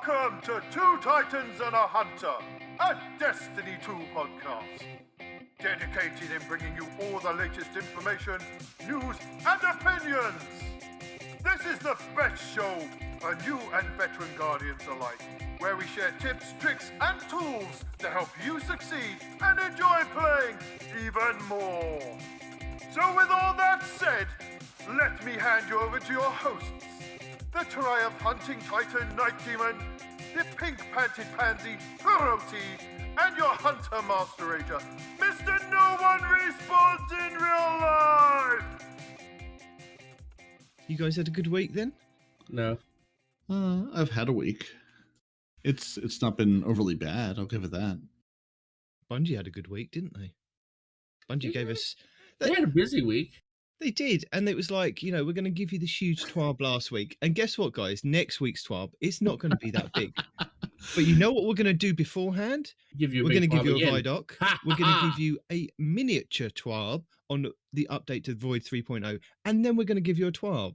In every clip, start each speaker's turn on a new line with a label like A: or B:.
A: Welcome to Two Titans and a Hunter, a Destiny 2 podcast. Dedicated in bringing you all the latest information, news, and opinions. This is the best show for new and veteran Guardians alike, where we share tips, tricks, and tools to help you succeed and enjoy playing even more. So with all that said, let me hand you over to your hosts, the Triumph Hunting Titan Nitedemon, the pink-panted pansy Peroty, and your Hunter Master Ranger, Mr. No One Respawns in Real Life!
B: You guys had a good week then?
C: No.
D: I've had a week. It's not been overly bad, I'll give it that.
B: Bungie had a good week, didn't they? Bungie gave us...
C: They had a busy week.
B: They did, and it was like, we're going to give you this huge TWAB last week. And guess what, guys? Next week's TWAB, it's not going to be that big. But you know what we're going to do beforehand?
C: We're
B: going to give you a ViDoc. We're going to give you a miniature TWAB on the update to Void 3.0. And then we're going to give you a TWAB.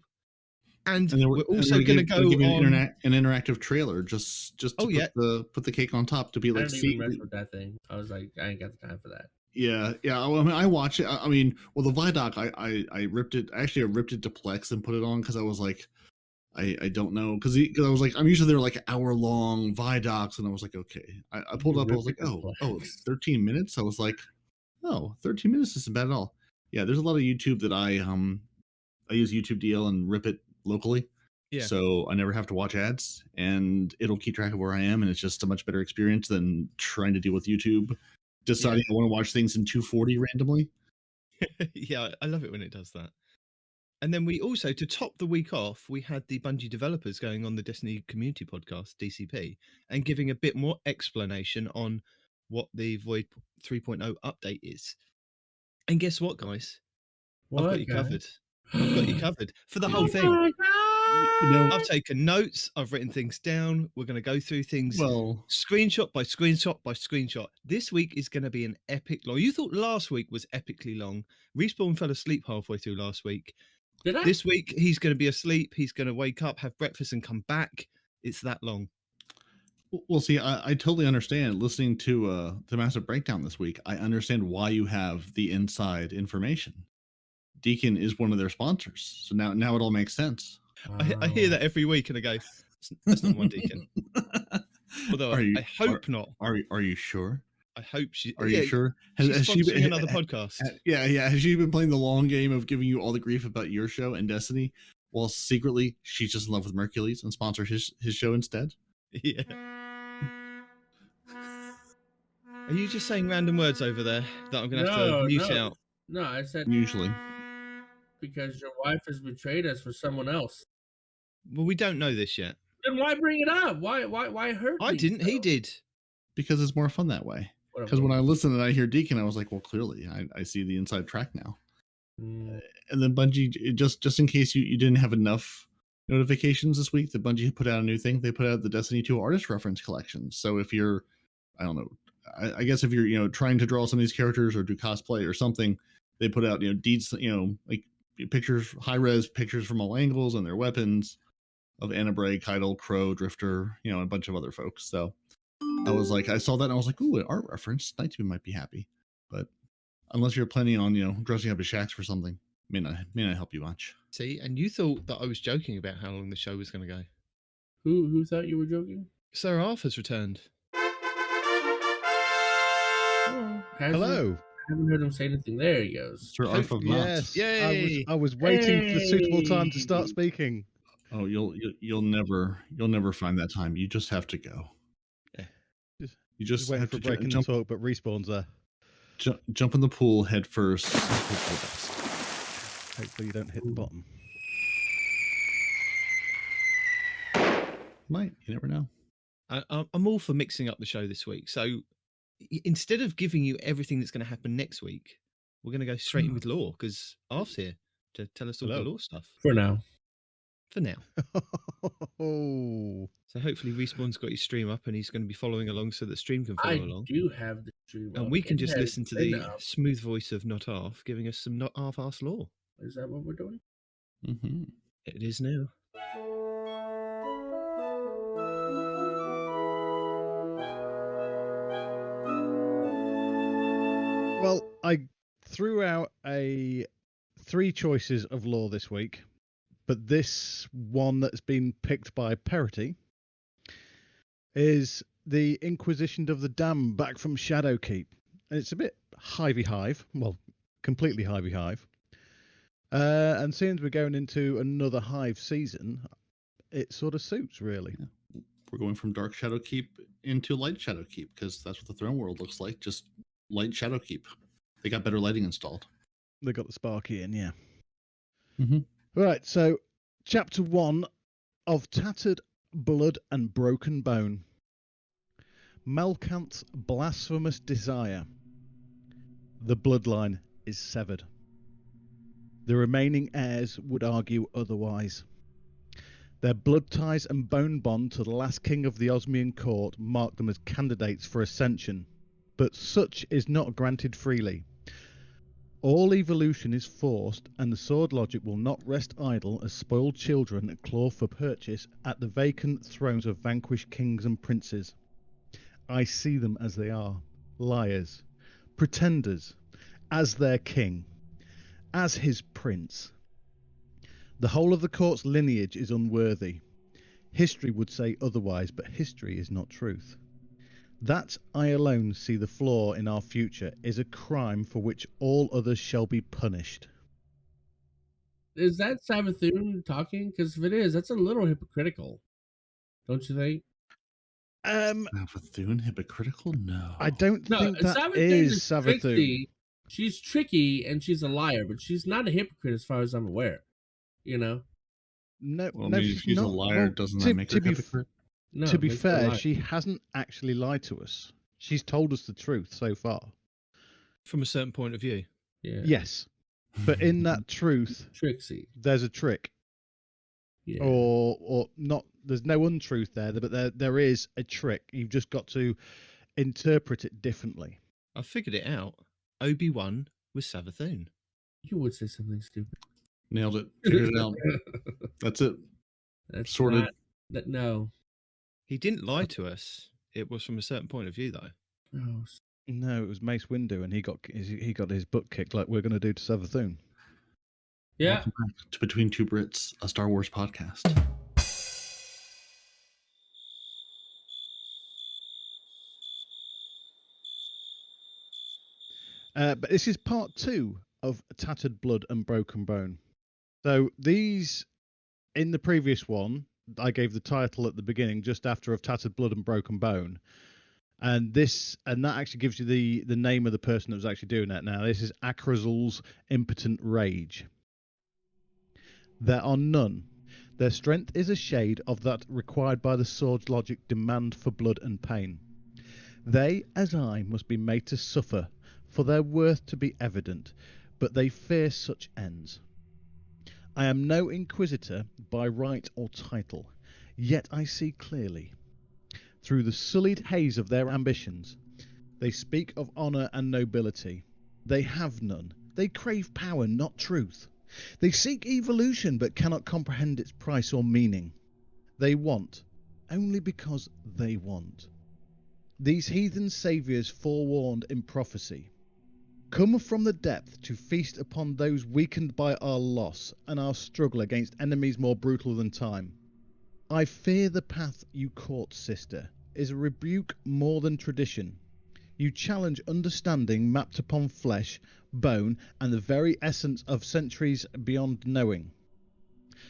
B: And then we're also going to go on...
D: an interactive trailer just to put the cake on top to be like...
C: I didn't even mess with that thing. I was like, I ain't got the time for that.
D: Yeah. I mean, I watch it. I mean, well, the ViDoc, I ripped it. Actually, I ripped it to Plex and put it on because I was like, I don't know, because I was like, I'm usually there like hour-long ViDocs, and I was like, okay. I pulled up. I was like, oh, it's 13 minutes. I was like, oh, 13 minutes isn't bad at all. Yeah, there's a lot of YouTube that I use YouTube DL and rip it locally. Yeah. So I never have to watch ads, and it'll keep track of where I am, and it's just a much better experience than trying to deal with YouTube. Deciding I want to watch things in 240 randomly.
B: Yeah, I love it when it does that. And then we also, to top the week off, we had the Bungie developers going on the Destiny Community Podcast, DCP, and giving a bit more explanation on what the Void 3.0 update is. And guess what, guys? I've got you covered. I've got you covered for the whole thing. I've taken notes. I've written things down. We're going to go through things screenshot by screenshot by screenshot. This week is going to be an epic long. You thought last week was epically long. Respawn fell asleep halfway through last week.
C: Did I?
B: This week, he's going to be asleep. He's going to wake up, have breakfast, and come back. It's that long.
D: Well, see, I totally understand. Listening to the Massive Breakdown this week, I understand why you have the inside information. Deacon is one of their sponsors. So now it all makes sense.
B: I hear that every week, and I go, "That's not one Deacon." Although I hope not.
D: Are you sure?
B: I hope she.
D: Are you sure?
B: Has she been another podcast?
D: Yeah. Has she been playing the long game of giving you all the grief about your show and Destiny, while secretly she's just in love with Mercules and sponsor his show instead?
B: Yeah. Are you just saying random words over there that I'm going to have to mute out?
C: No, I said
D: usually
C: because your wife has betrayed us for someone else.
B: Well, we don't know this yet.
C: Then why bring it up? Why hurt me?
B: I didn't. He did.
D: Because it's more fun that way. Because when I listen and I hear Deacon, I was like, well, clearly I see the inside track now. And then Bungie, just in case you didn't have enough notifications this week, that Bungie put out a new thing. They put out the Destiny 2 artist reference collection. So if you're, I don't know, I guess if you're, trying to draw some of these characters or do cosplay or something, they put out, deeds, like pictures, high res pictures from all angles and their weapons of Annabray, Keitel, Crow, Drifter, a bunch of other folks. So I was like, I saw that and I was like, ooh, an art reference. Nightwing might be happy. But unless you're planning on, dressing up as Shax for something, may not help you much.
B: See, and you thought that I was joking about how long the show was going to go.
C: Who thought you were joking?
B: Sir Arthur's returned.
C: Oh,
E: hello.
C: I haven't heard him say anything. There he goes.
D: Sir Arthur.
E: Yes.
B: Yay.
E: I was waiting for the suitable time to start speaking.
D: Oh, you'll never find that time. You just have to go.
E: Yeah.
D: You just
E: waiting
D: have
E: for
D: to
E: breaking the talk, but Respawn's there.
D: Jump in the pool head first.
E: Hopefully you don't hit the bottom.
D: Might. You never know.
B: I'm all for mixing up the show this week. So instead of giving you everything that's going to happen next week, we're going to go straight in with lore because Arf's here to tell us all the lore stuff.
C: For now.
B: So hopefully Respawn's got his stream up and he's going to be following along so that stream can follow along.
C: I do have the stream
B: and we can just listen to the smooth voice of Not Arf giving us some Not Arf-ass lore.
C: Is that what we're doing?
B: Mm-hmm. It is now.
E: threw out 3 choices of lore this week, but this one that's been picked by Peroty is the Inquisition of the Damned back from Shadowkeep. And it's a bit Hive, well, completely Hive. And since we're going into another Hive season, it sort of suits, really.
D: Yeah. We're going from Dark Shadowkeep into Light Shadowkeep, because that's what the Throne World looks like, just Light Shadowkeep. They got better lighting installed.
E: They got the Sparky in, yeah.
D: Mm-hmm.
E: Right, so Chapter 1 of Tattered Blood and Broken Bone. Melkant's blasphemous desire. The bloodline is severed. The remaining heirs would argue otherwise. Their blood ties and bone bond to the last king of the Osmian court mark them as candidates for ascension, but such is not granted freely. All evolution is forced, and the sword logic will not rest idle as spoiled children claw for purchase at the vacant thrones of vanquished kings and princes. I see them as they are, liars, pretenders, as their king, as his prince. The whole of the court's lineage is unworthy. History would say otherwise, but history is not truth. That I alone see the flaw in our future is a crime for which all others shall be punished.
C: Is that Savathun talking? Because if it is, that's a little hypocritical. Don't you think?
D: Savathun hypocritical? No.
E: I don't think that
C: Savathun
E: is Savathun.
C: tricky. She's tricky and she's a liar, but she's not a hypocrite as far as I'm aware. You know?
E: No,
D: Well,
E: no,
D: I mean, if she's
E: not.
D: a liar, doesn't that make her hypocrite?
C: No,
E: To be
C: makes her
E: fair,
C: lie.
E: she hasn't actually lied to us. She's told us the truth so far.
B: From a certain point of view.
C: Yeah.
E: Yes, but in that truth,
C: Trixie.
E: there's a trick,
C: Yeah.
E: or not. There's no untruth there, but there is a trick. You've just got to interpret it differently.
B: I figured it out. Obi-Wan was Savathun.
C: You would say something stupid.
D: Nailed it. Figured it out. That's it.
C: That's
D: Sorted.
C: not- That no.
B: He didn't lie to us. It was from a certain point of view, though.
C: No.
E: No, it was Mace Windu, and he got his butt kicked like we're going to do to Savathun.
C: Yeah.
D: Welcome back to Between Two Brits, a Star Wars podcast.
E: But this is part 2 of Tattered Blood and Broken Bone. So these, in the previous one, I gave the title at the beginning, just after of Tattered Blood and Broken Bone. And that actually gives you the name of the person that was actually doing that. Now, this is Akrazul's Impotent Rage. There are none. Their strength is a shade of that required by the sword's logic demand for blood and pain. They, as I, must be made to suffer, for their worth to be evident, but they fear such ends. I am no inquisitor by right or title, yet I see clearly. Through the sullied haze of their ambitions, they speak of honour and nobility. They have none. They crave power, not truth. They seek evolution, but cannot comprehend its price or meaning. They want, only because they want. These heathen saviours forewarned in prophecy, come from the depth to feast upon those weakened by our loss and our struggle against enemies more brutal than time. I fear the path you court, sister, is a rebuke more than tradition. You challenge understanding mapped upon flesh, bone, and the very essence of centuries beyond knowing.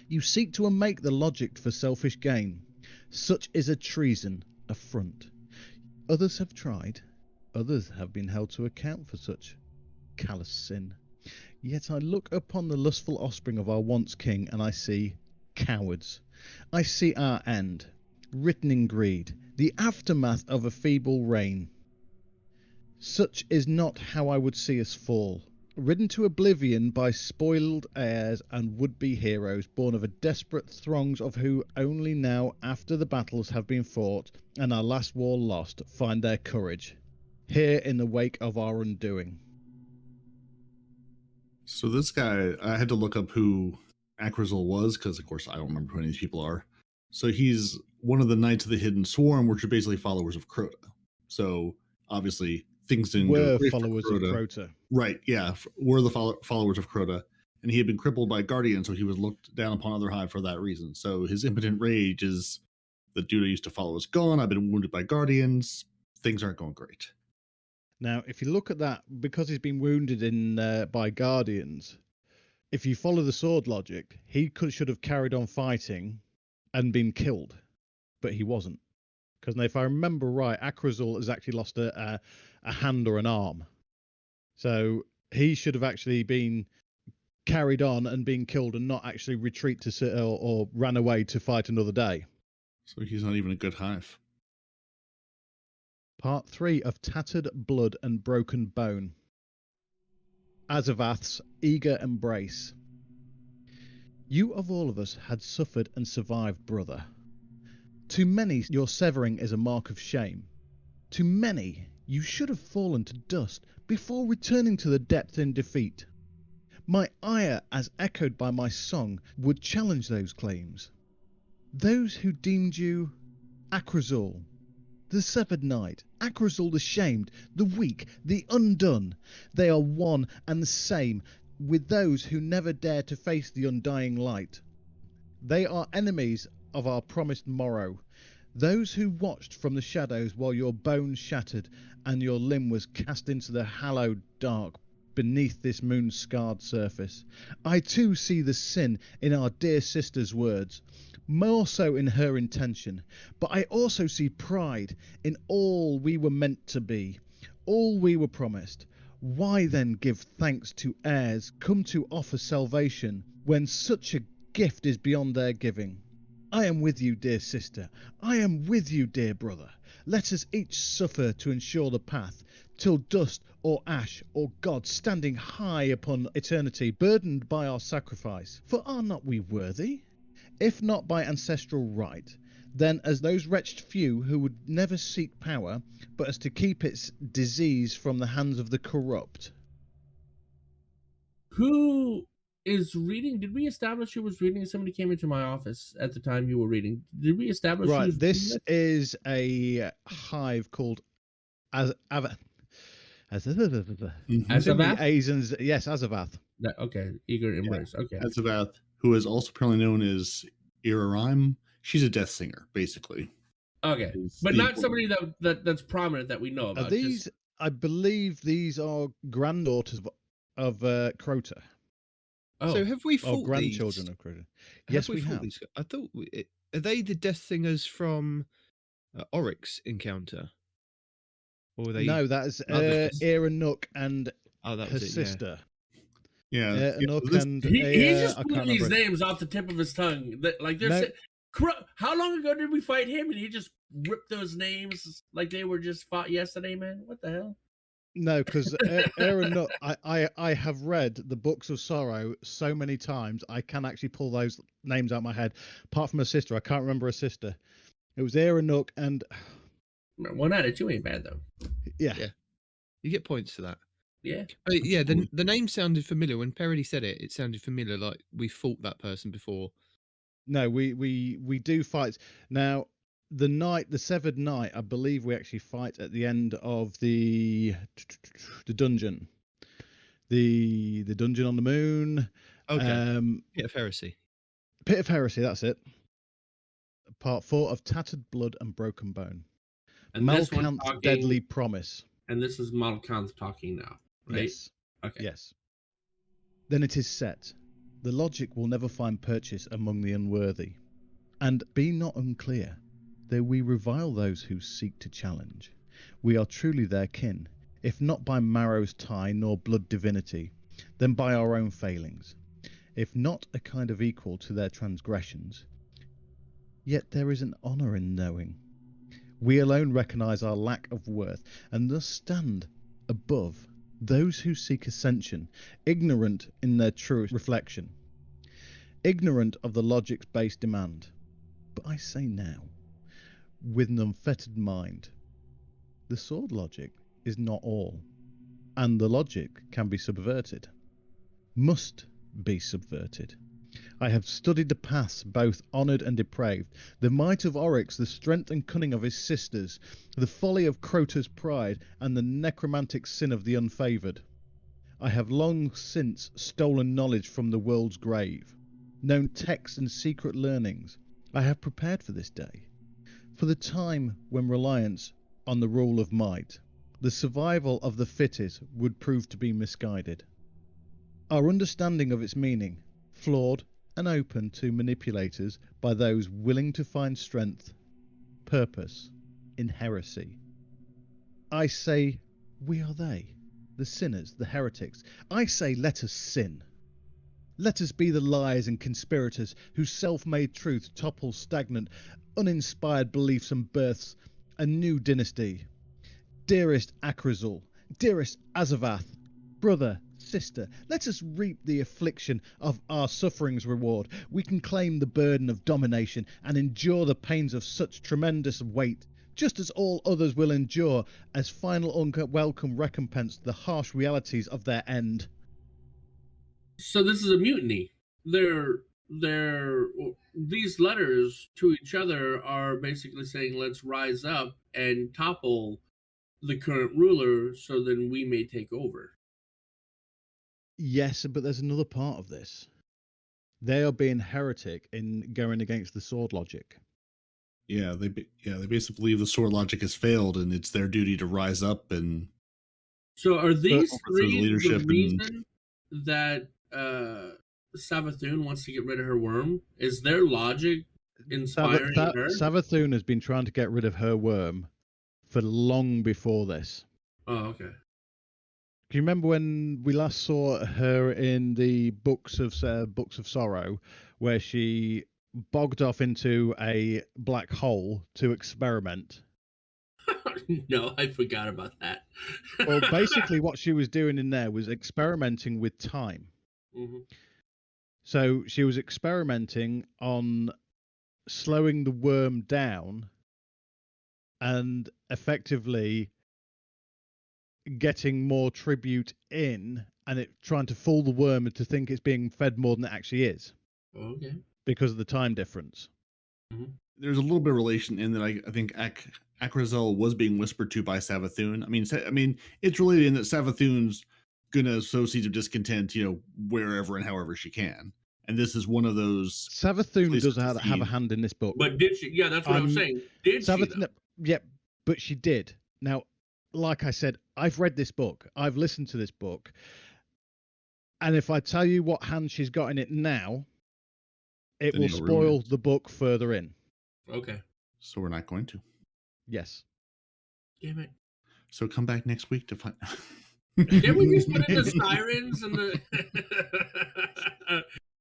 E: You seek to unmake the logic for selfish gain. Such is a treason, affront. Others have tried. Others have been held to account for such callous sin. Yet I look upon the lustful offspring of our once king, and I see cowards. I see our end, written in greed, the aftermath of a feeble reign. Such is not how I would see us fall, ridden to oblivion by spoiled heirs and would-be heroes born of a desperate throngs of who only now, after the battles have been fought and our last war lost, find their courage, here in the wake of our undoing.
D: So this guy, I had to look up who Akrazul was, because of course I don't remember who any of these people are. So he's one of the Knights of the Hidden Swarm, which are basically followers of Crota. So obviously things didn't
E: Were
D: go great for
E: followers of Crota.
D: Right, yeah, were the followers of Crota. And he had been crippled by Guardian, so he was looked down upon other Hive for that reason. So his impotent rage is, the dude I used to follow is gone, I've been wounded by Guardians, things aren't going great.
E: Now, if you look at that, because he's been wounded by Guardians, if you follow the sword logic, he should have carried on fighting and been killed, but he wasn't. Because if I remember right, Akrazul has actually lost a hand or an arm. So he should have actually been carried on and been killed and not actually retreat to or ran away to fight another day.
D: So he's not even a good Hive.
E: Part 3 of Tattered Blood and Broken Bone. Azavath's eager embrace. You of all of us had suffered and survived, brother. To many, your severing is a mark of shame. To many, you should have fallen to dust before returning to the depth in defeat. My ire, as echoed by my song, would challenge those claims. Those who deemed you Akrazul, the severed knight, Akrazul the shamed, the weak, the undone, they are one and the same with those who never dare to face the undying light. They are enemies of our promised morrow, those who watched from the shadows while your bones shattered and your limb was cast into the hallowed dark beneath this moon-scarred surface. I too see the sin in our dear sister's words, more so in her intention, but I also see pride in all we were meant to be, all we were promised. Why then give thanks to heirs come to offer salvation when such a gift is beyond their giving? I am with you, dear sister. I am with you, dear brother. Let us each suffer to ensure the path, till dust or ash or God standing high upon eternity, burdened by our sacrifice. For are not we worthy? If not by ancestral right, then as those wretched few who would never seek power, but as to keep its disease from the hands of the corrupt.
C: Who is reading? Did we establish who was reading? Somebody came into my office at the time you were reading. Did we establish who
E: Right,
C: was
E: this
C: reading
E: is a Hive called Azavath. Yes, Azavath.
C: Okay, eager embrace. Okay.
D: Azavath, who is also apparently known as Irarime. She's a death singer, basically.
C: Okay, but not somebody that's prominent that we know about.
E: These, I believe, these are granddaughters of Crota.
C: Oh,
B: so have we fought
E: grandchildren
B: these?
E: of Crota? Yes, we have.
B: These? I thought are they the death singers from Oryx Encounter? Or are they?
E: No, that is Nook and her sister.
D: Yeah.
E: Nook and
C: he's just pulling these names off the tip of his tongue. Like they're how long ago did we fight him? And he just ripped those names like they were just fought yesterday, man. What the hell?
E: No, because Nook, I have read the Books of Sorrow so many times, I can actually pull those names out of my head. Apart from her sister, I can't remember her sister. It was Nook and
C: 1 out of 2 ain't bad though.
E: Yeah.
B: You get points for that.
C: Yeah.
B: Yeah, the name sounded familiar. When Peroty said it, it sounded familiar, like we fought that person before.
E: No, we do fight. Now, the severed knight, I believe we actually fight at the end of the dungeon. The dungeon on the moon.
B: Okay. Pit of Heresy.
E: Pit of Heresy, that's it. Part 4 of Tattered Blood and Broken Bone.
C: And
E: Malkanth's Deadly Promise.
C: And this is Malkanth talking now, right?
E: Yes.
C: Okay.
E: Yes. Then it is set. The logic will never find purchase among the unworthy. And be not unclear, though we revile those who seek to challenge, we are truly their kin, if not by marrow's tie nor blood divinity, then by our own failings, if not a kind of equal to their transgressions. Yet there is an honour in knowing. We alone recognise our lack of worth, and thus stand above those who seek ascension, ignorant in their true reflection, ignorant of the logic's base demand. But I say now, with an unfettered mind, the sword logic is not all, and the logic can be subverted, must be subverted. I have studied the paths both honoured and depraved, the might of Oryx, the strength and cunning of his sisters, the folly of Crota's pride, and the necromantic sin of the unfavoured. I have long since stolen knowledge from the world's grave, known texts and secret learnings. I have prepared for this day, for the time when reliance on the rule of might, the survival of the fittest, would prove to be misguided. Our understanding of its meaning, flawed and open to manipulators by those willing to find strength, purpose in heresy. I say, we are they, the sinners, the heretics. I say, let us sin. Let us be the liars and conspirators whose self-made truth topples stagnant, uninspired beliefs and births a new dynasty. Dearest Akrazul, dearest Azavath, brother, sister, let us reap the affliction of our suffering's reward. We can claim the burden of domination and endure the pains of such tremendous weight, just as all others will endure as final unwelcome recompense the harsh realities of their end.
C: So this is a mutiny. These letters to each other are basically saying, let's rise up and topple the current ruler so then we may take over.
E: Yes, but there's another part of this. They are being heretic in going against the sword logic.
D: Yeah, they basically believe the sword logic has failed, and it's their duty to rise up and.
C: So are these three the reason
D: and...
C: that Savathun wants to get rid of her worm? Is their logic inspiring her?
E: Savathun has been trying to get rid of her worm for long before this.
C: Oh, okay.
E: Do you remember when we last saw her in the Books of Sorrow, where she bogged off into a black hole to experiment?
C: No, I forgot about that.
E: Well, basically what she was doing in there was experimenting with time.
C: Mm-hmm.
E: So she was experimenting on slowing the worm down and effectively getting more tribute in, and it trying to fool the worm to think it's being fed more than it actually is.
C: Okay.
E: Because of the time difference.
C: Mm-hmm.
D: There's a little bit of relation in that I think Akrazel was being whispered to by Savathun. I mean, it's related in that Savathun's gonna sow seeds of discontent, wherever and however she can. And this is one of those.
E: Savathun does have a hand in this book.
C: But did she? Yeah, that's what I'm saying. Did she?
E: Yeah, but she did. Now, like I said, I've read this book. I've listened to this book. And if I tell you what hand she's got in it now, it will spoil the book further in.
C: Okay.
D: So we're not going to.
E: Yes.
C: Damn it.
D: So come back next week to find.
C: Didn't we just put in the sirens and the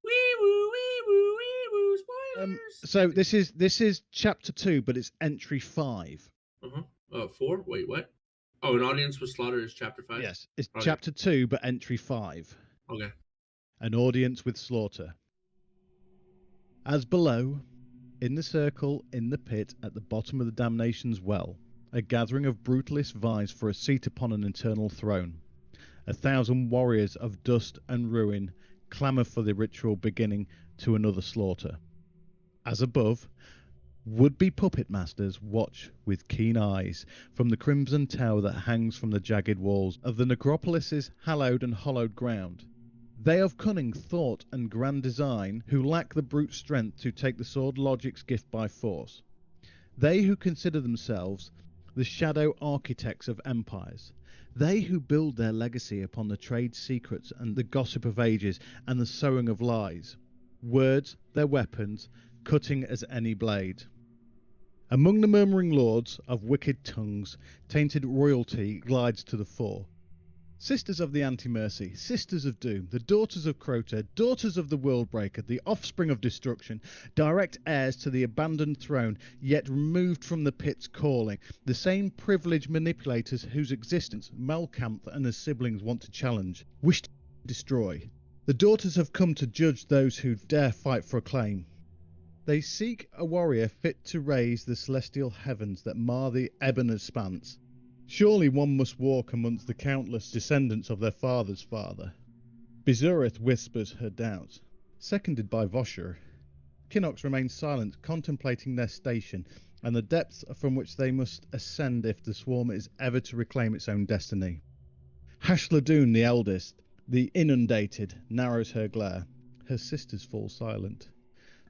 C: wee woo, spoilers?
E: So this is chapter 2, but it's entry 5.
C: Uh-huh. 4? Wait, what? Oh, an audience with slaughter is chapter 5?
E: Yes, it's chapter 2, but entry 5.
C: Okay.
E: An audience with slaughter. As below, in the circle, in the pit, at the bottom of the damnation's well, a gathering of brutalists vies for a seat upon an eternal throne. 1,000 warriors of dust and ruin clamour for the ritual beginning to another slaughter. As above, would-be puppet masters watch with keen eyes from the crimson tower that hangs from the jagged walls of the necropolis's hallowed and hollowed ground. They of cunning thought and grand design who lack the brute strength to take the sword logic's gift by force. They who consider themselves the shadow architects of empires. They who build their legacy upon the trade secrets and the gossip of ages and the sowing of lies. Words, their weapons, cutting as any blade. Among the murmuring lords of wicked tongues, tainted royalty glides to the fore. Sisters of the anti-mercy, sisters of doom, the daughters of Crota, daughters of the Worldbreaker, the offspring of destruction, direct heirs to the abandoned throne, yet removed from the pit's calling, the same privileged manipulators whose existence Malkamth and his siblings want to challenge, wish to destroy. The daughters have come to judge those who dare fight for a claim. They seek a warrior fit to raise the celestial heavens that mar the ebon expanse. Surely one must walk amongst the countless descendants of their father's father. Bezureth whispers her doubts. Seconded by Vosher, Kinox remain silent, contemplating their station and the depths from which they must ascend if the swarm is ever to reclaim its own destiny. Hashladoon, the eldest, the inundated, narrows her glare. Her sisters fall silent.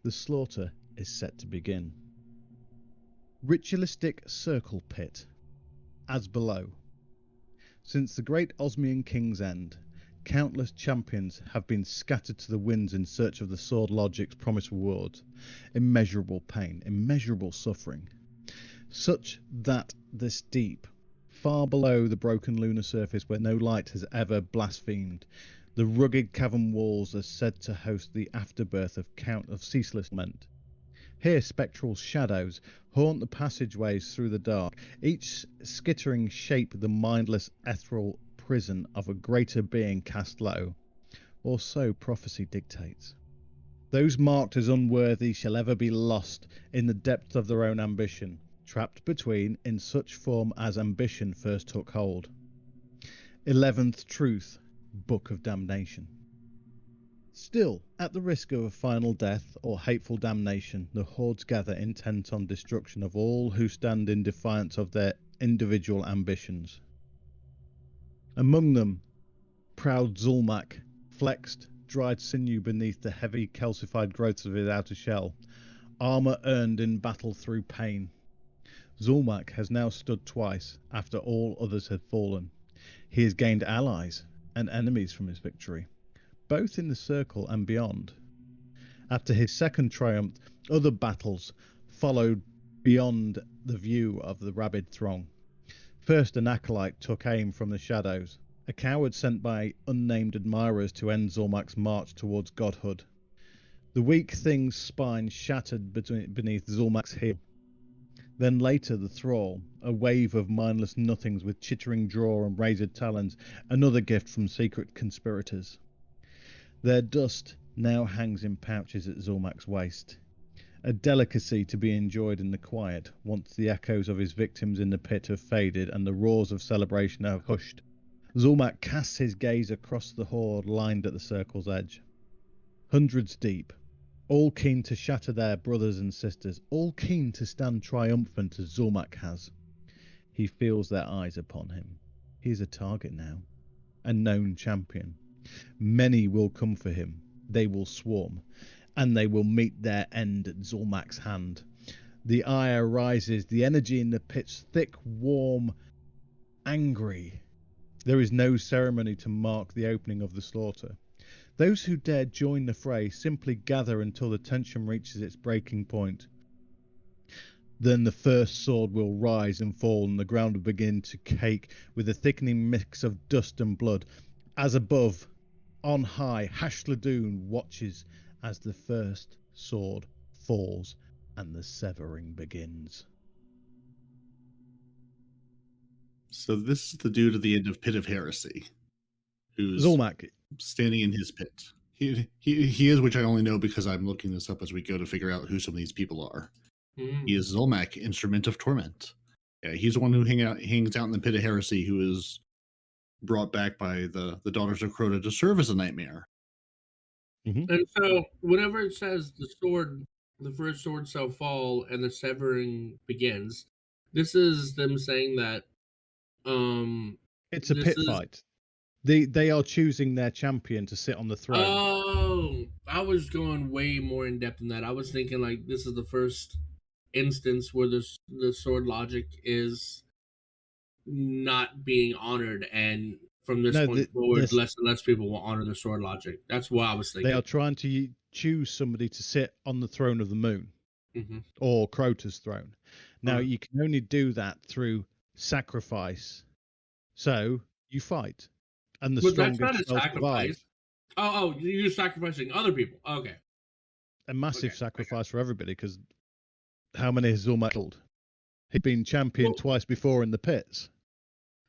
E: The slaughter is set to begin. Ritualistic circle pit. As below. Since the great Osmian King's end, countless champions have been scattered to the winds in search of the sword logic's promised rewards. Immeasurable pain, immeasurable suffering. Such that this deep, far below the broken lunar surface where no light has ever blasphemed, the rugged cavern walls are said to host the afterbirth of ceaseless lament. Here spectral shadows haunt the passageways through the dark, each skittering shape the mindless ethereal prison of a greater being cast low, or so prophecy dictates. Those marked as unworthy shall ever be lost in the depths of their own ambition, trapped between in such form as ambition first took hold. 11th Truth, Book of Damnation. Still, at the risk of a final death or hateful damnation, the hordes gather intent on destruction of all who stand in defiance of their individual ambitions. Among them, proud Zulmak, flexed, dried sinew beneath the heavy calcified growths of his outer shell, armour earned in battle through pain. Zulmak has now stood twice after all others had fallen. He has gained allies and enemies from his victory, both in the circle and beyond. After his second triumph, other battles followed beyond the view of the rabid throng. First, an acolyte took aim from the shadows, a coward sent by unnamed admirers to end Zulmak's march towards godhood. The weak thing's spine shattered beneath Zulmak's heel. Then later the thrall, a wave of mindless nothings with chittering jaw and razored talons, another gift from secret conspirators. Their dust now hangs in pouches at Zulmak's waist, a delicacy to be enjoyed in the quiet once the echoes of his victims in the pit have faded and the roars of celebration are hushed. Zulmak casts his gaze across the horde lined at the circle's edge. Hundreds deep, all keen to shatter their brothers and sisters, all keen to stand triumphant as Zulmak has. He feels their eyes upon him. He is a target now, a known champion. Many will come for him. They will swarm, and they will meet their end at Zulmak's hand. The ire rises, the energy in the pit's thick, warm, angry. There is no ceremony to mark the opening of the slaughter. Those who dare join the fray simply gather until the tension reaches its breaking point. Then the first sword will rise and fall, and the ground will begin to cake with a thickening mix of dust and blood. As above, on high, Hashladoon watches as the first sword falls and the severing begins.
D: So this is the dude at the end of Pit of Heresy, who's
E: Zulmak
D: standing in his pit. He is, which I only know because I'm looking this up as we go to figure out who some of these people are. He is Zulmak, Instrument of Torment. Yeah, he's the one who hangs out in the Pit of Heresy, who is brought back by the Daughters of Crota to serve as a nightmare.
C: Mm-hmm. And so whenever it says the first sword shall fall and the severing begins, this is them saying that
E: it's a pit fight. They are choosing their champion to sit on the throne.
C: Oh, I was going way more in depth than that. I was thinking like this is the first instance where the sword logic is not being honored, and from this point forward, less and less people will honor the sword logic. That's what I was thinking.
E: They are trying to choose somebody to sit on the throne of the moon, or Crota's throne. Now, you can only do that through sacrifice. So, you fight. And the strongest
C: that's not a
E: sacrifice.
C: Survive. Oh, you're sacrificing other people. Okay.
E: A massive sacrifice for everybody, because how many has Zulmak killed? He'd been champion twice before in the pits.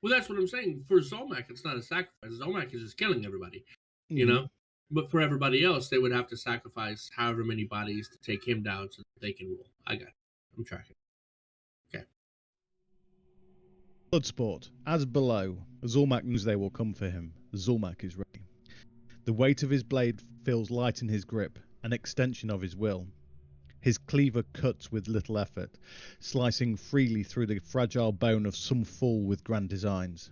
C: Well, that's what I'm saying. For Zulmak, it's not a sacrifice. Zulmak is just killing everybody, you know? But for everybody else, they would have to sacrifice however many bodies to take him down so that they can rule. I got it. I'm tracking. Okay.
E: Bloodsport. As below, Zulmak knows they will come for him. Zulmak is ready. The weight of his blade feels light in his grip, an extension of his will. His cleaver cuts with little effort, slicing freely through the fragile bone of some fool with grand designs.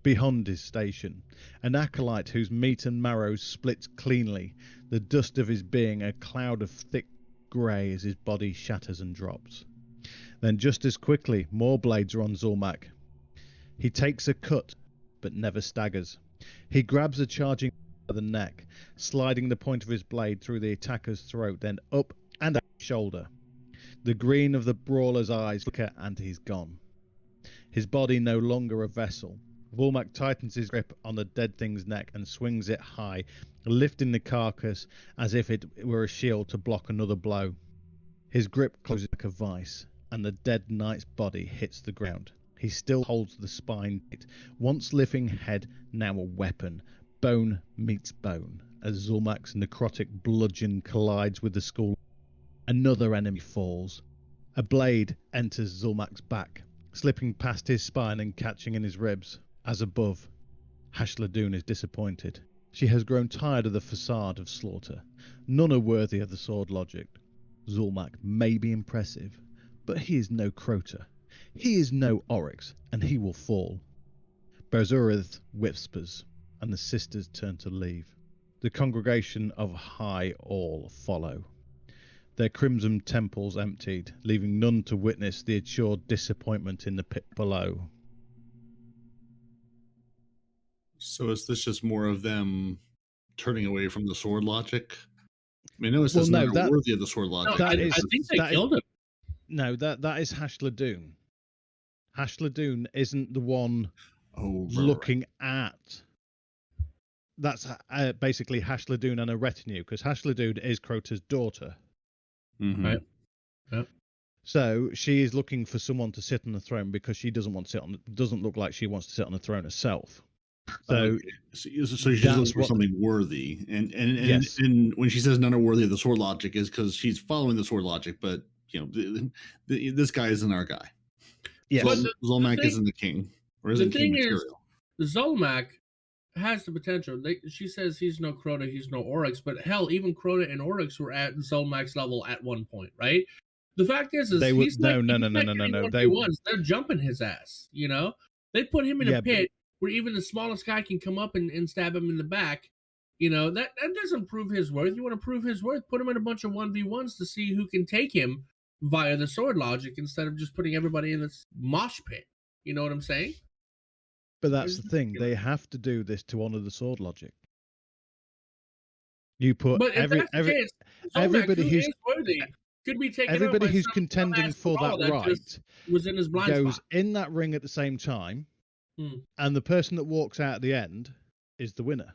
E: Beyond his station, an acolyte whose meat and marrow splits cleanly, the dust of his being a cloud of thick grey as his body shatters and drops. Then just as quickly, more blades are on Zulmak. He takes a cut, but never staggers. He grabs a charging by the neck, sliding the point of his blade through the attacker's throat, then up and out his shoulder. The green of the brawler's eyes flicker and he's gone. His body no longer a vessel. Zulmak tightens his grip on the dead thing's neck and swings it high, lifting the carcass as if it were a shield to block another blow. His grip closes like a vice, and the dead knight's body hits the ground. He still holds the spine tight, once living head, now a weapon. Bone meets bone, as Zulmak's necrotic bludgeon collides with the skull. Another enemy falls. A blade enters Zulmak's back, slipping past his spine and catching in his ribs. As above, Hashladoon is disappointed. She has grown tired of the facade of slaughter. None are worthy of the sword logic. Zulmak may be impressive, but he is no Crota. He is no Oryx, and he will fall. Berzurith whispers, and the sisters turn to leave. The congregation of High all follow. Their crimson temples emptied, leaving none to witness the assured disappointment in the pit below.
D: So is this just more of them turning away from the sword logic? I mean, I know it says
E: Well, no,
D: not
E: that-
D: worthy of the sword logic.
C: No, I
E: is-
C: think they
E: that
C: killed him.
E: No, that is Hashladoon. Hashladoon isn't the one
D: Oh,
E: looking at. That's basically Hashladoon and a retinue, because Hashladoon is Crota's daughter.
D: Mm-hmm.
C: Right. Yep.
E: So she is looking for someone to sit on the throne because she doesn't want to sit on. Doesn't look like she wants to sit on the throne herself. So,
D: So she's looking
E: that's
D: for
E: what-
D: something worthy, and
E: Yes.
D: and when she says none are worthy of the sword logic, is because she's following the sword logic, but you know, this guy isn't our guy.
E: yes,
C: But
D: Zulmak
C: thing-
D: isn't the king, or
C: the
D: isn't king
C: thing is-
D: material.
C: The Zolmak has the potential. She says he's no Crota, he's no Oryx, but hell, even Crota and Oryx were at Zolmak's level at one point, right? The fact is
E: They would-
C: he's
E: no.
C: he's not getting
E: They-
C: 1v1s. They're jumping his ass. You know, they put him in
E: Yeah,
C: a pit where even the smallest guy can come up and stab him in the back. You know, that doesn't prove his worth. You want to prove his worth, put him in a bunch of 1v1s to see who can take him via the sword logic instead of just putting everybody in this mosh pit. You know what I'm saying?
E: but that's the thing. They have to do this to honor the sword logic. You put
C: But if that's the case, Zolmak,
E: everybody
C: who
E: who's-
C: is worthy could be taken out
E: everybody
C: by
E: who's
C: some
E: contending
C: dumbass
E: for that
C: thrall
E: right
C: just was in his blind
E: goes
C: spot.
E: in that ring at the same time,
C: Hmm.
E: and the person that walks out at the end is the winner.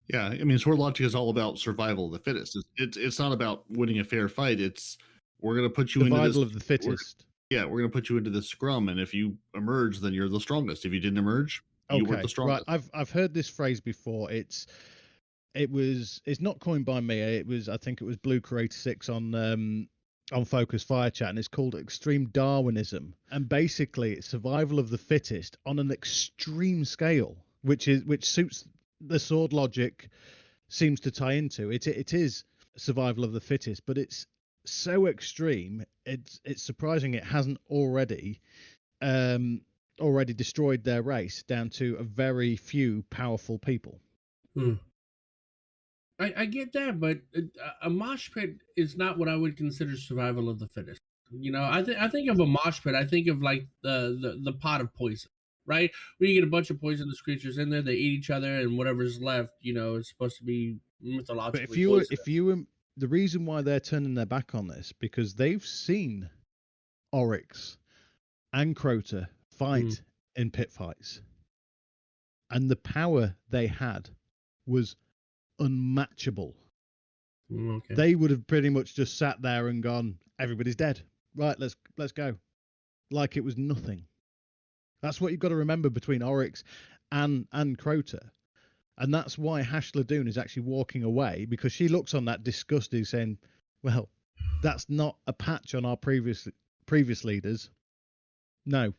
D: Yeah, I mean, sword logic is all about survival of the fittest. It's not about winning a fair fight. It's we're going to put you into
E: Survival
D: this.
E: of the fittest.
D: We're going to put you into this scrum, and if you emerge, then you're the strongest. If you didn't emerge, you weren't the
E: Right.
D: strongest.
E: I've heard this phrase before. It's not coined by me. I think it was Blue Creator 6 on Focus Fire Chat, and it's called extreme Darwinism. And basically, it's survival of the fittest on an extreme scale, which suits the sword logic seems to tie into. It is survival of the fittest, but it's so extreme. It's surprising it hasn't already destroyed their race down to a very few powerful people.
C: I get that, but a mosh pit is not what I would consider survival of the fittest. You know, I think of a mosh pit. I think of like the pot of poison, right? Where you get a bunch of poisonous creatures in there, they eat each other, and whatever's left, you know, is supposed to be mythologically.
E: But if you were the reason why they're turning their back on this, because they've seen Oryx and Crota fight in pit fights, and the power they had was unmatchable.
C: Okay.
E: They would have pretty much just sat there and gone, everybody's dead, right, let's go, like it was nothing. That's what you've got to remember between Oryx and Crota. And that's why Hashladoon is actually walking away, because she looks on that disgusted, saying, well, that's not a patch on our previous leaders. No.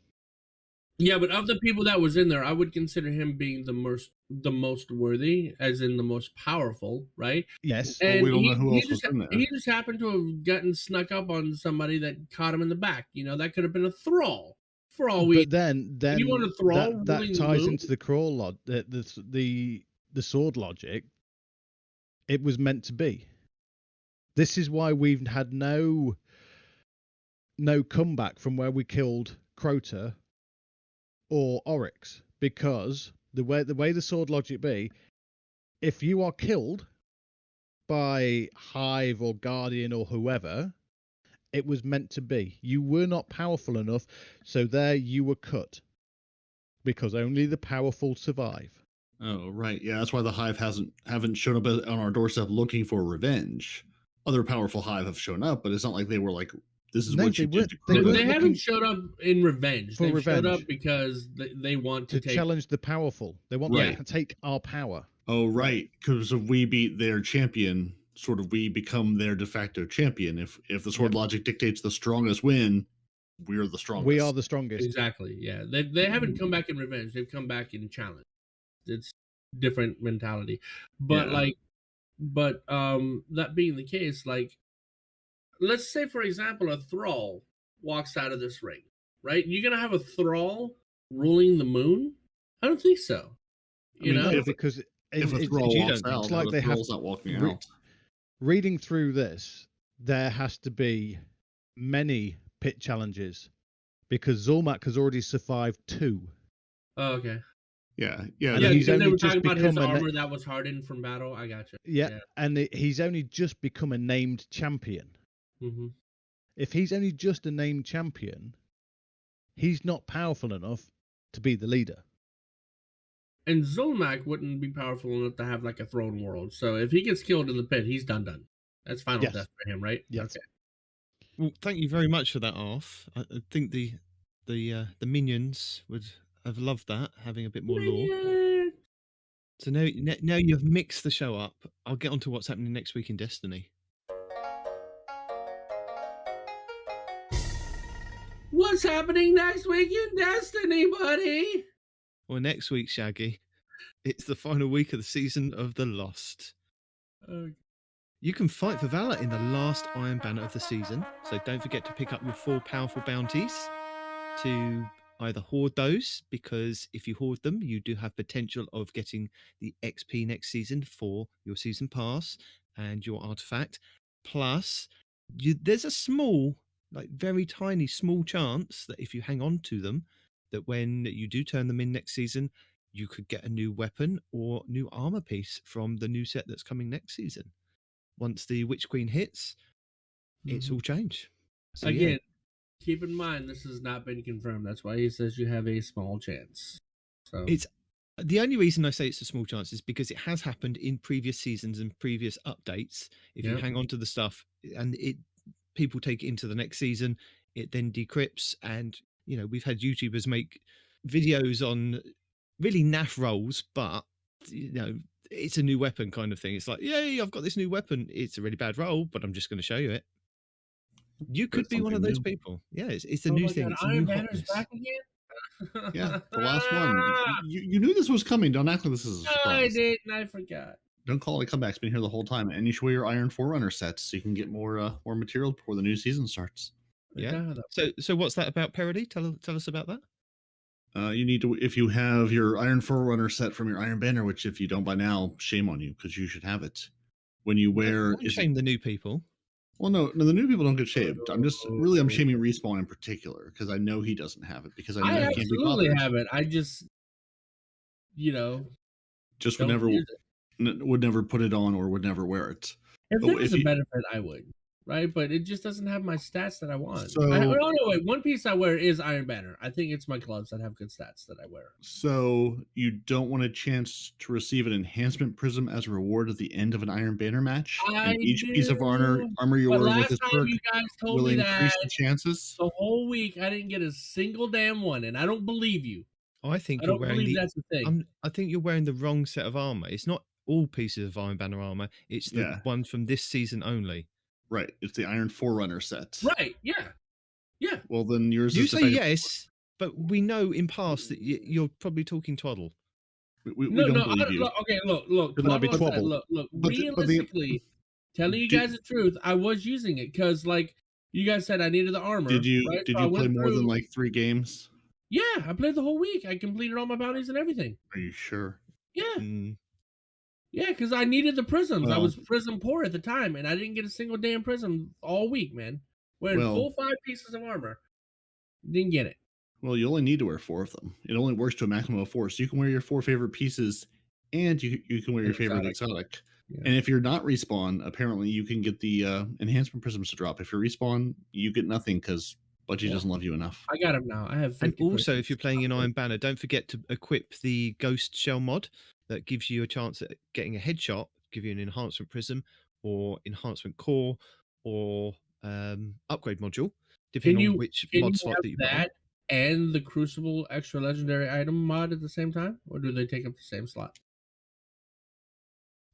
C: Yeah, but of the people that was in there, I would consider him being the most worthy, as in the most powerful, right?
E: Yes.
D: Well,
C: And
D: we don't know who else was in there.
C: he just happened to have gotten snuck up on somebody that caught him in the back. That could have been a thrall for all we.
E: But then
C: you want a thrall
E: that
C: ruling the
E: ties
C: moon?
E: into the crawl the sword logic. It was meant to be. This is why we've had no comeback from where we killed Crota or Oryx, because the way the sword logic be, if you are killed by Hive or Guardian or whoever, it was meant to be. You were not powerful enough, so there you were cut, because only the powerful survive.
D: Oh, right. Yeah, that's why the Hive haven't shown up on our doorstep looking for revenge. Other powerful Hive have shown up, but it's not like they were like, "This is
E: No,
D: what you
E: they
D: did to
E: weren't-
D: Crota."
C: They
E: looking
C: haven't showed up in revenge.
E: for
C: They've showed
E: revenge.
C: up because they want to take.
E: challenge the powerful. They want
D: Right.
E: to take our power.
D: Oh, right. Because if we beat their champion, sort of we become their de facto champion. If the sword logic dictates the strongest win, we're the strongest.
E: We are the strongest.
C: Exactly. Yeah. They haven't come back in revenge. They've come back in challenge. It's different mentality. But
D: Yeah.
C: that being the case, like, let's say for example a thrall walks out of this ring, right? You're gonna have a thrall ruling the moon? I don't think so. You know?
E: No, because
D: if a thrall
B: you
D: walks
B: don't think
D: out,
E: it's like they have
D: thrall's not walking
E: re-
D: out.
E: reading through this, there has to be many pit challenges, because Zulmak has already survived 2.
C: Oh, okay.
D: Yeah.
E: And
C: Yeah,
E: he's
C: because they
E: only
C: were
E: just
C: talking about his
E: become
C: armor that was hardened from battle. I gotcha.
E: and he's only just become a named champion.
C: Mm-hmm.
E: If he's only just a named champion, he's not powerful enough to be the leader.
C: And Zulmak wouldn't be powerful enough to have like a throne world. So if he gets killed in the pit, he's done. That's final
E: Yes.
C: death for him, right?
E: Yes.
C: Okay.
B: Well, thank you very much for that, Arf. I think the minions would have loved that, having a bit more lore.
C: Man.
B: So now you've mixed the show up. I'll get on to what's happening next week in Destiny.
C: What's happening next week in Destiny, buddy?
B: Well, next week, Shaggy, it's the final week of the season of The Lost. You can fight for Valor in the last Iron Banner of the season, so don't forget to pick up your 4 powerful bounties to either hoard those, because if you hoard them, you do have potential of getting the XP next season for your season pass and your artifact. Plus, there's a small, like very tiny, small chance that if you hang on to them, that when you do turn them in next season, you could get a new weapon or new armor piece from the new set that's coming next season. Once the Witch Queen hits, it's all change. So,
C: Again, keep in mind this has not been confirmed. That's why he says you have a small chance. So
B: it's the only reason I say it's a small chance is because it has happened in previous seasons and previous updates. If you hang on to the stuff and people take it into the next season, it then decrypts. And we've had YouTubers make videos on really naff rolls, but it's a new weapon kind of thing. It's like, yay, I've got this new weapon. It's a really bad roll, but I'm just going to show you it. You could be one of those people. Yeah, it's a new thing. It's a new hotness.
C: Back again?
D: Yeah, the last one. You knew this was coming. Don't act like this is a surprise.
C: I didn't. I forgot.
D: Don't call it a comeback. It's been here the whole time. And you should wear your Iron Forerunner sets so you can get more material before the new season starts.
B: Yeah. So what's that about, Peroty? Tell us about that.
D: You need to, if you have your Iron Forerunner set from your Iron Banner, which if you don't by now, shame on you, because you should have it. When you wear...
B: Don't shame the new people.
D: Well, no, the new people don't get shamed. I'm shaming Respawn in particular, because I know he doesn't have it, because I know he can't be bothered.
C: absolutely have it. I just,
D: just would never put it on or would never wear it.
C: If there was a benefit, I would. Right, but it just doesn't have my stats that I want.
D: So,
C: wait. One piece I wear is Iron Banner. I think it's my gloves that have good stats that I wear.
D: So you don't want a chance to receive an enhancement prism as a reward at the end of an Iron Banner match? And each piece of armor you're wearing with this perk will increase the chances?
C: The whole week I didn't get a single damn one, and I don't believe you.
B: I think
C: you're wearing
B: that's the thing. I think you're wearing the wrong set of armor. It's not all pieces of Iron Banner armor. It's the ones from this season only.
D: Right, it's the Iron Forerunner set.
C: Right, yeah.
D: Well, then yours
B: you
D: is
B: say yes. But we know in past that you're probably talking twaddle.
D: We don't believe you.
C: Look, okay, look.
E: Could that be
C: Twaddle aside,
E: twabble?
C: look.
D: But
C: Realistically, telling you guys the truth, I was using it because, like, you guys said I needed the armor.
D: Did you
C: right?
D: did
C: So
D: you play more than like 3 games?
C: Yeah, I played the whole week. I completed all my bounties and everything.
D: Are you sure?
C: Yeah. Yeah, because I needed the prisms. I
D: Well-
C: was prism poor at the time, and I didn't get a single damn prism all week, man. Wearing full 5 pieces of armor. Didn't get it.
D: Well, you only need to wear 4 of them. It only works to a maximum of 4. So you can wear your 4 favorite pieces and you can wear your favorite exotic.
C: Yeah.
D: And if you're not respawn, apparently you can get the enhancement prisms to drop. If you're respawn, you get nothing because Bungie doesn't love you enough.
C: I got him now. I have 50
B: And also,
C: prisms.
B: if you're playing in Iron Banner, don't forget to equip the Ghost Shell mod that gives you a chance at getting a headshot, give you an enhancement prism or enhancement core or upgrade module, depending on which mod slot
C: have
B: that you put on.
C: that and the Crucible extra legendary item mod at the same time, or do they take up the same slot?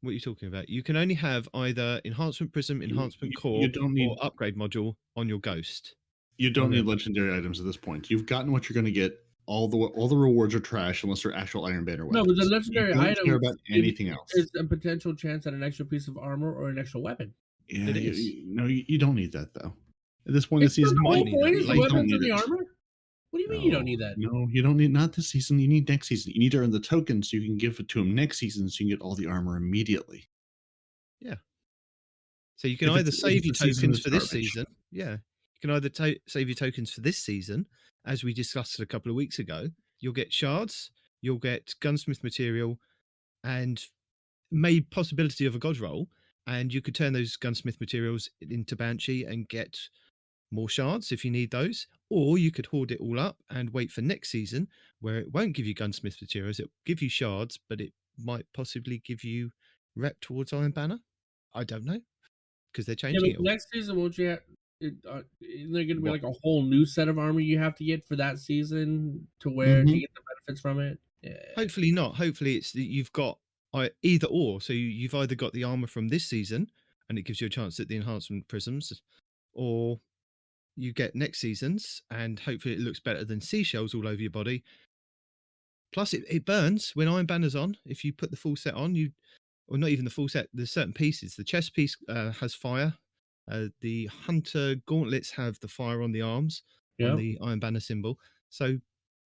B: What are you talking about? You can only have either enhancement prism, enhancement core,
D: you don't need-
B: or upgrade module on your Ghost.
D: You don't need legendary items at this point. You've gotten what you're going to get. All the rewards are trash unless they're actual Iron Banner weapons.
C: No, but the legendary
D: you don't
C: item
D: care about anything else.
C: is a potential chance at an extra piece of armor or an extra weapon.
D: Yeah,
B: It is.
D: you don't need that though. At this point in the
C: It's the
D: season,
C: whole
B: might need
C: point
B: that.
C: is the
B: You
D: don't
C: weapons
D: need
C: and the
D: it.
C: armor. What do you mean you don't need that?
D: No, you don't need not this season. You need next season. You need to earn the tokens so you can give it to him next season so you can get all the armor immediately.
B: Yeah. So you can
D: If
B: either
D: it's- if
B: save your
D: the season
B: tokens
D: is
B: for this
D: garbage.
B: season. Yeah. You can either save your tokens for this season, as we discussed a couple of weeks ago. You'll get shards, you'll get gunsmith material, and possibility of a god roll. And you could turn those gunsmith materials into Banshee and get more shards if you need those. Or you could hoard it all up and wait for next season where it won't give you gunsmith materials. It'll give you shards, but it might possibly give you rep towards Iron Banner. I don't know. Because they're
C: Yeah,
B: changing
C: but
B: it all.
C: next season, won't you have? Isn't there going to be like a whole new set of armor you have to get for that season to wear to
D: Mhm.
C: get the benefits from it? Yeah.
B: Hopefully not. Hopefully it's that you've got either or. So you've either got the armor from this season and it gives you a chance at the enhancement prisms, or you get next season's and hopefully it looks better than seashells all over your body. Plus it burns when Iron Banner's on. If you put the full set on, or not even the full set, there's certain pieces. The chest piece has fire. The Hunter gauntlets have the fire on the arms on
C: Yep.
B: the Iron Banner symbol. So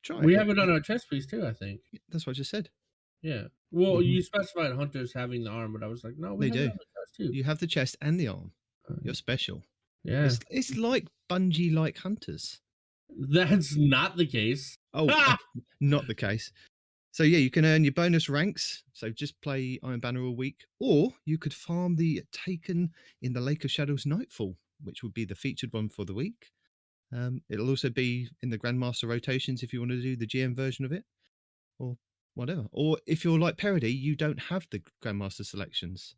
B: try
C: We
B: it.
C: have it on our chest piece too, I think.
B: That's what I just said.
C: Yeah. Well,
D: Mhm.
C: you specified hunters having the arm, but I was like, no, we
B: They
C: have
B: do.
C: it on the chest too.
B: You have the chest and the arm. You're
C: Uh,
B: special.
C: yeah.
B: It's like Bungie like hunters.
C: That's not the case.
B: Oh,
C: Ah!
B: not the case. So yeah, you can earn your bonus ranks. So just play Iron Banner all week, or you could farm the Taken in the Lake of Shadows Nightfall, which would be the featured one for the week. It'll also be in the Grandmaster rotations if you want to do the GM version of it, or whatever. Or if you're like Peroty, you don't have the Grandmaster selections.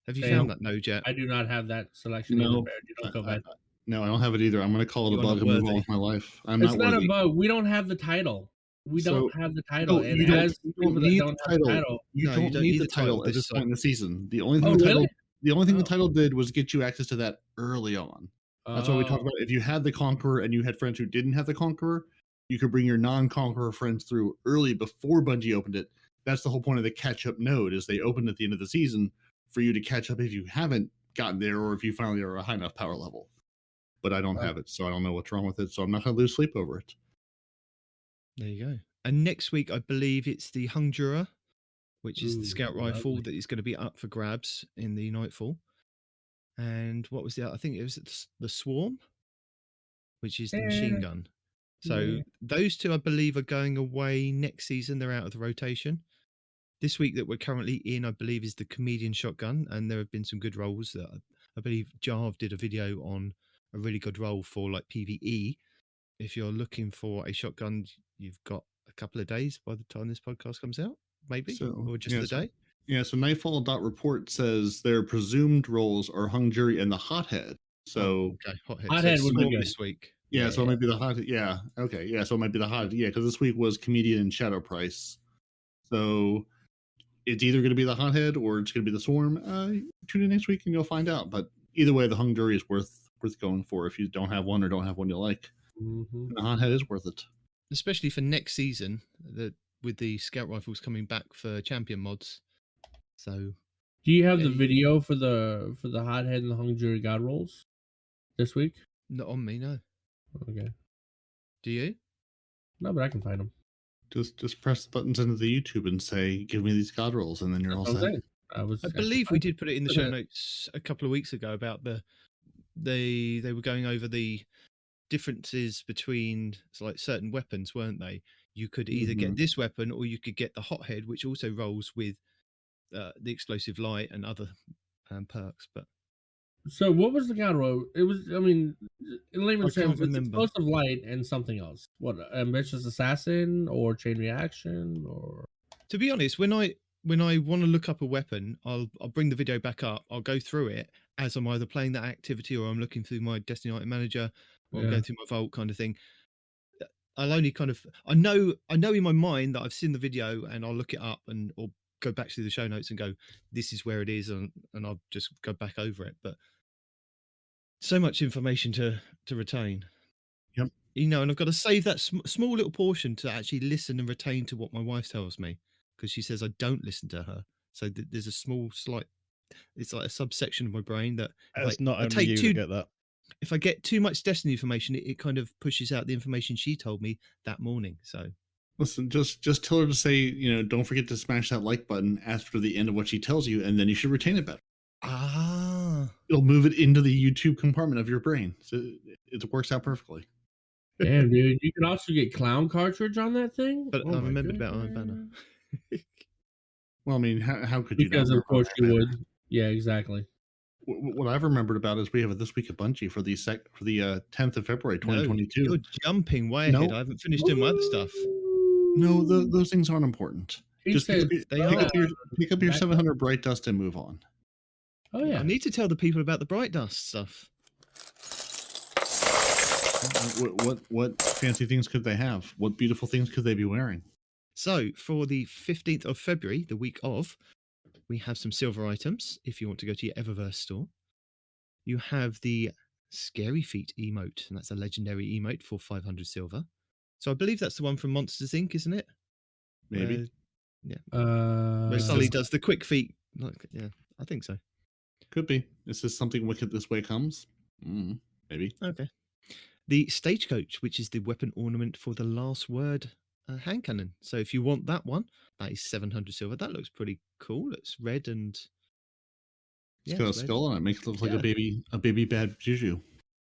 B: Have you
C: Same.
B: found that node yet?
C: I do not have that selection
D: No,
C: either, Bear. You don't feel bad.
D: No, I don't have it either. I'm going to call it
B: You
D: a
B: are
D: bug
B: not
D: and move on
B: worthy.
D: with my life. I'm
C: It's
D: not
C: not
D: worthy.
C: a bug. We don't have the title. We don't have the title.
D: No,
C: and
D: you don't,
C: as
D: you
C: people
D: don't
C: that
D: need
C: don't
D: the
C: have the
D: title.
C: title.
D: You
B: No,
D: don't need the title at this
B: side.
D: point in the season. The only thing
C: Oh,
D: the title,
C: really?
D: the only thing
C: Oh.
D: the title did was get you access to that early on. That's why we talked
C: Oh.
D: about if you had the Conqueror and you had friends who didn't have the Conqueror, you could bring your non-Conqueror friends through early before Bungie opened it. That's the whole point of the catch-up node, is they opened at the end of the season for you to catch up if you haven't gotten there or if you finally are a high enough power level. But I don't
C: Oh.
D: have it, so I don't know what's wrong with it, so I'm not going to lose sleep over it.
B: There you go. And next week, I believe it's the Hungdura, which is the
C: Ooh,
B: scout rifle
C: lovely.
B: that is going to be up for grabs in the Nightfall. And what was the other? I think it was the Swarm, which is the machine gun. So
C: yeah.
B: those two, I believe, are going away next season. They're out of the rotation. This week that we're currently in, I believe, is the Comedian shotgun, and there have been some good rolls. That I believe Jarv did a video on a really good roll for like PvE. If you're looking for a shotgun, you've got a couple of days by the time this podcast comes out, maybe, or just the day.
D: Yeah, so Nightfall.report says their presumed roles are Hung Jury and the Hothead. So
B: okay, Hothead.
C: Hothead
B: so
C: would be
B: Swarm
C: good.
B: this week.
D: yeah, so it might be the Hothead. Yeah, okay, yeah, so it might be the Hothead. Yeah, because this week was Comedian and Shadow Price. So it's either going to be the Hothead or it's going to be the Swarm. Tune in next week and you'll find out. But either way, the Hung Jury is worth going for if you don't have one or don't have one you like.
C: Mhm.
D: The Hothead is worth it.
B: especially for next season, with the scout rifles coming back for champion mods. So,
C: do you have the
B: Yeah,
C: video for the hothead and the hung jury god rolls this week?
B: not on me, no.
C: Okay,
B: Do you?
C: no, but I can find them.
D: Just press the buttons into the YouTube and say, "Give me these god rolls," and then you're
C: That's
D: all
C: what
D: set.
C: I'm saying.
B: I believe we did put it in the show notes a couple of weeks ago about they were going over the differences between like certain weapons, weren't they? You could either get this weapon or you could get the hothead, which also rolls with the explosive light and other perks. But
C: So what was the god roll? It was, I mean, in layman's
B: I can't
C: terms, it's
B: remember.
C: explosive light and something else. What, ambitious assassin or chain reaction or?
B: To be honest, when I want to look up a weapon, I'll bring the video back up. I'll go through it as I'm either playing that activity or I'm looking through my Destiny Item Manager or I'm going through my vault kind of thing. I'll only kind of I know in my mind that I've seen the video and I'll look it up or go back to the show notes and go, this is where it is, and I'll just go back over it. But so much information to retain.
D: Yep.
B: And I've got to save that small little portion to actually listen and retain to what my wife tells me, because she says I don't listen to her. So there's a slight, it's like a subsection of my brain that
E: It's not only you that get that.
B: If I get too much Destiny information, it kind of pushes out the information she told me that morning. So
D: listen, just tell her to say, don't forget to smash that like button after the end of what she tells you, and then you should retain it better. It'll move it into the YouTube compartment of your brain. So it works out perfectly.
C: Damn, dude, you can also get clown cartridge on that thing.
B: But I remembered about Iron Banner.
D: Well, I mean, how could you?
C: Because of course you would. Yeah, exactly.
D: What I've remembered about is we have it this week at Bungie for the 10th of February, 2022.
B: No, you're jumping way ahead. I haven't finished doing my other stuff.
D: No, those things aren't important. Just pick up your 700 bright dust and move on.
C: Oh yeah,
B: I need to tell the people about the bright dust stuff.
D: What fancy things could they have? What beautiful things could they be wearing?
B: So for the 15th of February, the week of, we have some silver items if you want to go to your Eververse store. You have the Scary Feet emote, and that's a legendary emote for 500 silver. So I believe that's the one from Monsters Inc., isn't it?
D: Maybe.
B: Where Sully does the quick feet. Yeah, I think so.
D: Could be. Is this something wicked this way comes? Maybe.
B: Okay. The Stagecoach, which is the weapon ornament for the Last Word hand cannon. So if you want that one, that is 700 silver. That looks pretty cool. It's red and
D: it's got a skull on it. Makes it look like a baby bad juju.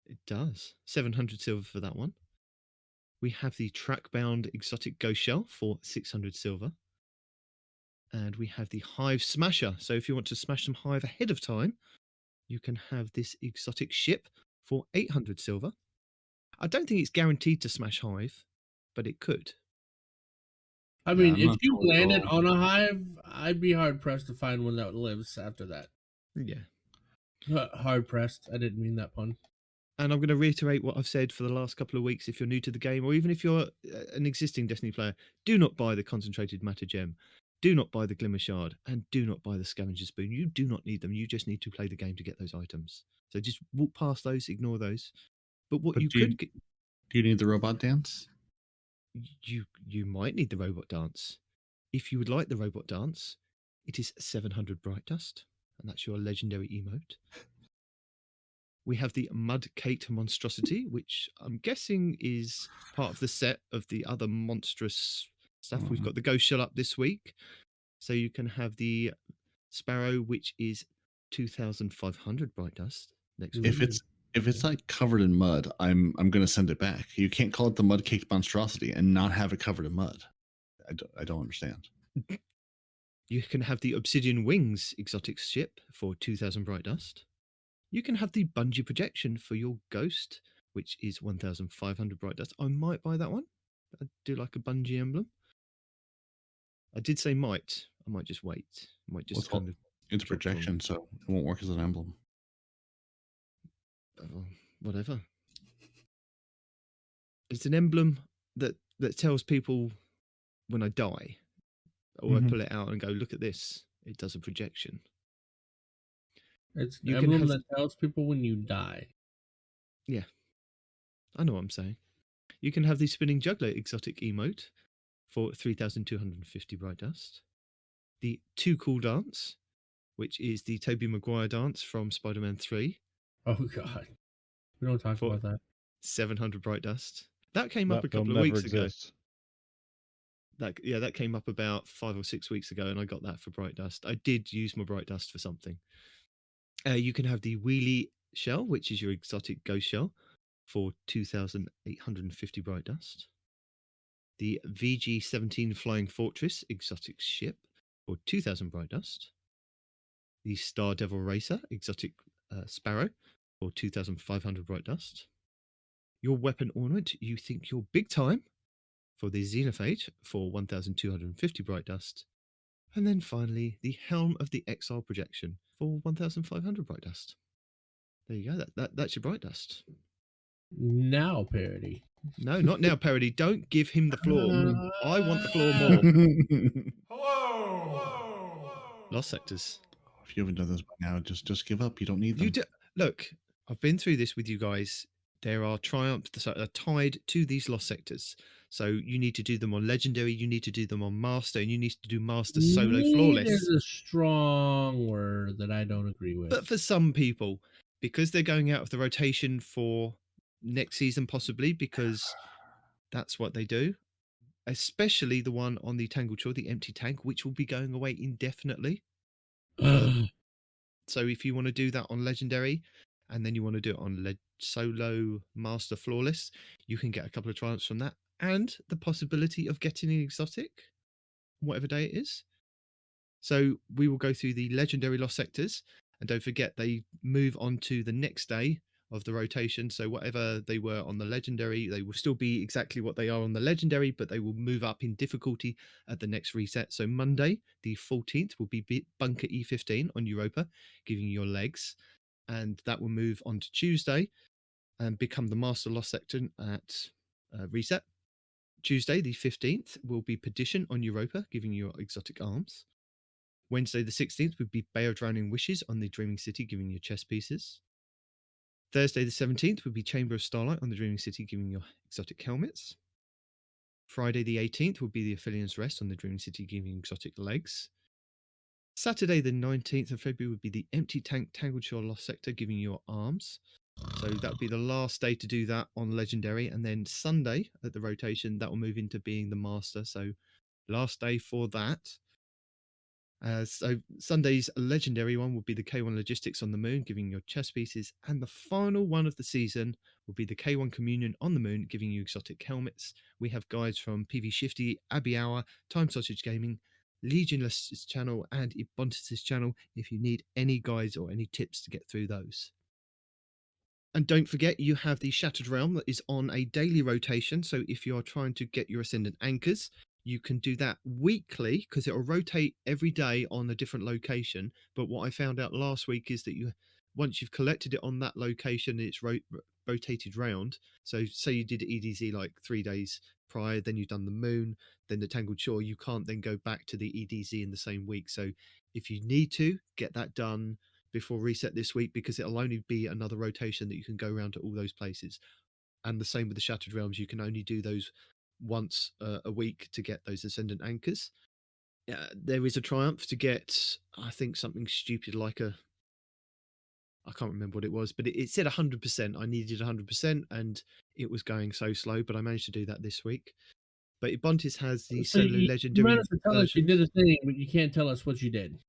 B: It does. 700 silver for that one. We have the track-bound exotic ghost shell for 600 silver. And we have the Hive Smasher. So if you want to smash some Hive ahead of time, you can have this exotic ship for 800 silver. I don't think it's guaranteed to smash Hive, but it could.
C: I mean, if you landed on a Hive, I'd be hard-pressed to find one that lives after that.
B: Yeah.
C: Hard-pressed. I didn't mean that pun.
B: And I'm going to reiterate what I've said for the last couple of weeks. If you're new to the game, or even if you're an existing Destiny player, do not buy the Concentrated Matter Gem. Do not buy the Glimmer Shard. And do not buy the Scavenger Spoon. You do not need them. You just need to play the game to get those items. So just walk past those, ignore those. But you could get...
D: Do you need the robot dance?
B: You might need the robot dance. If you would like the robot dance, it is 700 bright dust. And that's your legendary emote. We have the Mud Kate Monstrosity, which I'm guessing is part of the set of the other monstrous stuff. We've got the Ghost Shell up this week. So you can have the Sparrow, which is 2,500 bright dust next week.
D: If it's like covered in mud, I'm going to send it back. You can't call it the Mud Cake Monstrosity and not have it covered in mud. I don't understand.
B: You can have the Obsidian Wings exotic ship for 2,000 bright dust. You can have the Bungie projection for your Ghost, which is 1,500 bright dust. I might buy that one. I do like a Bungie emblem. I did say might. I might just wait. I might just kind of...
D: It's projection, so it won't work as an emblem.
B: Whatever. It's an emblem that tells people when I die, or I pull it out and go, look at this. It does a projection.
C: It's an emblem that tells people when you die.
B: Yeah. I know what I'm saying. You can have the Spinning Juggler exotic emote for 3,250 bright dust. The Too Cool dance, which is the Tobey Maguire dance from Spider-Man 3.
C: Oh God, we don't talk about that.
B: 700 bright dust. That came up a couple of
E: never
B: weeks
E: exists.
B: ago. That came up about 5 or 6 weeks ago, and I got that for bright dust. I did use my bright dust for something. You can have the Wheelie shell, which is your exotic ghost shell, for 2,850 bright dust. The VG-17 Flying Fortress exotic ship for 2,000 bright dust. The Star Devil Racer exotic Sparrow for 2,500 bright dust. Your weapon ornament, you think you're big time, for the Xenophage for 1,250 bright dust. And then finally, the Helm of the Exile projection for 1,500 bright dust. There you go. That's your bright dust.
C: Now, Peroty.
B: No, not now, Peroty. Don't give him the floor. I want the floor more.
A: Hello!
B: Lost sectors.
D: If you haven't done this by now, just give up. You don't need them.
B: Look, I've been through this with you guys. There are triumphs that are tied to these lost sectors. So you need to do them on Legendary, you need to do them on Master, and you need to do Master solo flawless.
C: Is a strong word that I don't agree with.
B: But for some people, because they're going out of the rotation for next season, possibly, because that's what they do. Especially the one on the Tangled Shore, the Empty Tank, which will be going away indefinitely. So if you want to do that on Legendary, and then you want to do it on solo Master flawless, you can get a couple of triumphs from that, and the possibility of getting an exotic, whatever day it is. So we will go through the Legendary lost sectors, and don't forget they move on to the next day of the rotation. So whatever they were on the Legendary, they will still be exactly what they are on the Legendary, but they will move up in difficulty at the next reset. So Monday, the 14th, will be Bunker E15 on Europa, giving you your legs. And that will move on to Tuesday and become the Master Lost Sector at reset. Tuesday, the 15th, will be Perdition on Europa, giving you your exotic arms. Wednesday, the 16th, would be Bay of Drowning Wishes on the Dreaming City, giving you chess pieces. Thursday, the 17th, would be Chamber of Starlight on the Dreaming City, giving you exotic helmets. Friday, the 18th, will be the Aphelios Rest on the Dreaming City, giving you exotic legs. Saturday, the 19th of February, would be the Empty Tank Tangled Shore Lost Sector, giving you your arms. So that would be the last day to do that on Legendary. And then Sunday at the rotation, that will move into being the Master. So last day for that. So Sunday's Legendary one will be the K1 Logistics on the Moon, giving your chess pieces. And the final one of the season will be the K1 Communion on the Moon, giving you exotic helmets. We have guides from PV Shifty, Abbey Hour, Time Sausage Gaming, Legionless channel, and Ebontis' channel if you need any guides or any tips to get through those. And don't forget, you have the Shattered Realm that is on a daily rotation. So if you're trying to get your Ascendant Anchors, you can do that weekly because it will rotate every day on a different location. But what I found out last week is that once you've collected it on that location, it's rotated round. So say you did EDZ like 3 days prior, then you've done the Moon, then the Tangled Shore, you can't then go back to the EDZ in the same week. So if you need to, get that done before reset this week, because it'll only be another rotation that you can go around to all those places. And the same with the Shattered Realms, you can only do those once a week to get those Ascendant Anchors. There is a triumph to get, I think, something stupid like I can't remember what it was, but it said 100%. I needed 100%, and it was going so slow, but I managed to do that this week. But Ebontis has the solo Legendary.
C: You managed to tell us you did a thing, but you can't tell us what you did.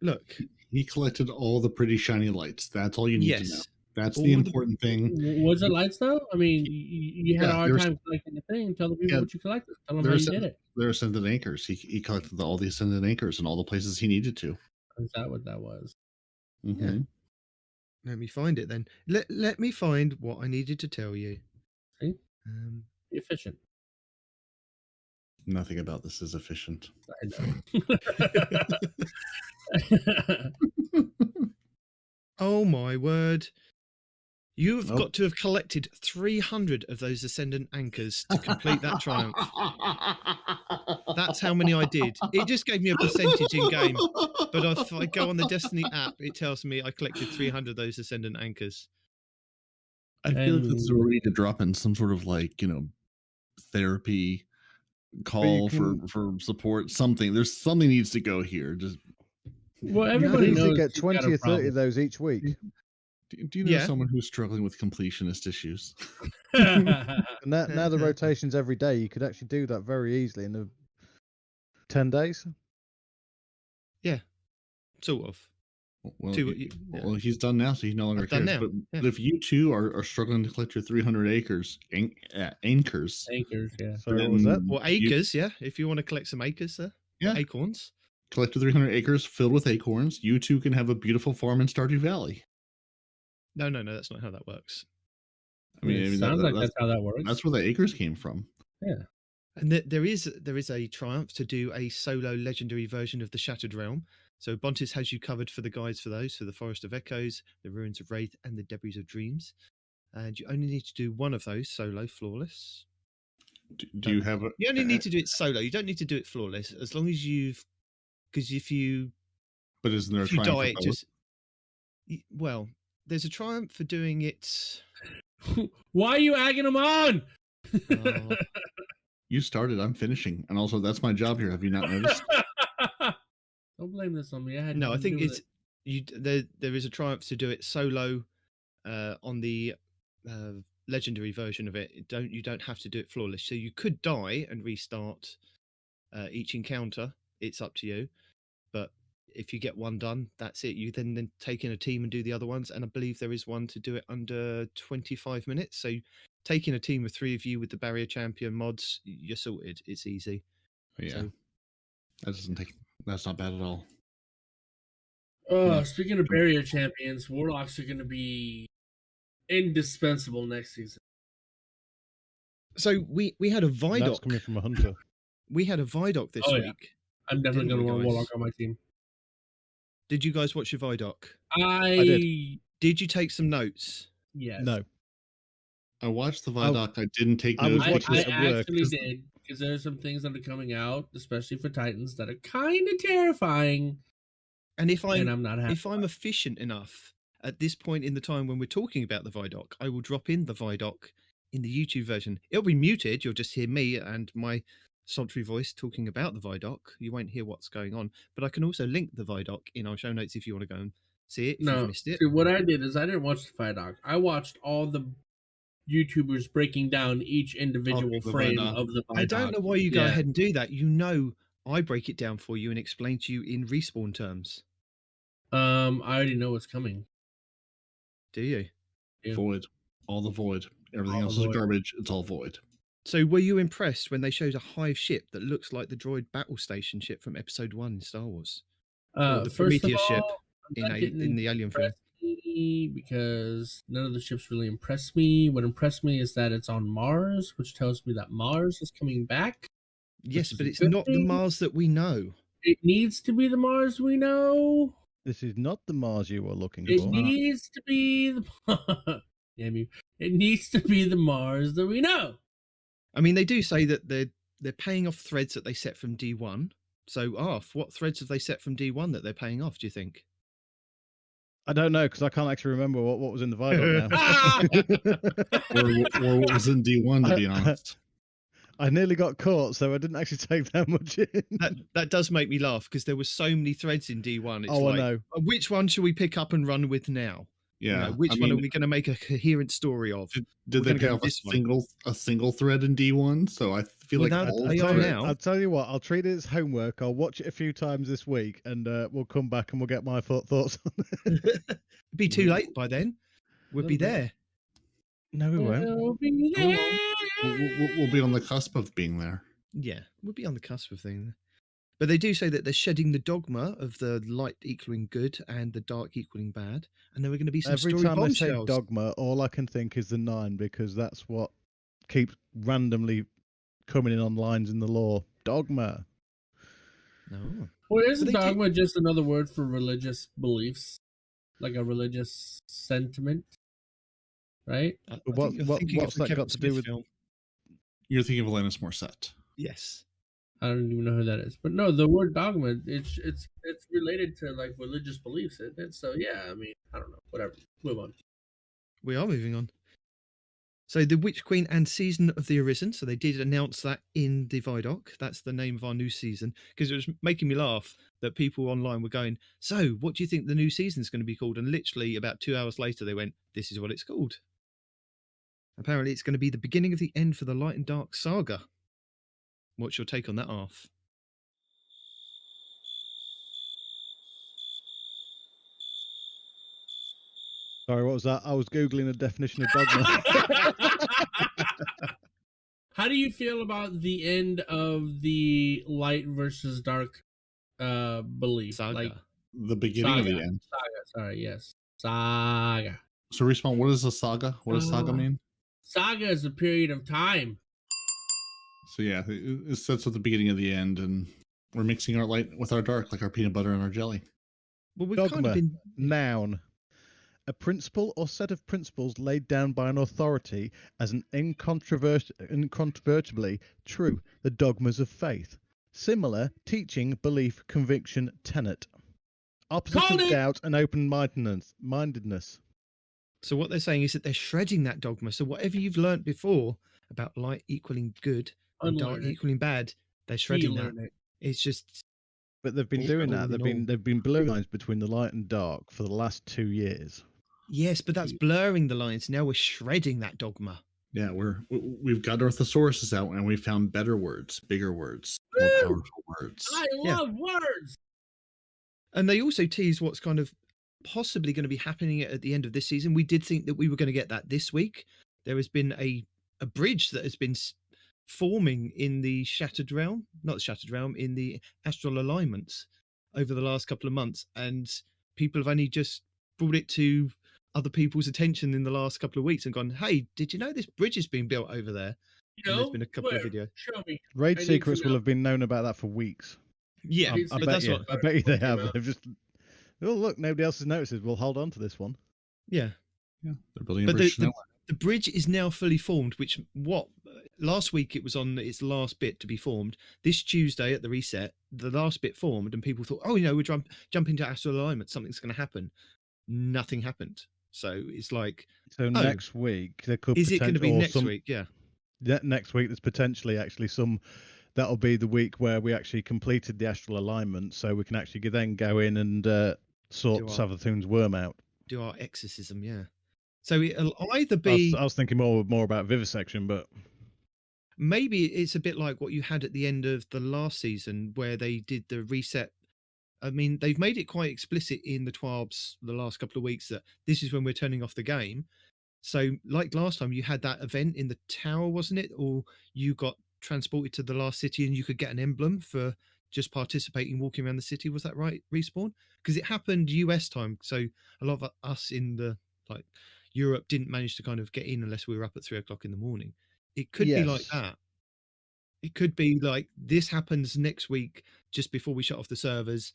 B: Look,
D: he collected all the pretty shiny lights. That's all you need to know. That's
B: all
D: the important thing.
C: Was it lights though? I mean, you had a hard time collecting the thing. Tell the people what you collected. Tell them how you did it.
D: There are Ascendant Anchors. He collected all the Ascendant Anchors in all the places he needed to.
C: Is that what that was?
D: Mm-hmm.
B: Yeah. Let me find it then. Let me find what I needed to tell you.
C: See? Efficient.
D: Nothing about this is efficient.
C: I know.
B: Oh my word. You've got to have collected 300 of those Ascendant Anchors to complete that triumph. That's how many I did. It just gave me a percentage in game. But if I go on the Destiny app, it tells me I collected 300 of those Ascendant Anchors.
D: I feel like this is ready to drop in some sort of therapy call for support. Something needs to go here. Just
C: everybody
E: you
C: knows
E: get 20 or 30 of those each week.
D: Do you know someone who's struggling with completionist issues?
E: And now the rotations every day. You could actually do that very easily in 10 days.
B: Yeah, sort of.
D: Well, he's done now, so he no longer cares. But if you two are struggling to collect your 300 anchors,
C: yeah.
E: So what was that?
B: Or acres, if you want to collect some acres, sir.
D: Yeah.
B: Acorns.
D: Collect 300 acres filled with acorns. You two can have a beautiful farm in Stardew Valley.
B: No, that's not how that works.
C: I mean, it sounds like that's how that works.
D: That's where the acres came from.
C: Yeah.
B: And there is a triumph to do a solo legendary version of the Shattered Realm. So Bontis has you covered for the guides for those, for the Forest of Echoes, the Ruins of Wraith, and the Debris of Dreams. And you only need to do one of those solo, flawless.
D: Do you have a...
B: You only need to do it solo. You don't need to do it flawless, as long as you've... Because if you...
D: But isn't there a triumph for both?
B: Well, there's a triumph for doing it...
C: Why are you egging them on?
D: You started, I'm finishing. And also, that's my job here. Have you not noticed?
C: Don't blame this on me.
B: I think it's... There is a triumph to do it solo on the legendary version of it. You don't have to do it flawless. So you could die and restart each encounter. It's up to you. But if you get one done, that's it. You then take in a team and do the other ones. And I believe there is one to do it under 25 minutes. So taking a team of 3 of you with the Barrier Champion mods, you're sorted. It's easy.
D: Yeah. So, that's not bad at all.
C: Speaking of Barrier Champions, Warlocks are going to be indispensable next season.
B: So we had a ViDoc.
E: That's coming from a hunter.
B: We had a ViDoc this week.
C: Yeah. I'm definitely going to want Warlock on my team.
B: Did you guys watch your ViDoc?
C: I
B: did. Did you take some notes?
C: Yes.
E: No.
D: I watched the ViDoc. I didn't take notes.
C: I actually did, because there are some things that are coming out, especially for Titans, that are kind of terrifying.
B: And
C: I'm not happy.
B: If I'm efficient enough at this point in the time when we're talking about the ViDoc, I will drop in the ViDoc in the YouTube version. It'll be muted. You'll just hear me and my sultry voice talking about the ViDoc. You won't hear what's going on. But I can also link the ViDoc in our show notes if you want to go and see it. If you've missed it.
C: See, what I did is I didn't watch the ViDoc. I watched all the YouTubers breaking down each individual frame of the ViDoc.
B: I don't know why you go ahead and do that. You know, I break it down for you and explain to you in Respawn terms.
C: I already know what's coming.
B: Do you?
C: Yeah.
D: Void. All the void. Everything else is garbage. It's all void.
B: So were you impressed when they showed a Hive ship that looks like the droid battle station ship from Episode 1 in Star Wars? Or the Prometheus ship in the Alien film?
C: Because none of the ships really impress me. What impressed me is that it's on Mars, which tells me that Mars is coming back.
B: Yes, but it's not the Mars that we know.
C: It needs to be the Mars we know.
E: This is not the Mars you were looking for.
C: It needs to be the it needs to be the Mars that we know.
B: I mean, they do say that they're paying off threads that they set from D1. So, Arf, what threads have they set from D1 that they're paying off, do you think?
E: I don't know, because I can't actually remember what was in the ViDoc
D: now. or what was in D1, to be honest.
E: I nearly got caught, so I didn't actually take that much in.
B: That does make me laugh, because there were so many threads in D1. It's
E: I know.
B: Which one should we pick up and run with now?
D: Yeah.
B: Which one are we going to make a coherent story of?
D: Did they pay off a single thread in D1? So I feel
E: I'll tell you what, I'll treat it as homework. I'll watch it a few times this week, and we'll come back and we'll get my thoughts on it.
B: It'd be too late by then. We'll be there.
E: No, we won't.
C: We'll be there.
D: We'll be on the cusp of being there.
B: Yeah, we'll be on the cusp of things. But they do say that they're shedding the dogma of the light equaling good and the dark equaling bad, and there are going to be some
E: Every
B: story
E: time
B: bombshells.
E: I say dogma, all I can think is the 9, because that's what keeps randomly coming in on lines in the lore. Dogma.
B: No.
C: Well, isn't dogma just another word for religious beliefs? Like a religious sentiment? Right?
E: What's that got to do with...
D: You're thinking of Alanis Morissette.
B: Yes.
C: I don't even know who that is. But no, the word dogma, it's related to like religious beliefs, isn't it? So yeah, I mean, I don't know. Whatever. Move on.
B: We are moving on. So the Witch Queen and Season of the Arisen. So they did announce that in the ViDoc. That's the name of our new season, because it was making me laugh that people online were going, so what do you think the new season is going to be called? And literally about 2 hours later, they went, this is what it's called. Apparently it's going to be the beginning of the end for the Light and Dark saga. What's your take on that, Arf?
E: Sorry, what was that? I was Googling the definition of dogma.
C: How do you feel about the end of the light versus dark belief?
B: Saga.
C: Like
D: The beginning of the end.
C: Saga, sorry, yes. Saga.
D: So, Respawn, what is a saga? What does saga mean?
C: Saga is a period of time.
D: So, yeah, it sets at the beginning of the end, and we're mixing our light with our dark, like our peanut butter and our jelly.
B: Well, we've
E: Dogma,
B: kind of been...
E: noun. A principle or set of principles laid down by an authority as an incontrovertibly true, the dogmas of faith. Similar, teaching, belief, conviction, tenet. Opposite of doubt and open-mindedness.
B: So what they're saying is that they're shredding that dogma. So whatever you've learnt before about light equaling good and dark equaling bad, they're shredding that. It's just...
E: But they've been doing that. They've been blurring lines between the light and dark for the last 2 years.
B: Yes, but that's blurring the lines. Now we're shredding that dogma.
D: Yeah, we've got our thesauruses out, and we found better words, bigger words, more powerful words.
C: I love words.
B: And they also tease what's kind of possibly going to be happening at the end of this season. We did think that we were going to get that this week. There has been a bridge that has been forming in the Shattered Realm, not the Shattered Realm, in the astral alignments over the last couple of months. And people have only just brought it to other people's attention in the last couple of weeks and gone, hey, did you know this bridge is being built over there? And there's been a couple of videos.
C: Show me.
E: Raid secrets will have been known about that for weeks.
B: Yeah,
E: I bet you they have. They've just, oh, look, nobody else has noticed. We'll hold on to this one.
B: Yeah.
D: Yeah, they're building a bridge now.
B: The bridge is now fully formed, which last week it was on its last bit to be formed. This Tuesday at the reset, the last bit formed, and people thought, oh, we're jumping to astral alignment. Something's going to happen. Nothing happened. So it's like...
E: So next week, there could...
B: Is it going to be next week? Yeah.
E: Next week, there's potentially actually some... That'll be the week where we actually completed the astral alignment, so we can actually then go in and sort Savathun's worm out.
B: Do our exorcism, yeah. So it'll either be...
E: I was thinking more about vivisection, but...
B: Maybe it's a bit like what you had at the end of the last season, where they did the reset. I mean, they've made it quite explicit in the TWABs the last couple of weeks that this is when we're turning off the game. So like last time, you had that event in the tower, wasn't it? Or you got transported to the last city and you could get an emblem for just participating, walking around the city. Was that right, Respawn? Because it happened US time. So a lot of us in the Europe didn't manage to kind of get in unless we were up at 3 o'clock in the morning. It could be like that. It could be like this happens next week, just before we shut off the servers.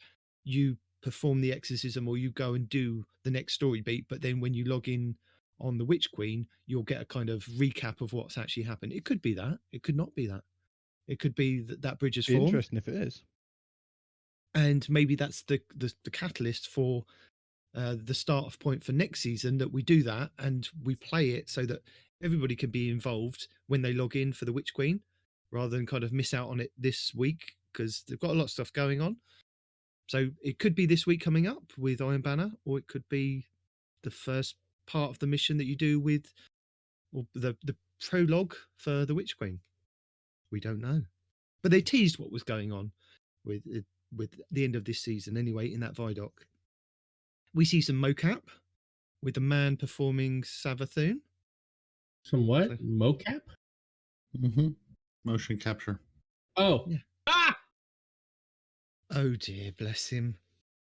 B: You perform the exorcism or you go and do the next story beat. But then when you log in on the Witch Queen, you'll get a kind of recap of what's actually happened. It could be that. It could not be that. It could be that bridge is formed.
E: Interesting if it is.
B: And maybe that's the catalyst for the start of point for next season, that we do that and we play it so that everybody can be involved when they log in for the Witch Queen, rather than kind of miss out on it this week, because they've got a lot of stuff going on. So it could be this week coming up with Iron Banner, or it could be the first part of the mission that you do with, or the prologue for the Witch Queen. We don't know. But they teased what was going on with the end of this season anyway in that ViDoc. We see some mocap with the man performing Savathun.
C: Some what? Mocap?
D: Mm-hmm. Motion capture.
C: Oh.
B: Yeah.
C: Ah!
B: Oh dear, bless him.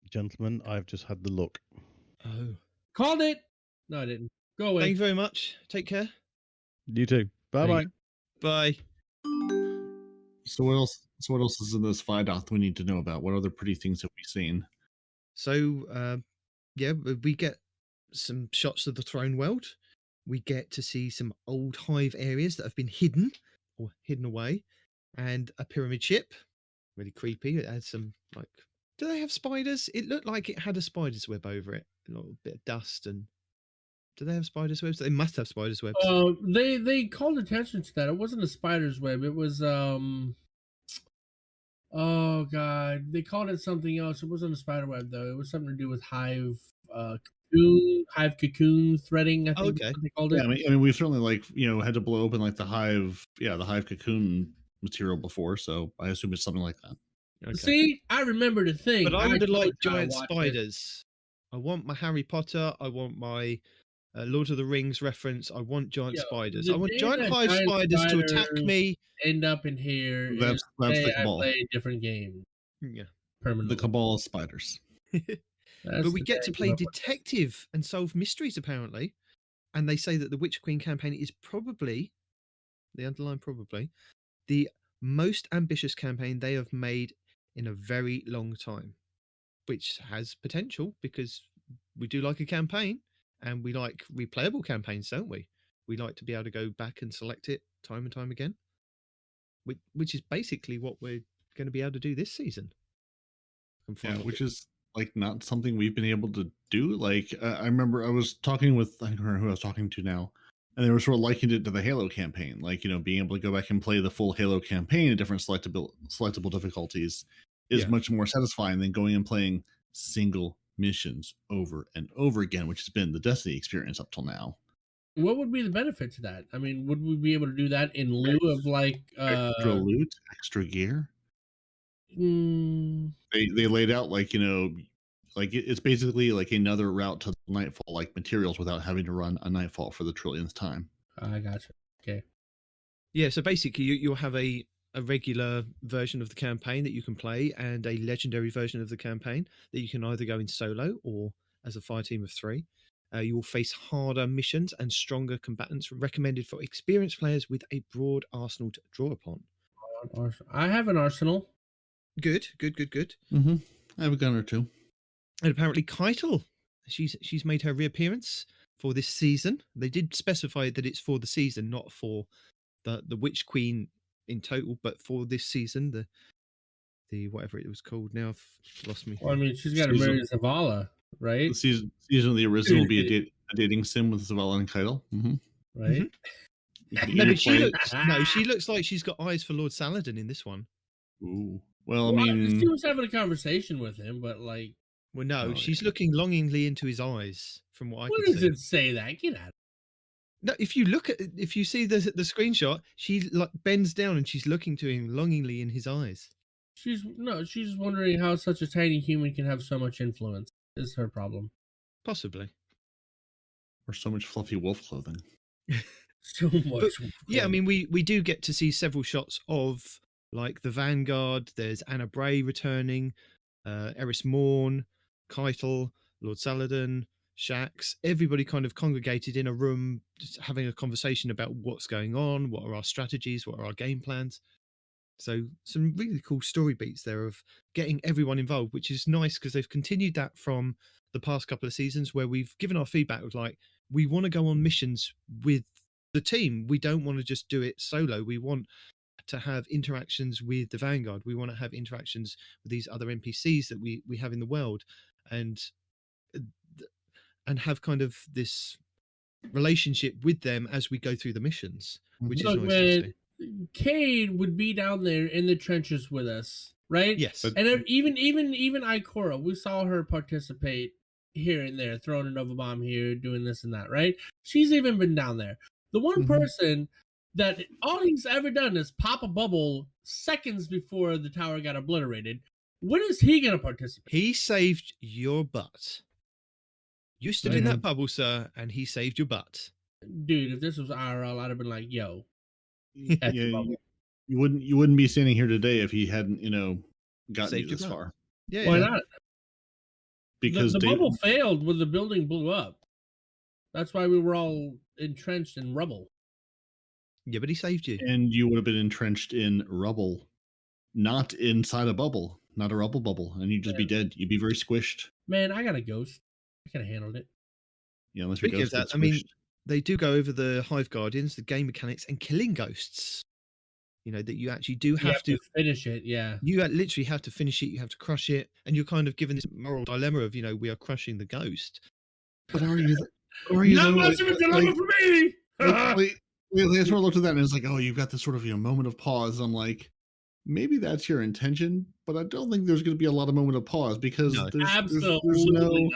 E: Gentlemen, I've just had the look.
B: Oh.
C: Called it! No, I didn't. Go away.
B: Thank you very much. Take care.
E: You too. Bye-bye.
B: Bye.
D: So what else is in this ViDoc we need to know about? What other pretty things have we seen?
B: So, we get some shots of the throne world. We get to see some old Hive areas that have been hidden or hidden away, and a pyramid ship. Really creepy. It had some, do they have spiders? It looked like it had a spider's web over it. A little bit of dust and Do they have spiders' webs? They must have spiders' webs.
C: They called attention to that. It wasn't a spider's web. It was oh god, they called it something else. It wasn't a spider web though. It was something to do with hive cocoon threading. I think
B: Okay.
C: that's what they called it.
D: Yeah, I mean, we've certainly had to blow open the hive, the hive cocoon material before, so I assume it's something like that.
B: Okay.
C: See, I remember the thing.
B: But I would have liked
C: told you I
B: giant
C: watched it.
B: spiders. I want my Harry Potter. I want my Lord of the Rings reference. I want giant spiders.
C: the
B: I want
C: day
B: giant
C: that
B: hive
C: giant
B: spiders to attack
C: spiders
B: me.
C: End up in here.
D: That's
C: the
D: the
C: day I
D: cabal.
C: play a different game
B: Yeah.
C: permanently.
D: The cabal of spiders.
B: But we get to play detective and solve mysteries, apparently. And they say that the Witch Queen campaign is probably, they underline probably, the most ambitious campaign they have made in a very long time, which has potential because we do like a campaign and we like replayable campaigns, don't we? We like to be able to go back and select it time and time again, which is basically what we're going to be able to do this season.
D: Yeah, which is not something we've been able to do. I remember I was talking with, I don't remember who I was talking to now, and they were sort of likened it to the Halo campaign. Being able to go back and play the full Halo campaign at different selectable difficulties is much more satisfying than going and playing single missions over and over again, which has been the Destiny experience up till now.
C: What would be the benefit to that? I mean, would we be able to do that in lieu of
D: extra loot, extra gear? They laid out it's basically another route to Nightfall, materials without having to run a Nightfall for the trillionth time.
C: I gotcha. Okay.
B: Yeah, so basically you'll have a regular version of the campaign that you can play and a legendary version of the campaign that you can either go in solo or as a fire team of 3. You will face harder missions and stronger combatants, recommended for experienced players with a broad arsenal to draw upon.
C: I have an arsenal.
B: Good.
D: Mm-hmm. I have a gun or two.
B: And apparently Keitel, she's made her reappearance for this season. They did specify that it's for the season, not for the Witch Queen in total, but for this season, the whatever it was called. Now I've lost me.
C: Well, I mean, she's got to marry Zavala, right?
D: The season of the original will be a dating sim with Zavala and Keitel. Mm-hmm.
C: Right.
B: Mm-hmm. No, but she looks like she's got eyes for Lord Saladin in this one.
D: Ooh. Well, I mean,
C: she was having a conversation with him, but
B: well, no, she's looking longingly into his eyes, from what I can see.
C: What does it say that? Get out of it.
B: No, if you see the screenshot, she bends down and she's looking to him longingly in his eyes.
C: She's wondering how such a tiny human can have so much influence. Is her problem.
B: Possibly.
D: Or so much fluffy wolf clothing.
C: So much.
B: Yeah, I mean, we do get to see several shots of the Vanguard. There's Anna Bray returning, Eris Morn, Keitel, Lord Saladin, Shax, everybody kind of congregated in a room, just having a conversation about what's going on, what are our strategies, what are our game plans. So some really cool story beats there of getting everyone involved, which is nice because they've continued that from the past couple of seasons where we've given our feedback of we want to go on missions with the team. We don't want to just do it solo. We want to have interactions with the Vanguard. We want to have interactions with these other NPCs that we have in the world and have kind of this relationship with them as we go through the missions, which is nice to see.
C: Cade would be down there in the trenches with us, right?
B: Yes.
C: And even Ikora, we saw her participate here and there, throwing a Nova Bomb here, doing this and that, right? She's even been down there. The one person that all he's ever done is pop a bubble seconds before the tower got obliterated. When is he going to participate?
B: He saved your butt. You stood in that bubble, sir, and he saved your butt.
C: Dude, if this was IRL, I'd have been like, yo.
D: Yeah, you wouldn't be standing here today if he hadn't, gotten you this far.
B: Yeah.
C: Why not?
D: Because
C: the bubble failed when the building blew up. That's why we were all entrenched in rubble.
B: Yeah, but he saved you.
D: And you would have been entrenched in rubble, not inside a bubble, not a rubble bubble, and you'd just be dead. You'd be very squished.
C: Man, I got a ghost. I could have handled it.
D: Yeah, unless your ghost gets squished.
B: I mean, they do go over the Hive Guardians, the game mechanics, and killing ghosts. That you actually do have to
C: finish it. Yeah,
B: you literally have to finish it. You have to crush it, and you're kind of given this moral dilemma of, we are crushing the ghost.
D: But Or you
C: Not
D: know,
C: much of a dilemma for me.
D: I sort of looked at that and it's like, oh, you've got this sort of moment of pause. I'm like, maybe that's your intention, but I don't think there's going to be a lot of moment of pause because
B: No.
C: Absolutely not.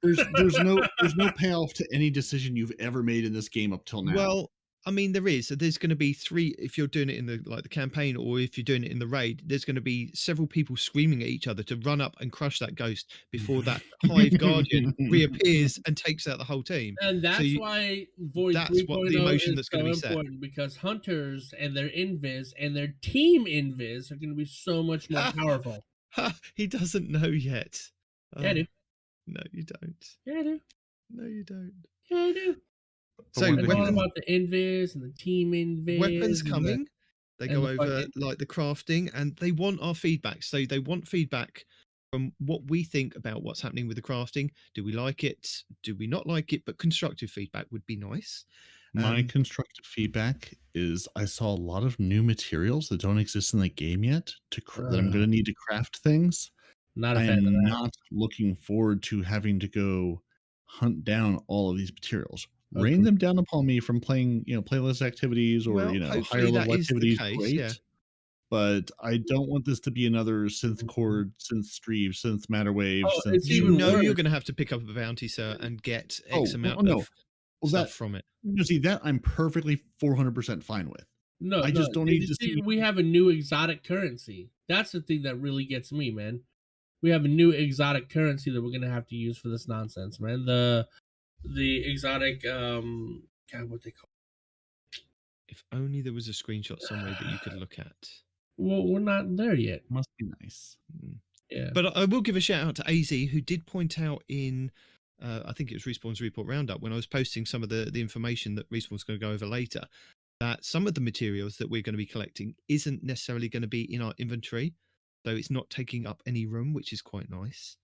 D: there's no payoff to any decision you've ever made in this game up till now.
B: Well, I mean, there is. So there's going to be 3 if you're doing it in the campaign, or if you're doing it in the raid. There's going to be several people screaming at each other to run up and crush that ghost before that Hive Guardian reappears and takes out the whole team.
C: And that's why Void
B: that's what the
C: 3.0
B: emotion
C: is
B: that's
C: so
B: going to be set.
C: important, because hunters and their invis and their team invis are going to be so much more powerful.
B: He doesn't know yet.
C: Yeah, I do.
B: No, you don't.
C: Yeah, I do.
B: No, you don't.
C: Yeah, I do.
B: So
C: It's all about the invis and the team invis.
B: Weapons coming. They go over
C: fucking...
B: like the crafting, and they want our feedback. So they want feedback from what we think about what's happening with the crafting. Do we like it? Do we not like it? But constructive feedback would be nice.
D: My constructive feedback is I saw a lot of new materials that don't exist in the game yet that I'm going to need to craft things.
C: Not a
D: I
C: fan of
D: am
C: that.
D: not looking forward to having to go hunt down all of these materials. Rain them down upon me from playing, playlist activities or, higher level activities. Great. Yeah. But I don't want this to be another synth chord, synth Streve, synth matter wave.
C: It's even worse.
B: You're going to have to pick up a bounty, sir, and get X amount of stuff from it.
D: See, that I'm perfectly 400% fine with.
C: No, I just don't need to see. We have a new exotic currency. That's the thing that really gets me, man. We have a new exotic currency that we're gonna have to use for this nonsense, man. The exotic, God, what they call it?
B: If only there was a screenshot somewhere that you could look at.
C: Well, we're not there yet.
D: Must be nice.
C: Yeah.
B: But I will give a shout out to AZ, who did point out in, I think it was Respawn's Report Roundup, when I was posting some of the information that Respawn's going to go over later, that some of the materials that we're going to be collecting isn't necessarily going to be in our inventory, though it's not taking up any room, which is quite nice.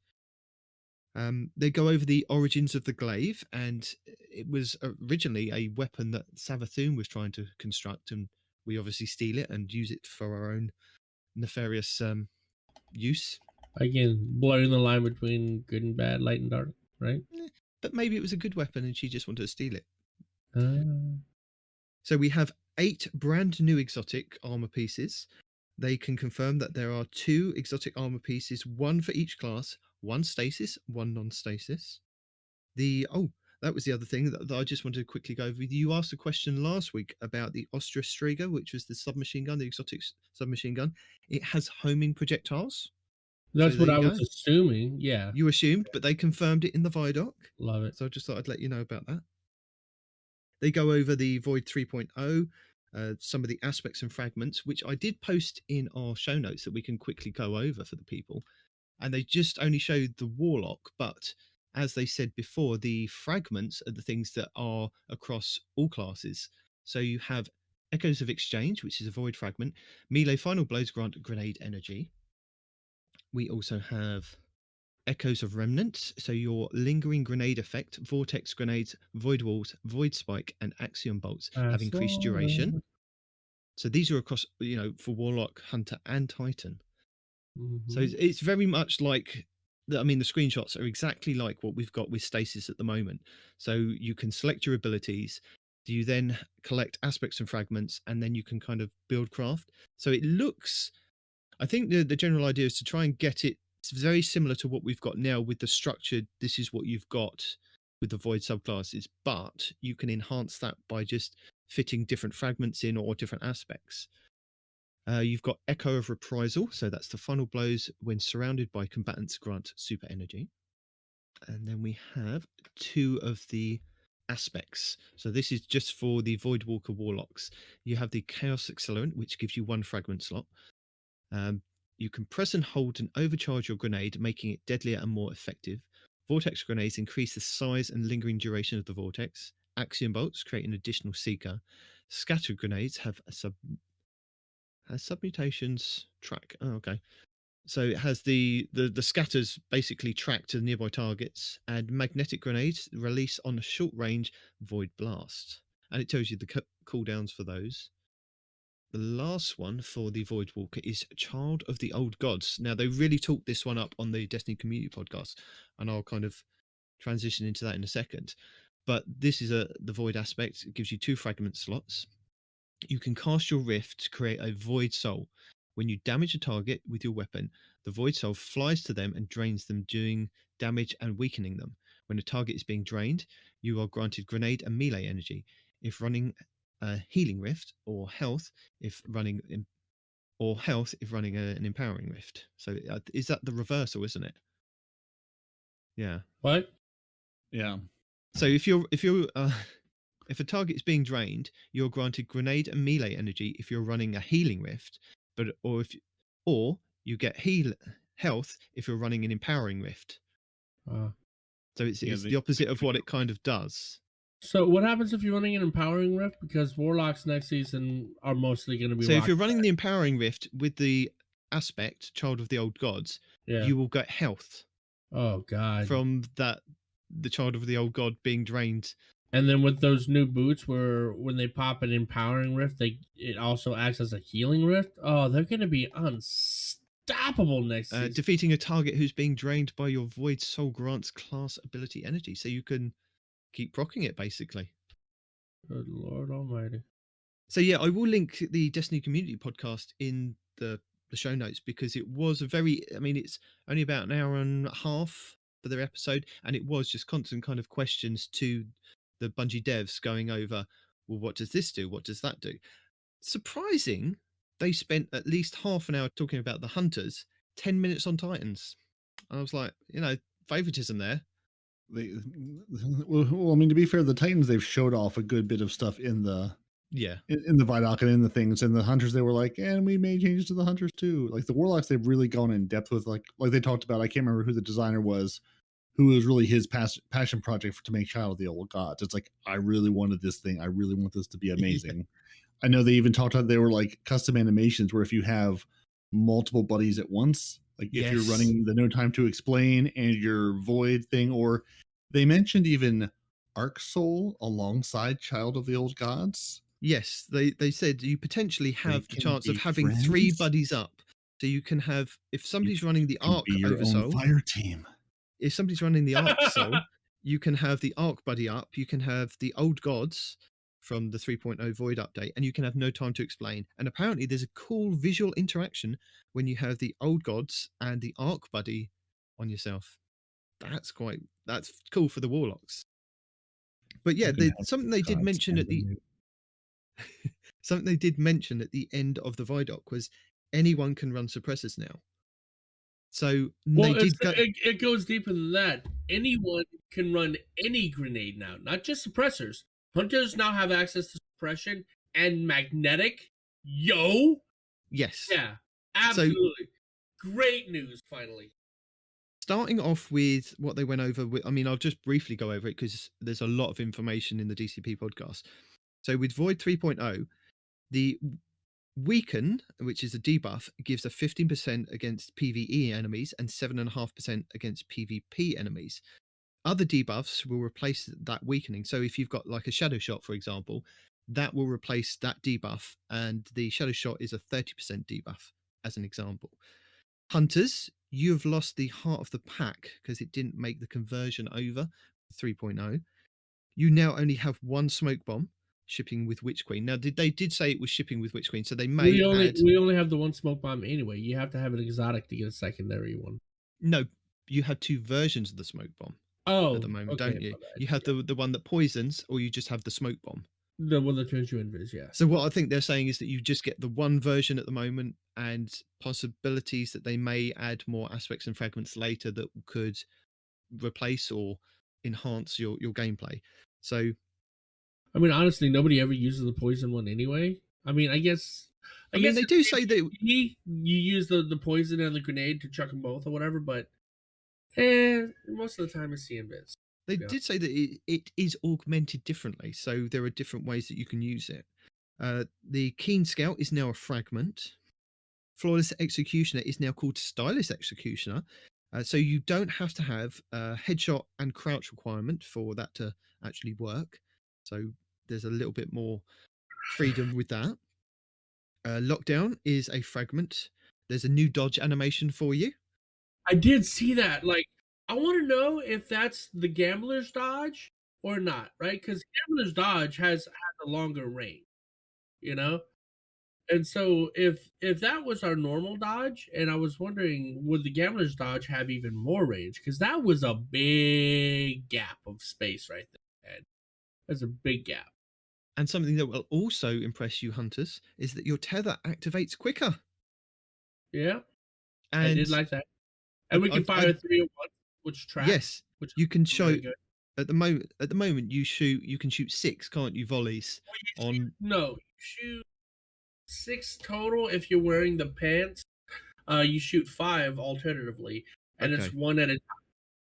B: They go over the origins of the glaive, and it was originally a weapon that Savathun was trying to construct, and we obviously steal it and use it for our own nefarious use.
C: Again, blurring the line between good and bad, light and dark, right?
B: But maybe it was a good weapon and she just wanted to steal it. So we have 8 brand new exotic armor pieces. They can confirm that there are 2 exotic armor pieces, 1 for each class, 1 stasis, 1 non-stasis. That was the other thing that I just wanted to quickly go over with you. You asked a question last week about the Ostra Striga, which was the submachine gun, the exotic submachine gun. It has homing projectiles.
C: That's what I was assuming, yeah.
B: You assumed, but they confirmed it in the ViDoc.
C: Love it.
B: So I just thought I'd let you know about that. They go over the Void 3.0, some of the aspects and fragments, which I did post in our show notes that we can quickly go over for the people. And they just only showed the Warlock, but as they said before, the fragments are the things that are across all classes. So you have Echoes of Exchange, which is a Void fragment. Melee Final Blows grant grenade energy. We also have Echoes of Remnants, so your lingering grenade effect, vortex grenades, void walls, void spike, and axiom bolts have increased duration. So these are across, for Warlock, Hunter, and Titan. Mm-hmm. So it's very much like, the screenshots are exactly like what we've got with Stasis at the moment. So you can select your abilities, you then collect aspects and fragments, and then you can kind of build craft. So it looks, I think the general idea is to try and get it very similar to what we've got now with the structured, this is what you've got with the Void subclasses, but you can enhance that by just fitting different fragments in or different aspects. You've got Echo of Reprisal, so that's the final blows when surrounded by combatants grant super energy. And then we have 2 of the aspects. So this is just for the Voidwalker Warlocks. You have the Chaos Accelerant, which gives you 1 fragment slot. You can press and hold and overcharge your grenade, making it deadlier and more effective. Vortex grenades increase the size and lingering duration of the vortex. Axiom bolts create an additional seeker. Scatter grenades have submutations track. Oh, okay. So it has the scatters basically track to nearby targets, and magnetic grenades release on a short range void blast. And it tells you the cooldowns for those. The last one for the Voidwalker is Child of the Old Gods. Now, they really talked this one up on the Destiny Community podcast, and I'll kind of transition into that in a second. But this is the void aspect. It gives you 2 fragment slots. You can cast your rift to create a void soul. When you damage a target with your weapon, the void soul flies to them and drains them, doing damage and weakening them. When a target is being drained, you are granted grenade and melee energy. If running a healing rift, or health if running an empowering rift. So is that the reversal, isn't it? Yeah.
C: What?
D: Yeah.
B: So if a target is being drained, you're granted grenade and melee energy if you're running a healing rift, or you get health if you're running an empowering rift. So it's the opposite of what it kind of does.
C: So what happens if you're running an empowering rift? Because warlocks next season are mostly going to be.
B: So if you're running the empowering rift with the aspect Child of the Old Gods, you will get health.
C: Oh God!
B: From the Child of the Old God being drained.
C: And then with those new boots, where when they pop an empowering rift, it also acts as a healing rift. Oh, they're going to be unstoppable next season.
B: Defeating a target who's being drained by your void soul grants class ability energy, so you can keep proccing it basically.
C: Good Lord Almighty!
B: So yeah, I will link the Destiny Community podcast in the show notes, because it was it's only about an hour and a half for their episode, and it was just constant kind of questions to the Bungie devs going over, well, what does this do? What does that do? Surprising, they spent at least half an hour talking about the Hunters, 10 minutes on Titans. I was like, favoritism there.
D: Well, I mean, to be fair, the Titans, they've showed off a good bit of stuff in the in the ViDoc and in the things, and the Hunters, they were like, and we made changes to the Hunters too. Like the Warlocks, they've really gone in depth with, like they talked about. I can't remember who the designer was, who was really his passion project to make Child of the Old Gods. It's like, I really wanted this thing. I really want this to be amazing. I know they even talked about, they were like custom animations where if you have multiple buddies at once, like if you're running the No Time to Explain and your Void thing, or they mentioned even Arc Soul alongside Child of the Old Gods.
B: Yes, they said you potentially have the chance of having 3 buddies up. So you can have, if somebody's running the Arc Oversoul,
D: fire team.
B: If somebody's running the Arc Soul, you can have the Arc buddy up. You can have the Old Gods from the 3.0 Void update, and you can have No Time to Explain. And apparently there's a cool visual interaction when you have the Old Gods and the Arc buddy on yourself. That's cool for the Warlocks. But yeah, something they did mention at the something they did mention at the end of the ViDoc was anyone can run suppressors now. So
C: it goes deeper than that. Anyone can run any grenade now, not just suppressors. Hunters now have access to suppression and magnetic. Yo!
B: Yes.
C: Yeah, absolutely. So, great news, finally.
B: Starting off with what they went over with, I'll just briefly go over it because there's a lot of information in the DCP podcast. So with Void 3.0, the Weaken, which is a debuff, gives a 15% against PvE enemies and 7.5% against PvP enemies. Other debuffs will replace that weakening. So if you've got like a Shadow Shot, for example, that will replace that debuff, and the Shadow Shot is a 30% debuff, as an example. Hunters, you have lost the Heart of the Pack because it didn't make the conversion over 3.0. You now only have 1 Smoke Bomb shipping with Witch Queen. Now, they did say it was shipping with Witch Queen, so they may
C: we only have the 1 Smoke Bomb anyway. You have to have an exotic to get a secondary one.
B: No, you have 2 versions of the Smoke Bomb. At the moment, don't you? You have the one that poisons, or you just have the Smoke Bomb.
C: The one that turns you invis, yeah.
B: So what I think they're saying is that you just get the 1 version at the moment, and possibilities that they may add more aspects and fragments later that could replace or enhance your gameplay. So,
C: honestly, nobody ever uses the poison one anyway. I guess
B: they do say that
C: you use the poison and the grenade to chuck them both or whatever, but most of the time it's the invis.
B: They did say that it is augmented differently, so there are different ways that you can use it. The Keen Scout is now a fragment. Flawless Executioner is now called Stylus Executioner. So you don't have to have a headshot and crouch requirement for that to actually work. So there's a little bit more freedom with that. Lockdown is a fragment. There's a new dodge animation for you.
C: I did see that. I want to know if that's the gambler's dodge or not, right? Because Gambler's Dodge has a longer range, you know? And so if that was our normal dodge, and I was wondering, would the Gambler's Dodge have even more range? Because that was a big gap of space right there. Ed. That's a big gap.
B: And something that will also impress you, hunters, is that your tether activates quicker.
C: Yeah,
B: And
C: I did like that. And we can fire 3 at once, which track.
B: Yes,
C: which
B: you can show
C: really good.
B: at the moment you can shoot 6, can't you, volleys on
C: No, you shoot 6 total if you're wearing the pants. You shoot 5 alternatively, and it's
B: Okay.
C: one at a time.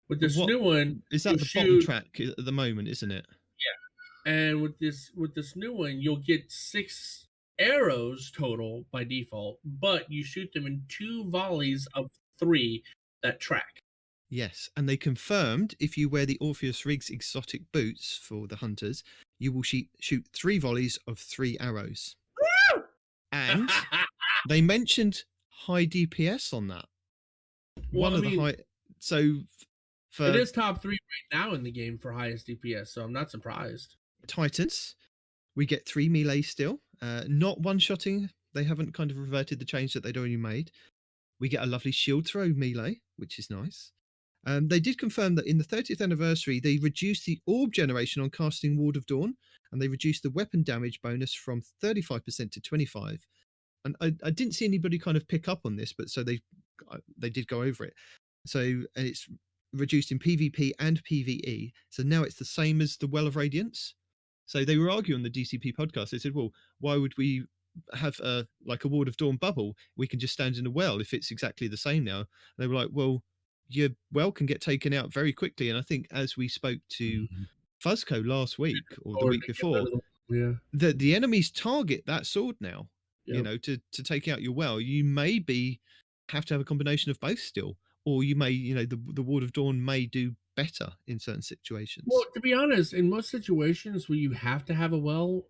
C: With this new one,
B: is that the bottom track at the moment, isn't it?
C: Yeah. And with this new one, you'll get 6 arrows total by default, but you shoot them in 2 volleys of 3 that track.
B: Yes, and they confirmed if you wear the Orpheus Riggs exotic boots for the hunters, you will shoot 3 volleys of 3 arrows.
C: Woo!
B: And they mentioned high DPS on that.
C: Well,
B: For
C: it is top 3 right now in the game for highest DPS, so I'm not surprised.
B: Titans, we get 3 melee still, not one-shotting. They haven't kind of reverted the change that they'd already made. We get a lovely shield throw melee, which is nice. They did confirm that in the 30th anniversary, they reduced the orb generation on casting Ward of Dawn, and they reduced the weapon damage bonus from 35% to 25%. And I didn't see anybody kind of pick up on this, but so they did go over it. So, and it's reduced in PvP and PvE. So now it's the same as the Well of Radiance. So they were arguing on the DCP podcast. They said, well, why would we have a Ward of Dawn bubble? We can just stand in a well if it's exactly the same now. And they were like, well, your well can get taken out very quickly. And I think as we spoke to Fuzzco last week or the week before, the enemies target that sword now. Yep. You know, to take out your well, you maybe have to have a combination of both still, or you may, the Ward of Dawn may do better in certain situations.
C: Well, to be honest, in most situations where you have to have a well,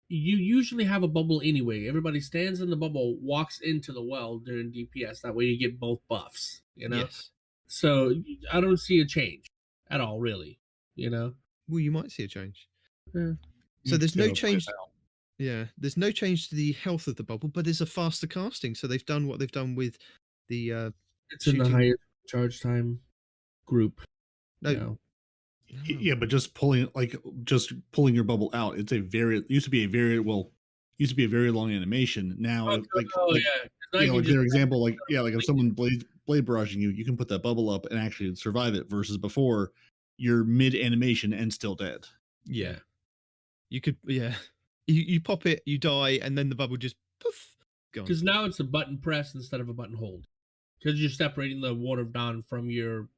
C: you usually have a bubble anyway. Everybody stands in the bubble, walks into the well during DPS. That way you get both buffs,
B: Yes.
C: So I don't see a change at all, really,
B: Well, you might see a change.
C: Yeah.
B: So there's no change. Yeah, there's no change to the health of the bubble, but there's a faster casting. So they've done what they've done with the.
C: It's shooting. In the highest charge time group.
D: No. Yeah, but just pulling your bubble out. Used to be a very long animation. Now, their example, like if someone blade barraging you can put that bubble up and actually survive it. Versus before, you're mid animation and still dead.
B: Yeah, you could. Yeah. You pop it, you die, and then the bubble just poof, gone.
C: Because now it's a button press instead of a button hold. Because you're separating the Ward of Dawn from your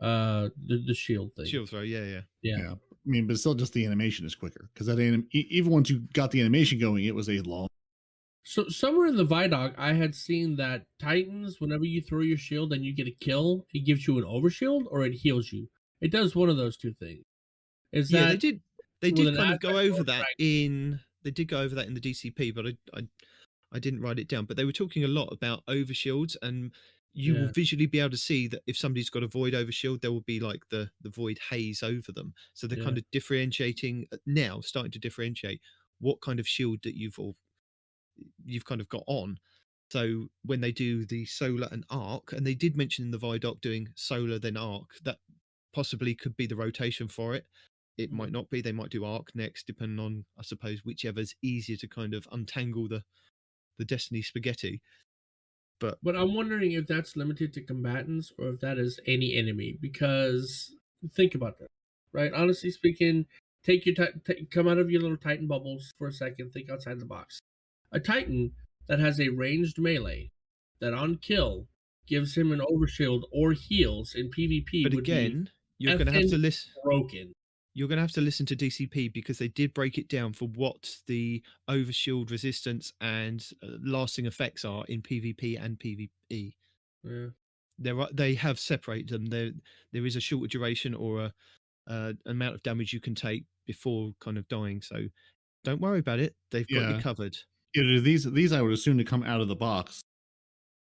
C: the shield thing.
B: Shield throw, yeah.
D: I mean, but still, just the animation is quicker. Because even once you got the animation going, it was a long.
C: So somewhere in the ViDoc, I had seen that Titans, whenever you throw your shield and you get a kill, it gives you an overshield or it heals you. It does one of those two things.
B: They did kind of go over that in the DCP, but I didn't write it down. But they were talking a lot about overshields, and you will visually be able to see that if somebody's got a void overshield, there will be like the void haze over them. So they're kind of differentiating now, starting to differentiate what kind of shield that you've kind of got on. So when they do the solar and arc, and they did mention in the ViDoc doing solar then arc, that possibly could be the rotation for it. It might not be. They might do arc next, depending on, I suppose, whichever's easier to kind of untangle the Destiny spaghetti. But
C: I'm wondering if that's limited to combatants or if that is any enemy. Because think about that, right? Honestly speaking, take your come out of your little Titan bubbles for a second. Think outside the box. A Titan that has a ranged melee that on kill gives him an overshield or heals in PvP.
B: But again, you're going to have to listen.
C: Broken.
B: You're going to have to listen to DCP because they did break it down for what the overshield resistance and lasting effects are in PvP and PvE.
C: Yeah.
B: They have separated them. There is a shorter duration or a amount of damage you can take before kind of dying. So don't worry about it. They've got you covered.
D: Yeah, these I would assume to come out of the box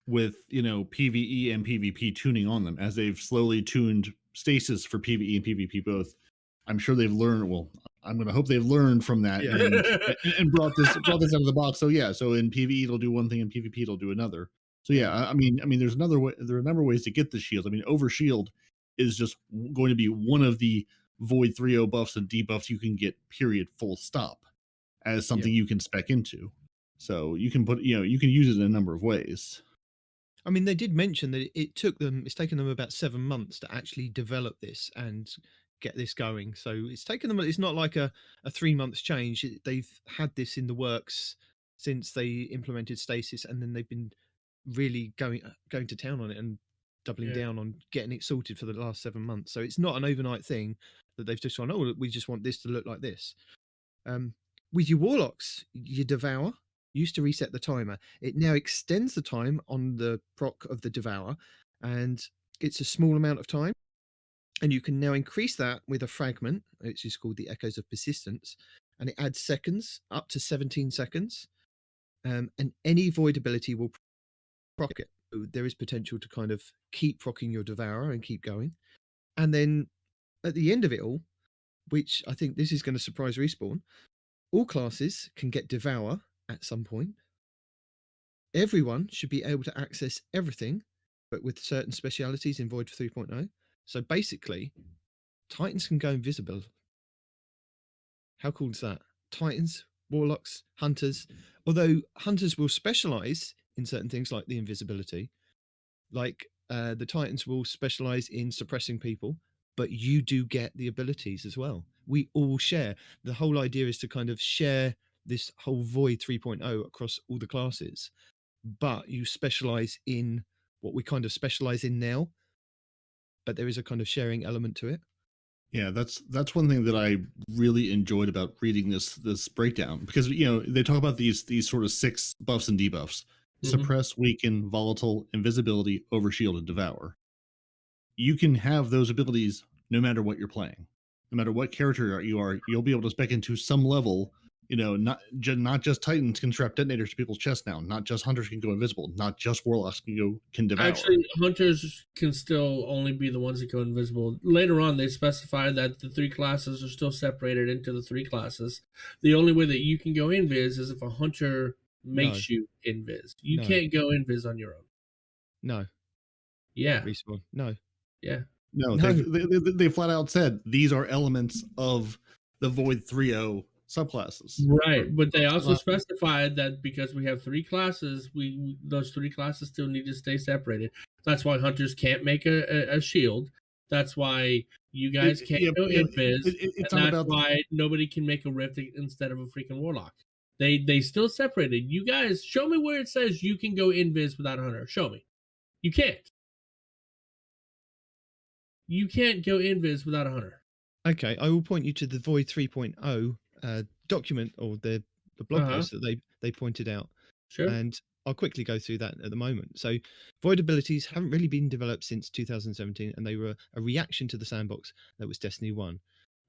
D: with PvE and PvP tuning on them as they've slowly tuned stasis for PvE and PvP both. I'm sure they've learned. Well, I'm going to hope they've learned from that and brought this out of the box. So yeah, so in PvE it'll do one thing, in PvP it'll do another. So yeah, I mean, there's another way. There are a number of ways to get the shield. I mean, over shield is just going to be one of the Void 3.0 buffs and debuffs you can get. Period. Full stop. As something you can spec into. So you can you can use it in a number of ways.
B: I mean, they did mention that it's taken them about 7 months to actually develop this and get this going. So it's taken them, it's not like a 3 months change. They've had this in the works since they implemented stasis, and then they've been really going to town on it and doubling down on getting it sorted for the last 7 months. So it's not an overnight thing that they've just gone, oh, we just want this to look like this. With your warlocks, your devour used to reset the timer. It now extends the time on the proc of the devour, and it's a small amount of time. And you can now increase that with a fragment, which is called the Echoes of Persistence, and it adds seconds, up to 17 seconds. And any void ability will proc it. So there is potential to kind of keep procking your devour and keep going. And then at the end of it all, which I think this is going to surprise Respawn, all classes can get devour at some point. Everyone should be able to access everything, but with certain specialities in Void 3.0. So basically, Titans can go invisible. How cool is that? Titans, Warlocks, Hunters. Although Hunters will specialize in certain things like the invisibility. Like the Titans will specialize in suppressing people, but you do get the abilities as well. We all share. The whole idea is to kind of share this whole Void 3.0 across all the classes, but you specialize in what we kind of specialize in now, but there is a kind of sharing element to it.
D: Yeah, that's one thing that I really enjoyed about reading this breakdown, because they talk about these sort of 6 buffs and debuffs: suppress, weaken, volatile, invisibility, overshield, and devour. You can have those abilities no matter what you're playing, no matter what character you are. You'll be able to spec into some level. Not just Titans can strap detonators to people's chests now. Not just Hunters can go invisible. Not just Warlocks can devour.
C: Actually, Hunters can still only be the ones that go invisible. Later on, they specify that the 3 classes are still separated into the 3 classes. The only way that you can go invis is if a Hunter makes you invis. You can't go invis on your own.
B: No.
C: Yeah.
B: Respawn. No.
C: Yeah.
D: No. They flat out said these are elements of the Void 3.0 subclasses.
C: Right, but they also specified that because we have 3 classes, those 3 classes still need to stay separated. That's why Hunters can't make a shield. That's why you guys can't go invis. And that's why nobody can make a rift instead of a freaking warlock. They still separated. You guys, show me where it says you can go invis without a hunter. Show me. You can't. You can't go invis without a hunter.
B: Okay, I will point you to the Void 3.0 document, or the blog post that they pointed out.
C: Sure.
B: And I'll quickly go through that at the moment. So Void abilities haven't really been developed since 2017, and they were a reaction to the sandbox that was Destiny 1.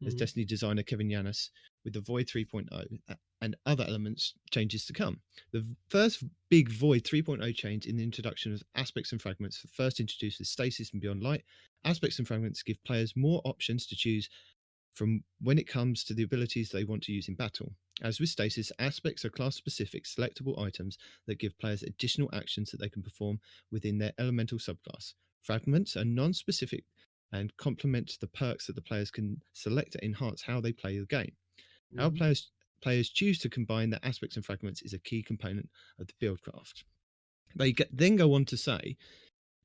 B: As Destiny designer Kevin Yanis, with the Void 3.0 and other elements changes to come. The first big Void 3.0 change in the introduction of aspects and fragments first introduces stasis and beyond light. Aspects and fragments give players more options to choose from when it comes to the abilities they want to use in battle. As with stasis, aspects are class-specific selectable items that give players additional actions that they can perform within their elemental subclass. Fragments are non-specific and complement the perks that the players can select to enhance how they play the game. How players choose to combine their aspects and fragments is a key component of the buildcraft. They then go on to say,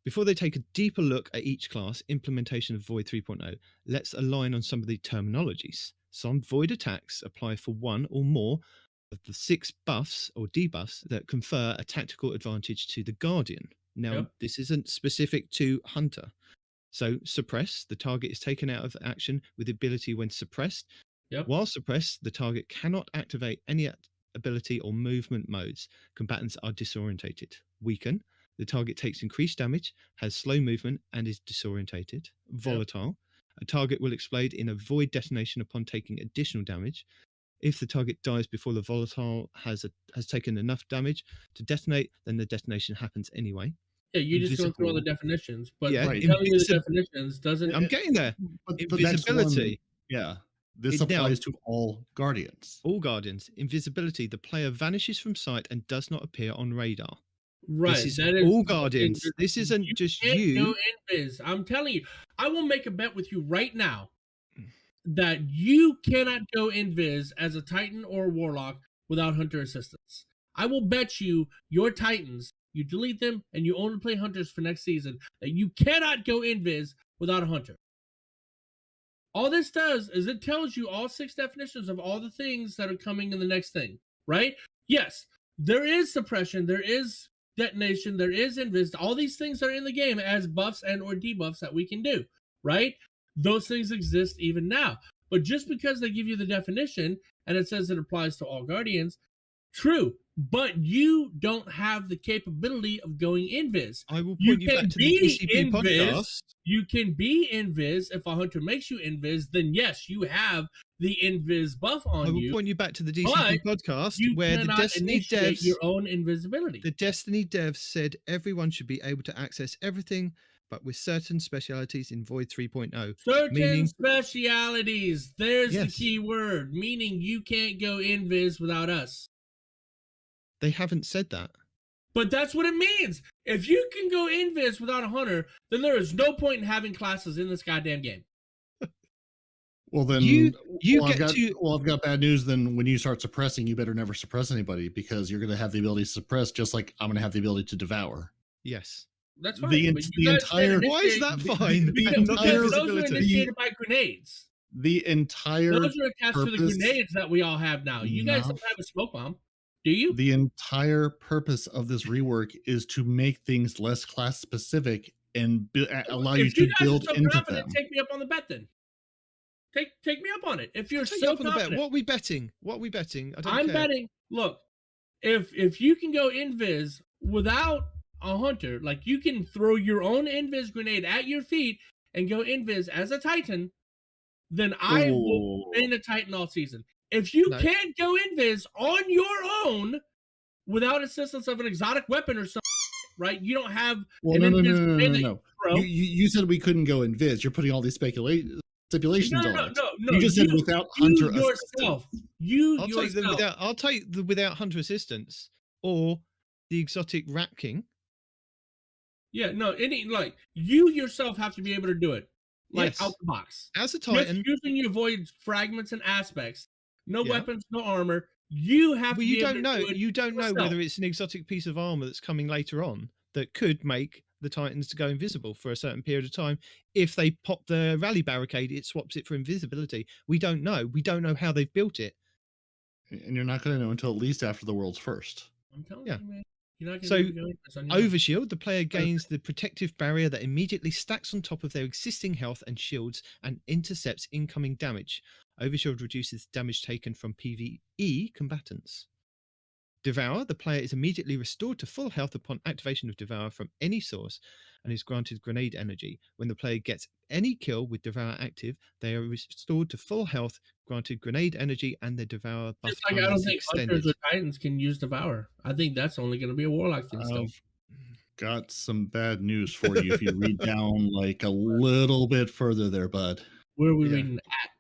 B: before they take a deeper look at each class, implementation of Void 3.0, let's align on some of the terminologies. Some Void attacks apply for 1 or more of the 6 buffs or debuffs that confer a tactical advantage to the Guardian. Now, this isn't specific to Hunter. So, suppress, the target is taken out of action with the ability when suppressed. While suppressed, the target cannot activate any ability or movement modes. Combatants are disorientated. Weaken, the target takes increased damage, has slow movement, and is disorientated. Volatile, a target will explode in a void detonation upon taking additional damage. If the target dies before the volatile has taken enough damage to detonate, then the detonation happens anyway.
C: Yeah, you just go through all the definitions, but telling you the definitions doesn't.
B: I'm getting there.
D: But
B: Invisibility.
D: This
B: Now-
D: applies to all Guardians.
B: All Guardians. Invisibility. The player vanishes from sight and does not appear on radar.
C: Right.
B: This is
C: that is
B: all Guardians. This isn't just
C: can't
B: you.
C: go invis. I'm telling you, I will make a bet with you right now that you cannot go invis as a Titan or a Warlock without Hunter assistance. I will bet you your Titans, you delete them and you only play Hunters for next season, that you cannot go invis without a Hunter. All this does is it tells you all 6 definitions of all the things that are coming in the next thing, right? Yes, there is suppression, there is detonation, there is invis. All these things are in the game as buffs and or debuffs that we can do, right? Those things exist even now. But just because they give you the definition and it says it applies to all Guardians, true, but you don't have the capability of going invis.
B: I will point you back to the DCP podcast.
C: You can be invis. If a Hunter makes you invis, then yes, you have the invis buff on you.
B: I will point you back to the DCP podcast where the Destiny devs,
C: your own invisibility.
B: The Destiny devs said everyone should be able to access everything, but with certain specialities in Void 3.0.
C: Certain specialities. There's the key word. Meaning you can't go invis without us.
B: They haven't said that.
C: But that's what it means. If you can go invis without a Hunter, then there is no point in having classes in this goddamn game.
D: Well, then I've got bad news. Then when you start suppressing, you better never suppress anybody, because you're going to have the ability to suppress, just like I'm going to have the ability to devour.
B: Yes.
C: That's fine.
D: The entire.
B: Why is that fine?
C: Because those are initiated by grenades.
D: The entire.
C: Those are attached to the grenades that we all have now. You guys don't have a smoke bomb. Do you?
D: The entire purpose of this rework is to make things less class specific and allow you to build into them.
C: Take me up on the bet then. Take me up on it. If you're
B: Take
C: so
B: up on the
C: confident.
B: bet. What are we betting?
C: I'm betting. Look, if you can go invis without a Hunter, like you can throw your own invis grenade at your feet and go invis as a Titan, then I will win a Titan all season. If you can't go invis on your own without assistance of an exotic weapon or something, right? You don't have
D: No. You said we couldn't go invis. You're putting all these stipulations on it.
C: No.
D: You just said without Hunter
C: yourself.
D: assistance.
B: I'll take the without Hunter assistance or the exotic Rat King.
C: Yeah, no, you yourself have to be able to do it. Out the box.
B: As a Titan.
C: Just using your void fragments and aspects. No weapons, no armor. You have to be able to do it.
B: You don't know whether it's an exotic piece of armor that's coming later on that could make the Titans to go invisible for a certain period of time. If they pop the rally barricade, it swaps it for invisibility. We don't know. We don't know how they've built it.
D: And you're not going to know until at least after the world's first.
C: I'm telling you, man.
B: So, Overshield, the player gains the protective barrier that immediately stacks on top of their existing health and shields and intercepts incoming damage. Overshield reduces damage taken from PvE combatants. Devour, the player is immediately restored to full health upon activation of Devour from any source and is granted grenade energy. When the player gets any kill with Devour active, they are restored to full health, granted grenade energy, and their Devour buff
C: I don't think Hunters or Titans can use Devour. I think that's only going to be a Warlock thing still.
D: Got some bad news for you if you read down a little bit further there, bud.
C: Where are we reading at?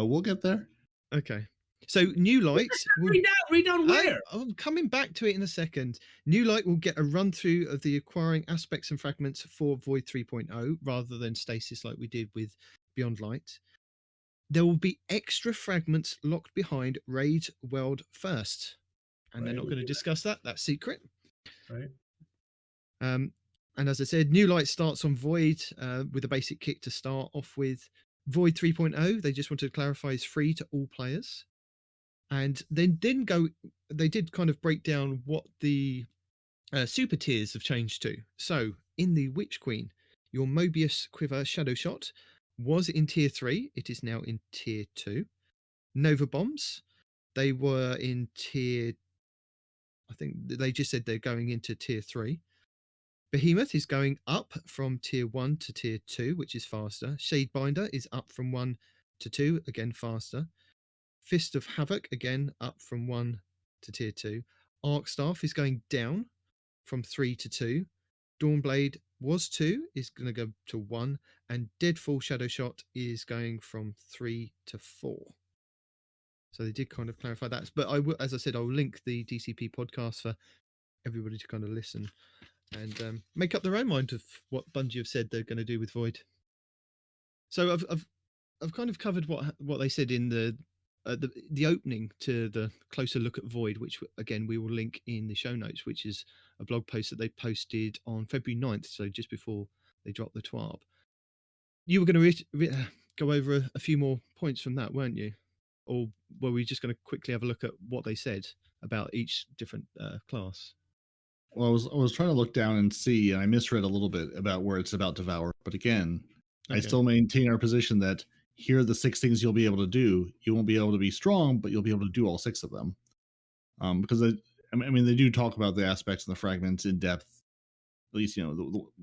D: We'll get there.
B: Okay. So New Light.
C: Read down where?
B: I'm coming back to it in a second. New Light will get a run through of the acquiring aspects and fragments for Void 3.0 rather than Stasis like we did with Beyond Light. There will be extra fragments locked behind Raid World First. And they're not going to discuss that. That's secret.
C: Right.
B: And as I said, New Light starts on Void with a basic kit to start off with. Void 3.0, they just wanted to clarify, is free to all players. And they did kind of break down what the super tiers have changed to. So in the Witch Queen, your Mobius Quiver Shadow Shot was in tier 3. It is now in tier 2. Nova Bombs, they were in tier, I think they just said they're going into tier 3. Behemoth is going up from tier 1 to tier 2, which is faster. Shadebinder is up from 1 to 2, again faster. Fist of Havoc, again up from 1 to tier 2. Arc Staff is going down from 3 to 2. Dawnblade was 2, is going to go to 1, and Deadfall Shadow Shot is going from 3 to 4. So they did kind of clarify that. But I will, as I said, I'll link the DCP podcast for everybody to kind of listen and make up their own mind of what Bungie have said they're going to do with Void. So I've kind of covered what they said in the opening to the closer look at Void, which again we will link in the show notes, which is a blog post that they posted on February 9th, so just before they dropped the TWAB. You were going to go over a few more points from that, weren't you? Or were we just going to quickly have a look at what they said about each different class?
D: Well, I was trying to look down and see, and I misread a little bit about where it's about Devour. But again, okay. I still maintain our position that here are the 6 things you'll be able to do. You won't be able to be strong, but you'll be able to do all 6 of them. Because I mean, they do talk about the aspects and the fragments in depth. At least,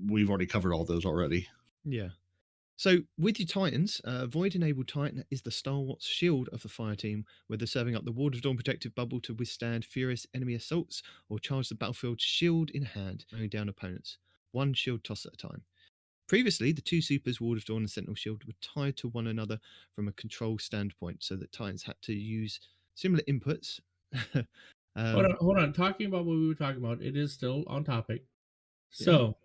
D: we've already covered all those already.
B: Yeah. So with your Titans, Void-enabled Titan is the stalwart shield of the fire team, whether serving up the Ward of Dawn protective bubble to withstand furious enemy assaults or charge the battlefield shield in hand, mowing down opponents, 1 shield toss at a time. Previously, the 2 supers, Ward of Dawn and Sentinel Shield, were tied to one another from a control standpoint, so that Titans had to use similar inputs.
C: Hold on. Talking about what we were talking about, it is still on topic. So,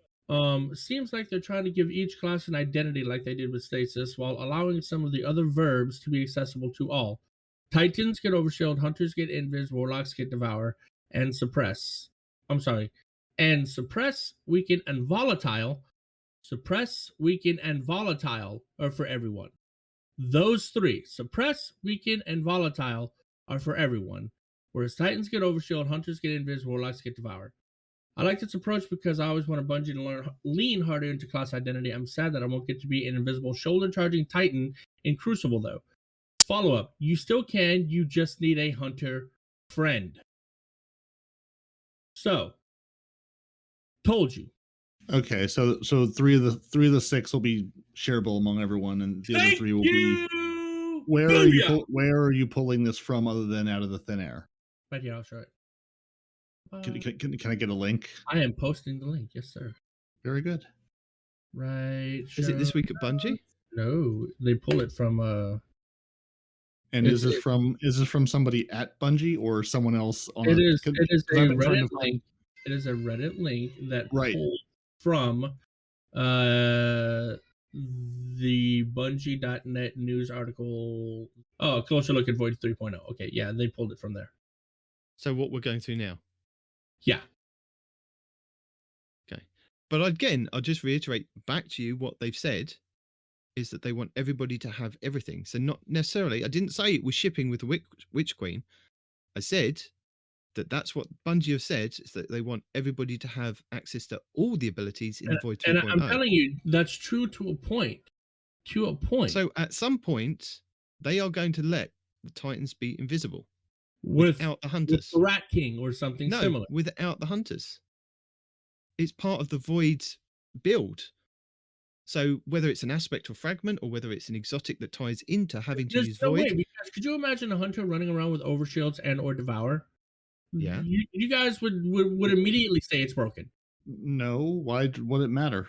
C: seems like they're trying to give each class an identity like they did with Stasis, while allowing some of the other verbs to be accessible to all. Titans get Overshield, Hunters get Invis, Warlocks get Devour, and Suppress. And Suppress, Weaken, and Volatile. Suppress, Weaken, and Volatile are for everyone. Those 3, Suppress, Weaken, and Volatile, are for everyone. Whereas Titans get Overshield, Hunters get Invis, Warlocks get Devour. I like this approach because I always wanted Bungie to lean harder into class identity. I'm sad that I won't get to be an invisible shoulder-charging Titan in Crucible, though. Follow-up. You still can, you just need a Hunter friend. So, told you.
D: Okay, so 3 of the 6 will be shareable among everyone, and the other 3 will be. Where are you pulling this from, other than out of the thin air?
C: Right here, I'll show it.
D: Can I get a link?
C: I am posting the link. Yes, sir.
D: Very good.
C: Right.
B: Is it this week at Bungie?
C: No, they pull it from.
D: And is this from somebody at Bungie or someone else?
C: It is a Reddit link. It is a Reddit link that pulled from the Bungie.net news article. Oh, closer look at Void 3.0. Okay, yeah, they pulled it from there.
B: So what we're going through now?
C: Yeah.
B: Okay. But again, I'll just reiterate back to you what they've said is that they want everybody to have everything. So not necessarily, I didn't say it was shipping with the Witch Queen. I said that that's what Bungie have said, is that they want everybody to have access to all the abilities in Void 2.0.
C: And I'm telling you, that's true to a point. To a point.
B: So at some point, they are going to let the Titans be invisible.
C: Without
B: the Hunters.
C: With the Rat King or something similar.
B: Without the Hunters. It's part of the Void build. So whether it's an aspect or fragment, or whether it's an exotic that ties into having to use Void.
C: Because could you imagine a Hunter running around with Overshields and or Devour?
B: Yeah.
C: You guys would immediately say it's broken.
D: No, why would it matter?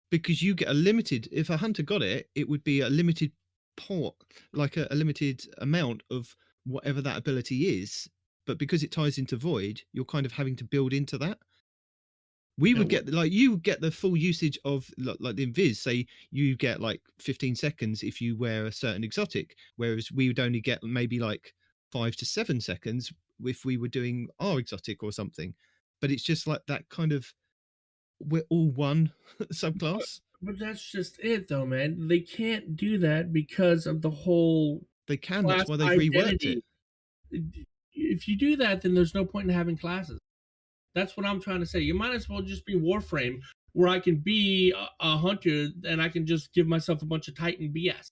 B: Because you get a limited, if a Hunter got it, it would be a limited port, like a limited amount of whatever that ability is. But because it ties into Void, you're kind of having to build into that. We would get, like, you would get the full usage of, like the Invis, say you get like 15 seconds if you wear a certain exotic, whereas we would only get maybe like 5 to 7 seconds if we were doing our exotic or something. But it's just like that kind of, we're all one subclass.
C: But that's just it, though, man. They can't do that because of the whole.
B: They can. That's why they've reworked it.
C: If you do that, then there's no point in having classes. That's what I'm trying to say. You might as well just be Warframe, where I can be a hunter and I can just give myself a bunch of Titan BS.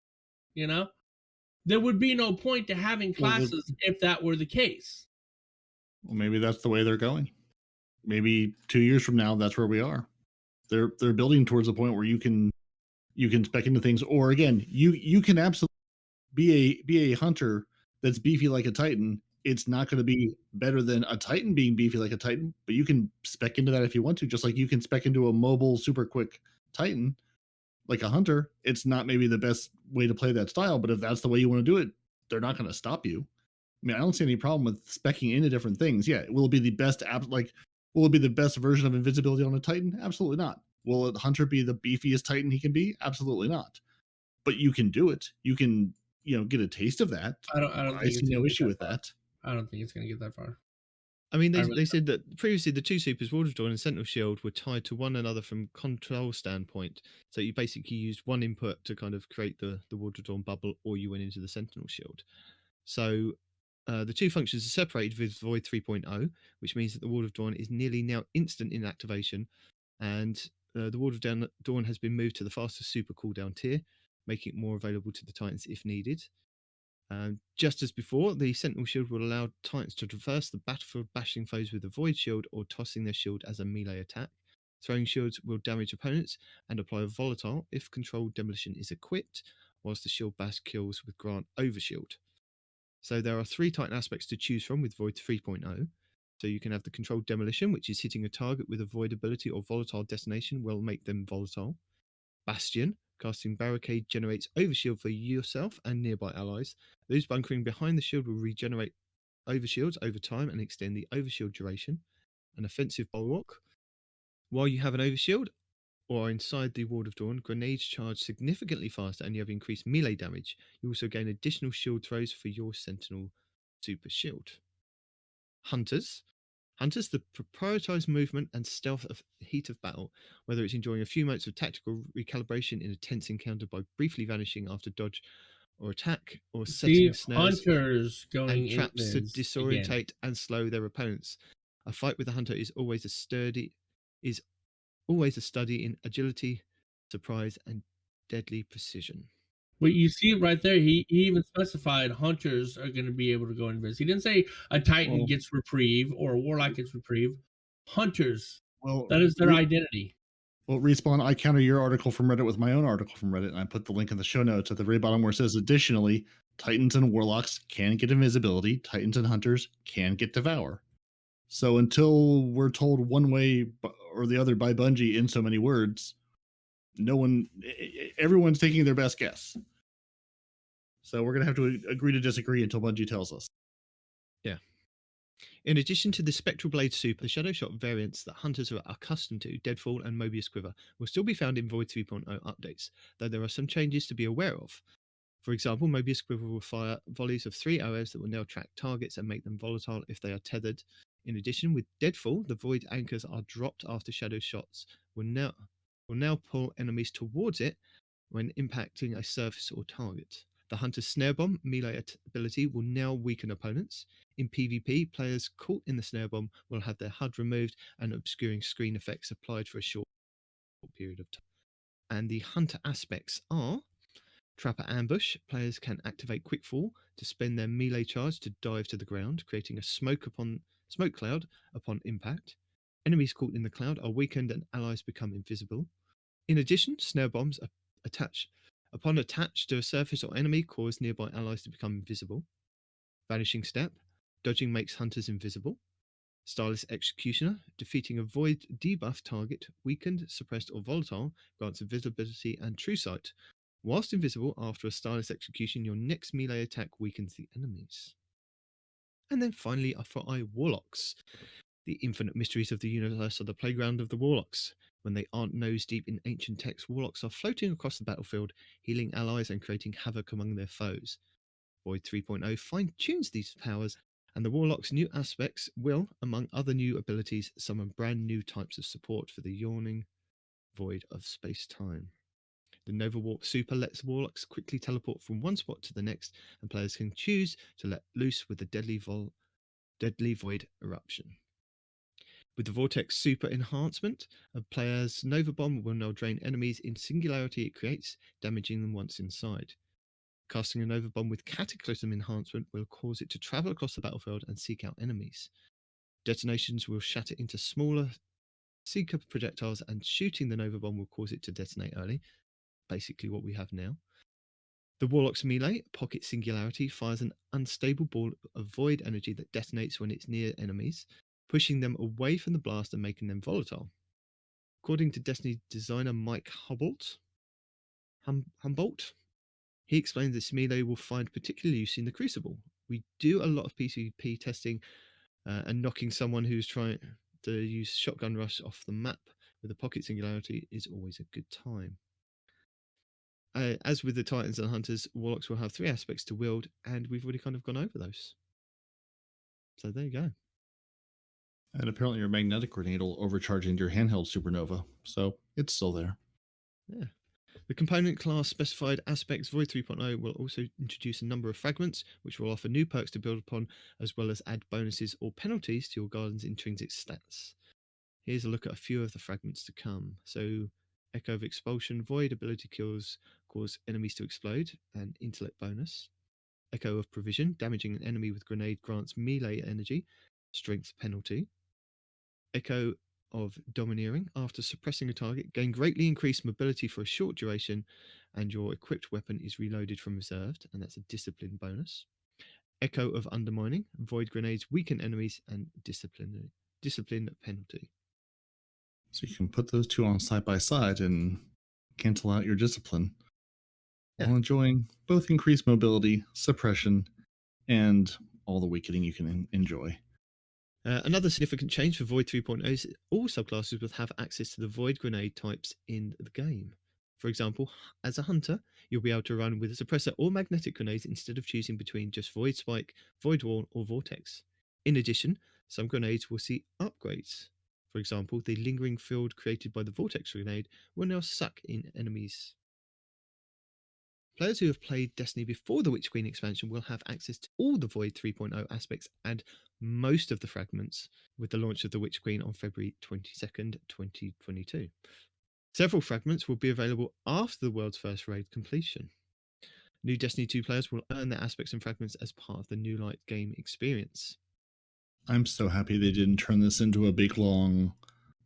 C: You know, there would be no point to having classes if that were the case.
D: Well, maybe that's the way they're going. Maybe 2 years from now, that's where we are. They're building towards a point where you can spec into things, or again, you can absolutely be a hunter that's beefy like a Titan It's not going to be better than a Titan being beefy like a Titan, but you can spec into that if you want to, just like you can spec into a mobile, super quick Titan like a Hunter. It's not maybe the best way to play that style, but if that's the way you want to do it, they're not going to stop you. I mean, I don't see any problem with specking into different things. Yeah, will it be the best will it be the best version of invisibility on a Titan? Absolutely not. Will a Hunter be the beefiest Titan he can be? Absolutely not. But you can do it. You can, get a taste of that.
C: I don't
D: I
C: think
D: see no issue with that.
C: I don't think it's going to get that far.
B: I mean, they said that previously the two supers, Ward of Dawn and Sentinel Shield, were tied to one another from control standpoint. So you basically used one input to kind of create the Ward of Dawn bubble, or you went into the Sentinel Shield. So the two functions are separated with Void 3.0, which means that the Ward of Dawn is nearly now instant in activation, and the Ward of Dawn has been moved to the fastest super cooldown tier, making it more available to the Titans if needed. Just as before, the Sentinel Shield will allow Titans to traverse the battlefield, bashing foes with a Void Shield or tossing their shield as a melee attack. Throwing shields will damage opponents and apply a volatile if controlled demolition is equipped, whilst the shield bash kills with grant overshield. So there are 3 Titan aspects to choose from with Void 3.0. So you can have the controlled demolition, which is hitting a target with a void ability or volatile destination will make them volatile. Bastion, casting barricade generates overshield for yourself and nearby allies. Those bunkering behind the shield will regenerate overshields over time and extend the overshield duration. An offensive bulwark. While you have an overshield or are inside the Ward of Dawn, grenades charge significantly faster and you have increased melee damage. You also gain additional shield throws for your Sentinel super shield. Hunters, the prioritise movement and stealth of heat of battle, whether it's enjoying a few moments of tactical recalibration in a tense encounter by briefly vanishing after dodge or attack, or setting snares
C: Hunters going
B: and traps to
C: in
B: disorientate
C: again.
B: and slow their opponents. A fight with a hunter is always a study in agility, surprise, and deadly precision.
C: But you see right there, he even specified hunters are going to be able to go invis. He didn't say a Titan gets reprieve or a Warlock gets reprieve. Hunters, that is their identity.
D: Well, Respawn, I counter your article from Reddit with my own article from Reddit, and I put the link in the show notes at the very bottom where it says, additionally, Titans and Warlocks can get invisibility, Titans and Hunters can get Devour. So until we're told one way or the other by Bungie in so many words, everyone's taking their best guess. So we're going to have to agree to disagree until Bungie tells us.
B: Yeah. In addition to the Spectral Blade Super, the Shadow Shot variants that hunters are accustomed to, Deadfall and Mobius Quiver, will still be found in Void 3.0 updates, though there are some changes to be aware of. For example, Mobius Quiver will fire volleys of 3 arrows that will now track targets and make them volatile if they are tethered. In addition, with Deadfall, the Void anchors are dropped after Shadow Shots will now pull enemies towards it when impacting a surface or target. The Hunter's Snare Bomb melee ability will now weaken opponents. In PvP, players caught in the Snare Bomb will have their HUD removed and obscuring screen effects applied for a short period of time. And the Hunter aspects are Trapper Ambush. Players can activate Quickfall to spend their melee charge to dive to the ground, creating a smoke cloud upon impact. Enemies caught in the cloud are weakened and allies become invisible. In addition, Snare Bombs upon attach to a surface or enemy, cause nearby allies to become invisible. Vanishing Step. Dodging makes hunters invisible. Starless Executioner. Defeating a void debuff target, weakened, suppressed, or volatile, grants invisibility and true sight. Whilst invisible after a Starless Execution, your next melee attack weakens the enemies. And then finally, for Warlocks. The infinite mysteries of the universe are the playground of the Warlocks. When they aren't nose deep in ancient texts, Warlocks are floating across the battlefield, healing allies and creating havoc among their foes. Void 3.0 fine-tunes these powers, and the Warlock's new aspects will, among other new abilities, summon brand new types of support for the yawning void of space-time. The Nova Warp Super lets Warlocks quickly teleport from one spot to the next, and players can choose to let loose with the deadly void eruption. With the Vortex Super enhancement, a player's Nova Bomb will now drain enemies in singularity it creates, damaging them once inside. Casting a Nova Bomb with Cataclysm enhancement will cause it to travel across the battlefield and seek out enemies. Detonations will shatter into smaller Seeker projectiles, and shooting the Nova Bomb will cause it to detonate early, basically what we have now. The Warlock's melee, Pocket Singularity, fires an unstable ball of void energy that detonates when it's near enemies, pushing them away from the blast and making them volatile. According to Destiny designer Mike Humboldt, he explains this melee will find particular use in the Crucible. We do a lot of PvP testing, and knocking someone who's trying to use Shotgun Rush off the map with a Pocket Singularity is always a good time. As with the Titans and Hunters, Warlocks will have 3 aspects to wield, and we've already kind of gone over those. So there you go.
D: And apparently your magnetic grenade will overcharge into your handheld supernova, so it's still there.
B: Yeah. The component class specified aspects Void 3.0 will also introduce a number of fragments, which will offer new perks to build upon, as well as add bonuses or penalties to your Guardian's intrinsic stats. Here's a look at a few of the fragments to come. So, Echo of Expulsion, Void ability kills cause enemies to explode, an intellect bonus. Echo of Provision, damaging an enemy with grenade grants melee energy, strength penalty. Echo of Domineering, after suppressing a target, gain greatly increased mobility for a short duration, and your equipped weapon is reloaded from reserved, and that's a discipline bonus. Echo of Undermining, Void grenades weaken enemies, and discipline penalty.
D: So you can put those two on side by side and cancel out your discipline while enjoying both increased mobility, suppression, and all the weakening you can enjoy.
B: Another significant change for Void 3.0 is all subclasses will have access to the Void grenade types in the game. For example, as a hunter, you'll be able to run with a suppressor or magnetic grenades instead of choosing between just Void Spike, Void Wall, or Vortex. In addition, some grenades will see upgrades. For example, the lingering field created by the Vortex grenade will now suck in enemies. Players who have played Destiny before the Witch Queen expansion will have access to all the Void 3.0 aspects and most of the fragments with the launch of the Witch Queen on February 22nd, 2022. Several fragments will be available after the world's first raid completion. New Destiny 2 players will earn their aspects and fragments as part of the New Light game experience.
D: I'm so happy they didn't turn this into a big long,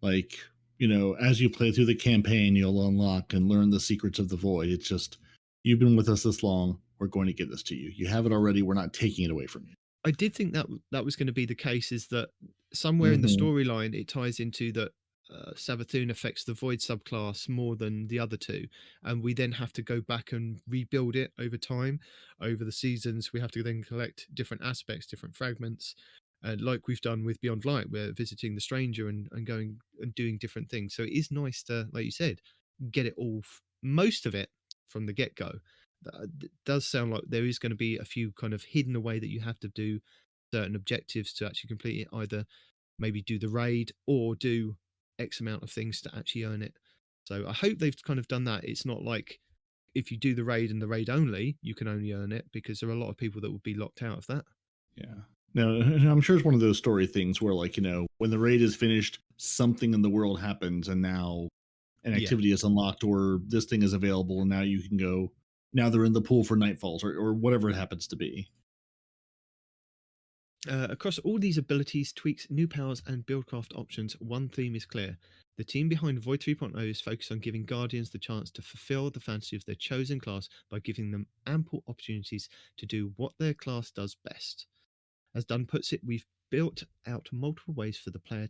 D: as you play through the campaign, you'll unlock and learn the secrets of the Void. It's just, you've been with us this long, we're going to give this to you. You have it already, we're not taking it away from you.
B: I did think that was going to be the case, is that somewhere in the storyline it ties into that Savathûn affects the Void subclass more than the other two, and we then have to go back and rebuild it over time, over the seasons. We have to then collect different aspects, different fragments, like we've done with Beyond Light. We're visiting the Stranger and going and doing different things. So it is nice to, like you said, get it all, most of it from the get-go. It does sound like there is going to be a few kind of hidden away that you have to do certain objectives to actually complete it, either maybe do the raid or do X amount of things to actually earn it. So I hope they've kind of done that. It's not like if you do the raid and the raid only, you can only earn it, because there are a lot of people that would be locked out of that.
D: Yeah. No, I'm sure it's one of those story things where, when the raid is finished, something in the world happens and now an activity is unlocked, or this thing is available and now you can go, now they're in the pool for Nightfalls, or whatever it happens to be.
B: Across all these abilities, tweaks, new powers, and buildcraft options, one theme is clear. The team behind Void 3.0 is focused on giving Guardians the chance to fulfill the fantasy of their chosen class by giving them ample opportunities to do what their class does best. As Dunn puts it, we've built out multiple ways for the player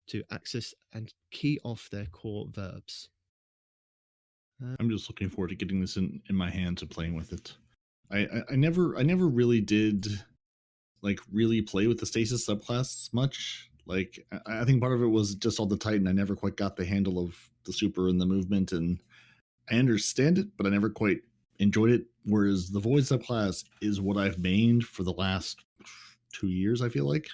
B: to access and key off their core verbs.
D: I'm just looking forward to getting this in my hands and playing with it. I never really did really play with the stasis subclass much. I think part of it was just all the Titan. I never quite got the handle of the super and the movement, and I understand it, but I never quite enjoyed it. Whereas the Void subclass is what I've mained for the last 2 years, I feel like,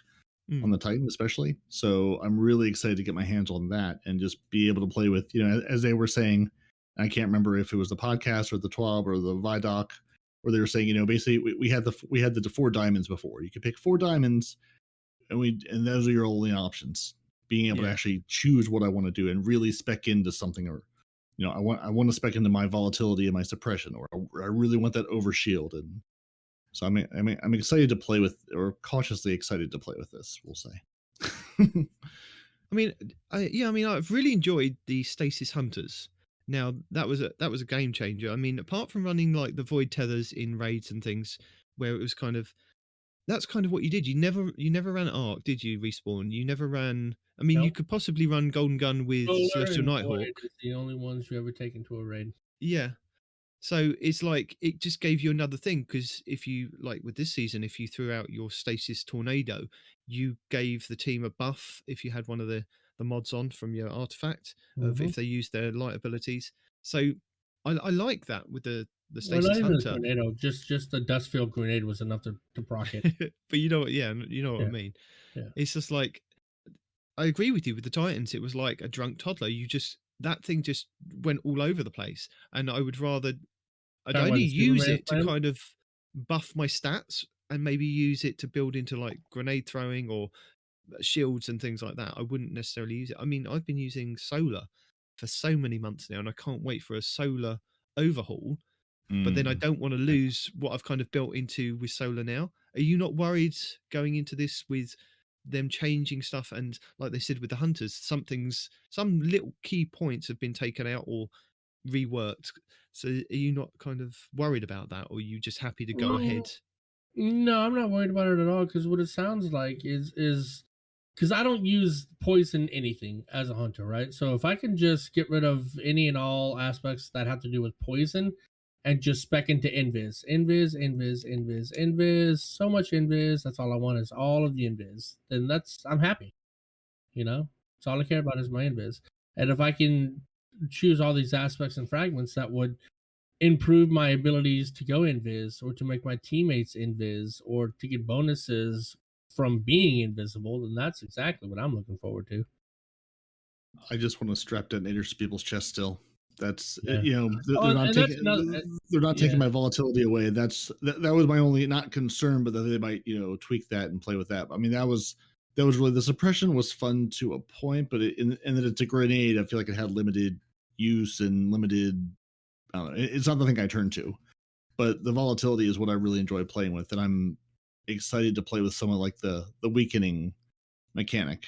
D: on the Titan especially. So I'm really excited to get my hands on that and just be able to play with, as they were saying, I can't remember if it was the podcast or the TWAB or the ViDoc, where they were saying, basically we had the 4 diamonds before. You could pick 4 diamonds, and those are your only options. Being able to actually choose what I want to do and really spec into something, or I want to spec into my volatility and my suppression, or I really want that overshield. And so I'm excited to play with, or cautiously excited to play with this, we'll say.
B: I've really enjoyed the Stasis Hunters. Now that was a game changer. I mean, apart from running like the void tethers in raids and things, where it was kind of that's kind of what you did. You never ran Arc, did you? Respawn. You never ran. I mean, you
C: Nope.
B: could possibly run Golden Gun with
C: Solar
B: Celestial
C: and
B: Nighthawk.
C: Void is the only ones you ever take into a raid.
B: Yeah. So it's like it just gave you another thing, because if you like with this season, if you threw out your Stasis Tornado, you gave the team a buff if you had one of the mods on from your artifact of if they used their light abilities. So I like that with the Stasis
C: not even
B: Hunter.
C: a tornado, just the Dustfield grenade was enough to proc it.
B: But you know what? Yeah, you know what I mean.
C: Yeah.
B: It's just like I agree with you with the Titans. It was like a drunk toddler. That thing just went all over the place, and I would rather. I'd only use it to kind of buff my stats and maybe use it to build into like grenade throwing or shields and things like that. I wouldn't necessarily use it. I mean, I've been using solar for so many months now, and I can't wait for a solar overhaul. But then I don't want to lose what I've kind of built into with solar now. Are you not worried going into this with them changing stuff? And like they said with the hunters, some little key points have been taken out or reworked. So are you not kind of worried about that, or are you just happy to go ahead?
C: No, I'm not worried about it at all, because what it sounds like is because I don't use poison anything as a hunter, right? So if I can just get rid of any and all aspects that have to do with poison and just spec into invis, so much invis, that's all I want is all of the invis, then I'm happy. That's all I care about is my invis. And if I can choose all these aspects and fragments that would improve my abilities to go invis, or to make my teammates invis, or to get bonuses from being invisible, then that's exactly what I'm looking forward to.
D: I just want to strap detonators to people's chest still. That's they're not taking my volatility away. That was my only not concern, but that they might tweak that and play with that. I mean, that was really, the suppression was fun to a point, but and that it's a grenade. I feel like it had limited use and limited. I don't know, it's not the thing I turn to, but the volatility is what I really enjoy playing with, and I'm excited to play with someone like the weakening mechanic,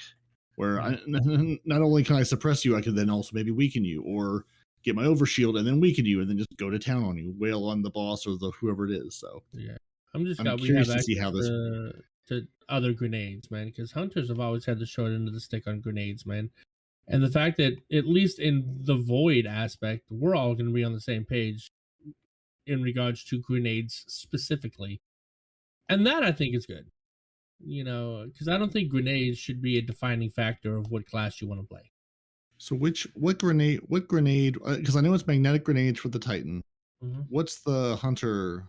D: where not only can I suppress you, I can then also maybe weaken you, or get my overshield and then weaken you, and then just go to town on you, wail on the boss or whoever it is. So
C: I'm curious to see how this to other grenades, man, because hunters have always had the short end of the stick on grenades, man. And the fact that, at least in the void aspect, we're all going to be on the same page in regards to grenades specifically. And that, I think, is good. Because I don't think grenades should be a defining factor of what class you want to play.
D: So what grenade, because I know it's magnetic grenades for the Titan. Mm-hmm. What's the hunter?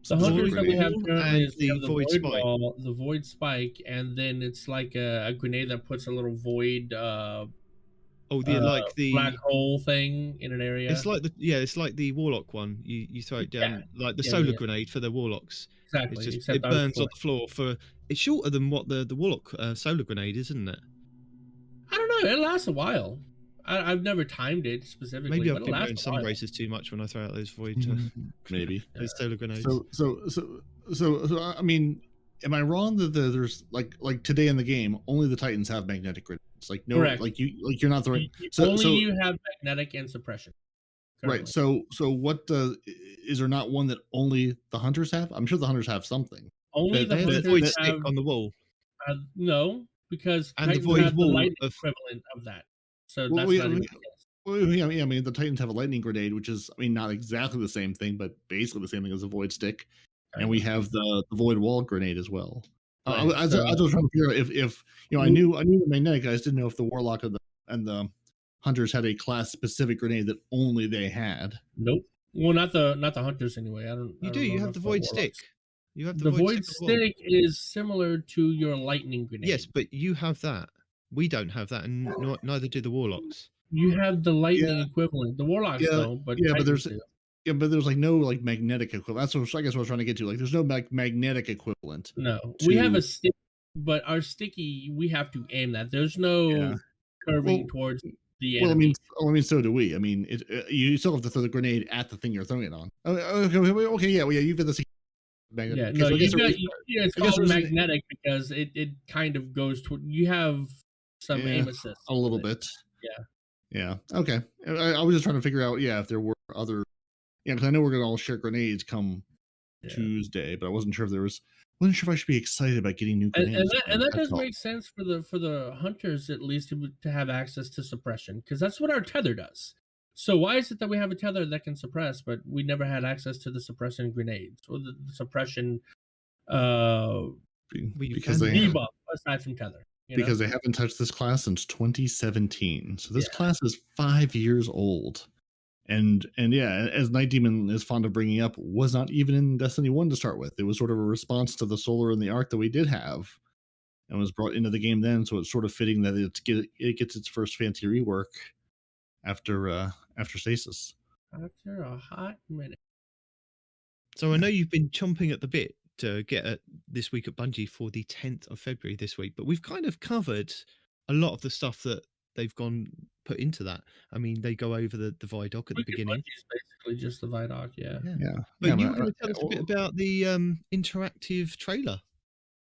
C: The hunters that we have currently is
B: the void spike.
C: Wall, the void spike, and then it's like a grenade that puts a little void the black hole thing in an area.
B: It's like the warlock one. You throw it down like the solar grenade for the warlocks.
C: Exactly.
B: It burns on the floor it's shorter than what the warlock solar grenade is, isn't it?
C: I don't know. It lasts a while. I've never timed it specifically.
B: Maybe I've been playing some races too much when I throw out those void.
D: Maybe
B: those solar grenades.
D: So I mean, am I wrong that there's like today in the game only the Titans have magnetic grenades? Like no,
C: correct.
D: you're not throwing.
C: You have magnetic and suppression.
D: Currently. Right. So what is there not one that only the hunters have? I'm sure the hunters have something.
C: Only the hunters
B: void
C: have
B: stick on the wall.
C: No, because
B: and
C: Titans
B: the void
C: have
B: wall
C: the lightning equivalent of that. So that's not even
D: I mean, the Titans have a lightning grenade, which is, I mean, not exactly the same thing, but basically the same thing as a void stick. And we have the void wall grenade as well. Right, I was trying to figure out if I knew the magnetic guys, didn't know if the warlock and the hunters had a class specific grenade that only they had.
C: Nope. Well, not the hunters anyway.
B: You have the void stick. You have
C: the void stick is similar to your lightning grenade.
B: Yes, but you have that. We don't have that, and neither do the warlocks.
C: You have the lightning equivalent. The warlocks don't, but
D: there's like no like magnetic equivalent. That's what I guess what I was trying to get to. Like, there's no magnetic equivalent.
C: No, we have a stick, but our sticky we have to aim that. There's no curving towards the enemy.
D: Well, I mean, so do we. I mean, you still have to throw the grenade at the thing you're throwing it on. Okay, you've got this.
C: Magnetic. Yeah, no, it's called magnetic because it kind of goes to. You have some aim assist
D: a little bit.
C: Yeah,
D: Yeah. Okay. I was just trying to figure out, if there were other. Yeah, because I know we're gonna all share grenades come Tuesday, but I wasn't sure if I should be excited about getting new grenades.
C: And that does make sense for the hunters, at least, to have access to suppression, because that's what our tether does. So why is it that we have a tether that can suppress, but we never had access to the suppression grenades or the suppression
D: because they
C: debuff aside from tether?
D: Because they haven't touched this class since 2017. So this class is 5 years old. And yeah, as Nitedemon is fond of bringing up, was not even in Destiny 1 to start with. It was sort of a response to the Solar and the Arc that we did have, and was brought into the game then. So it's sort of fitting that it gets its first fancy rework after Stasis.
C: After a hot minute.
B: So I know you've been chomping at the bit to get this week at Bungie for the 10th of February this week, but we've kind of covered a lot of the stuff that they've put into that. I mean, they go over the ViDoc at the beginning.
C: Bungie's basically just the ViDoc, yeah.
B: But you were going to tell us a bit about the interactive trailer.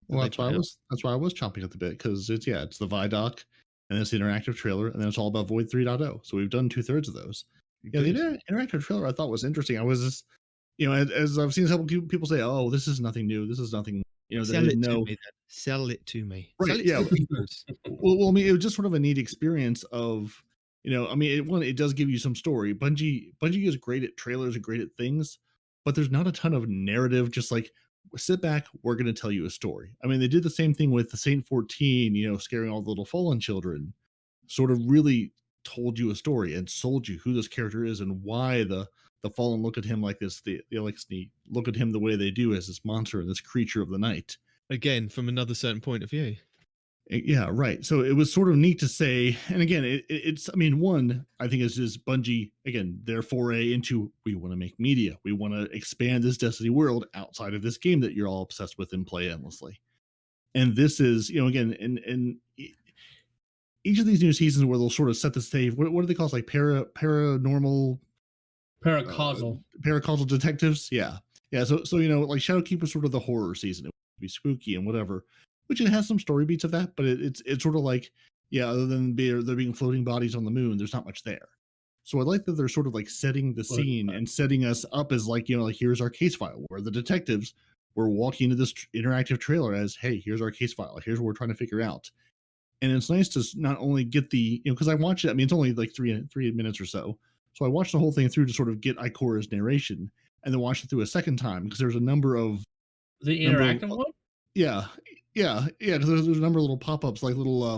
D: Well, that's why I was chomping at the bit, because it's the ViDoc, and it's the interactive trailer, and then it's all about Void 3.0. So we've done 2/3 of those. Yeah, the interactive trailer I thought was interesting. I was just, as I've seen several people say, "Oh, this is nothing new. This is nothing."
B: Sell it to me. Then. Sell it to me.
D: Right? Yeah. Well, I mean, it was just sort of a neat experience of, I mean, it does give you some story. Bungie is great at trailers and great at things, but there's not a ton of narrative. Just like, sit back, we're going to tell you a story. I mean, they did the same thing with the Saint 14, scaring all the little fallen children. Sort of really told you a story and sold you who this character is and why the fallen look at him like this, the Elixni look at him the way they do, as this monster and this creature of the night.
B: Again, from another certain point of view.
D: Yeah, right. So it was sort of neat to say, and again, it's, I mean, one, I think is just Bungie, again, their foray into, we want to make media. We want to expand this Destiny world outside of this game that you're all obsessed with and play endlessly. And this is, again, in each of these new seasons where they'll sort of set the stage, what do they call it? Like paranormal... Paracausal detectives. Yeah. So like Shadowkeep was sort of the horror season. It would be spooky and whatever, which it has some story beats of that, but it's sort of like, other than there being floating bodies on the moon, there's not much there. So I like that they're sort of like setting the scene and setting us up as like, like, here's our case file, where the detectives were walking into this interactive trailer as, hey, here's our case file, here's what we're trying to figure out. And it's nice to not only get the, because I watched it, I mean, it's only like three minutes or so. So I watched the whole thing through to sort of get Ikora's narration, and then watched it through a second time, because there's a number of...
C: The interactive one?
D: Yeah, because there's a number of little pop-ups, like little,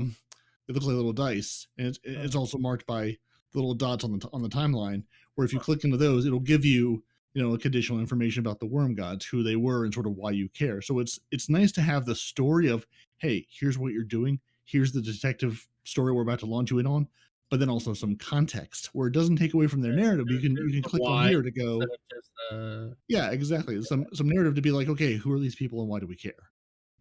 D: it looks like little dice, and it's also marked by little dots on the timeline, where if you click into those, it'll give you, additional information about the worm gods, who they were, and sort of why you care. So it's nice to have the story of, hey, here's what you're doing, here's the detective story we're about to launch you in on, but then also some context where it doesn't take away from their narrative. You can click on here to go. Yeah, exactly. Some narrative to be like, okay, who are these people and why do we care?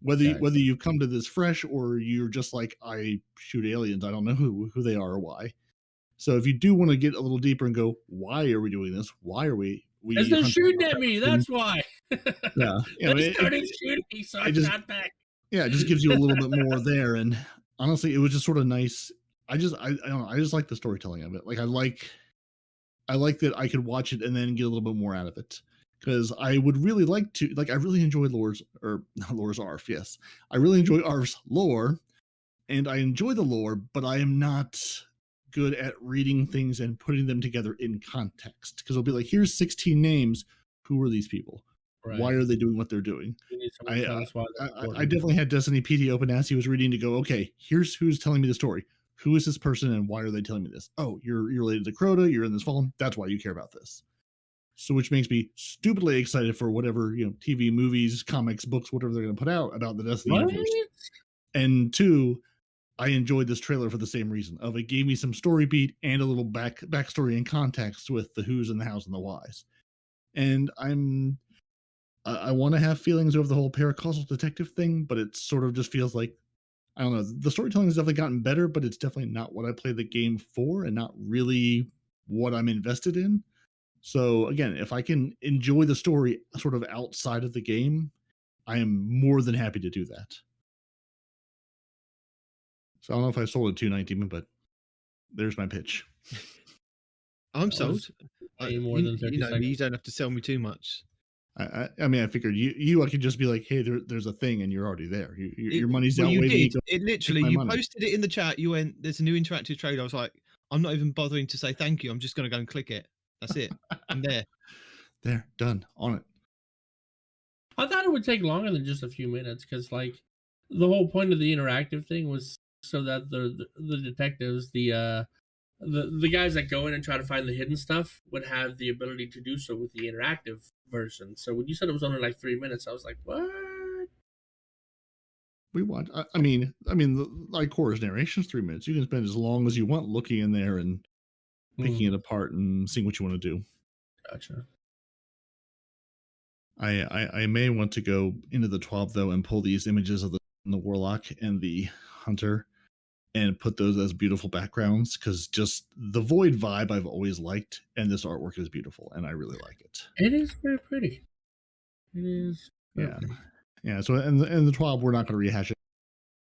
D: Whether you come to this fresh or you're just like, I shoot aliens, I don't know who they are or why. So if you do want to get a little deeper and go, why are we doing this? Why are we?
C: Because they're shooting at me. That's why.
D: Yeah,
C: they started shooting me, so I shot back.
D: Yeah, it just gives you a little bit more there. And honestly, it was just sort of nice. I don't know. I just like the storytelling of it. Like I like that I could watch it and then get a little bit more out of it, because I would really like to, like, I really enjoy Lore's ARF. Yes, I really enjoy ARF's lore, and I enjoy the lore, but I am not good at reading things and putting them together in context. Because it'll be like, here's 16 names. Who are these people? Right. Why are they doing what they're doing? I definitely had Destiny PD open as he was reading to go, okay, here's who's telling me the story. Who is this person and why are they telling me this? Oh, you're related to Crota, you're in this fallen, that's why you care about this. So which makes me stupidly excited for whatever, TV, movies, comics, books, whatever they're going to put out about the Destiny universe. And two, I enjoyed this trailer for the same reason. Of it gave me some story beat and a little backstory and context with the who's and the how's and the whys. And I want to have feelings over the whole paracausal detective thing, but it sort of just feels like, I don't know, the storytelling has definitely gotten better, but it's definitely not what I played the game for and not really what I'm invested in. So again, if I can enjoy the story sort of outside of the game, I am more than happy to do that. So I don't know if I sold it to Nitedemon, but there's my pitch.
B: I'm sold.
C: Way more than 30 seconds.
B: You don't have to sell me too much.
D: I mean, I figured I could just be like, hey, there's a thing, and you're already there. Your money's
B: well,
D: outweighed me.
B: It literally, you posted it in the chat. You went, "There's a new interactive trade." I was like, I'm not even bothering to say thank you. I'm just going to go and click it. That's it. I'm there.
D: There, done, on it.
C: I thought it would take longer than just a few minutes because, like, the whole point of the interactive thing was so that the detectives, the guys that go in and try to find the hidden stuff would have the ability to do so with the interactive version. So when you said it was only like 3 minutes, I was like, what?
D: We watch. I mean, like Cora's narration is 3 minutes. You can spend as long as you want looking in there and picking it apart and seeing what you want to do.
C: Gotcha.
D: I may want to go into the 12 though and pull these images of the warlock and the hunter and put those as beautiful backgrounds, because just the void vibe I've always liked, and this artwork is beautiful and I really like it.
C: It is very pretty. It is.
D: Yeah. So and the 12 we're not going to rehash it.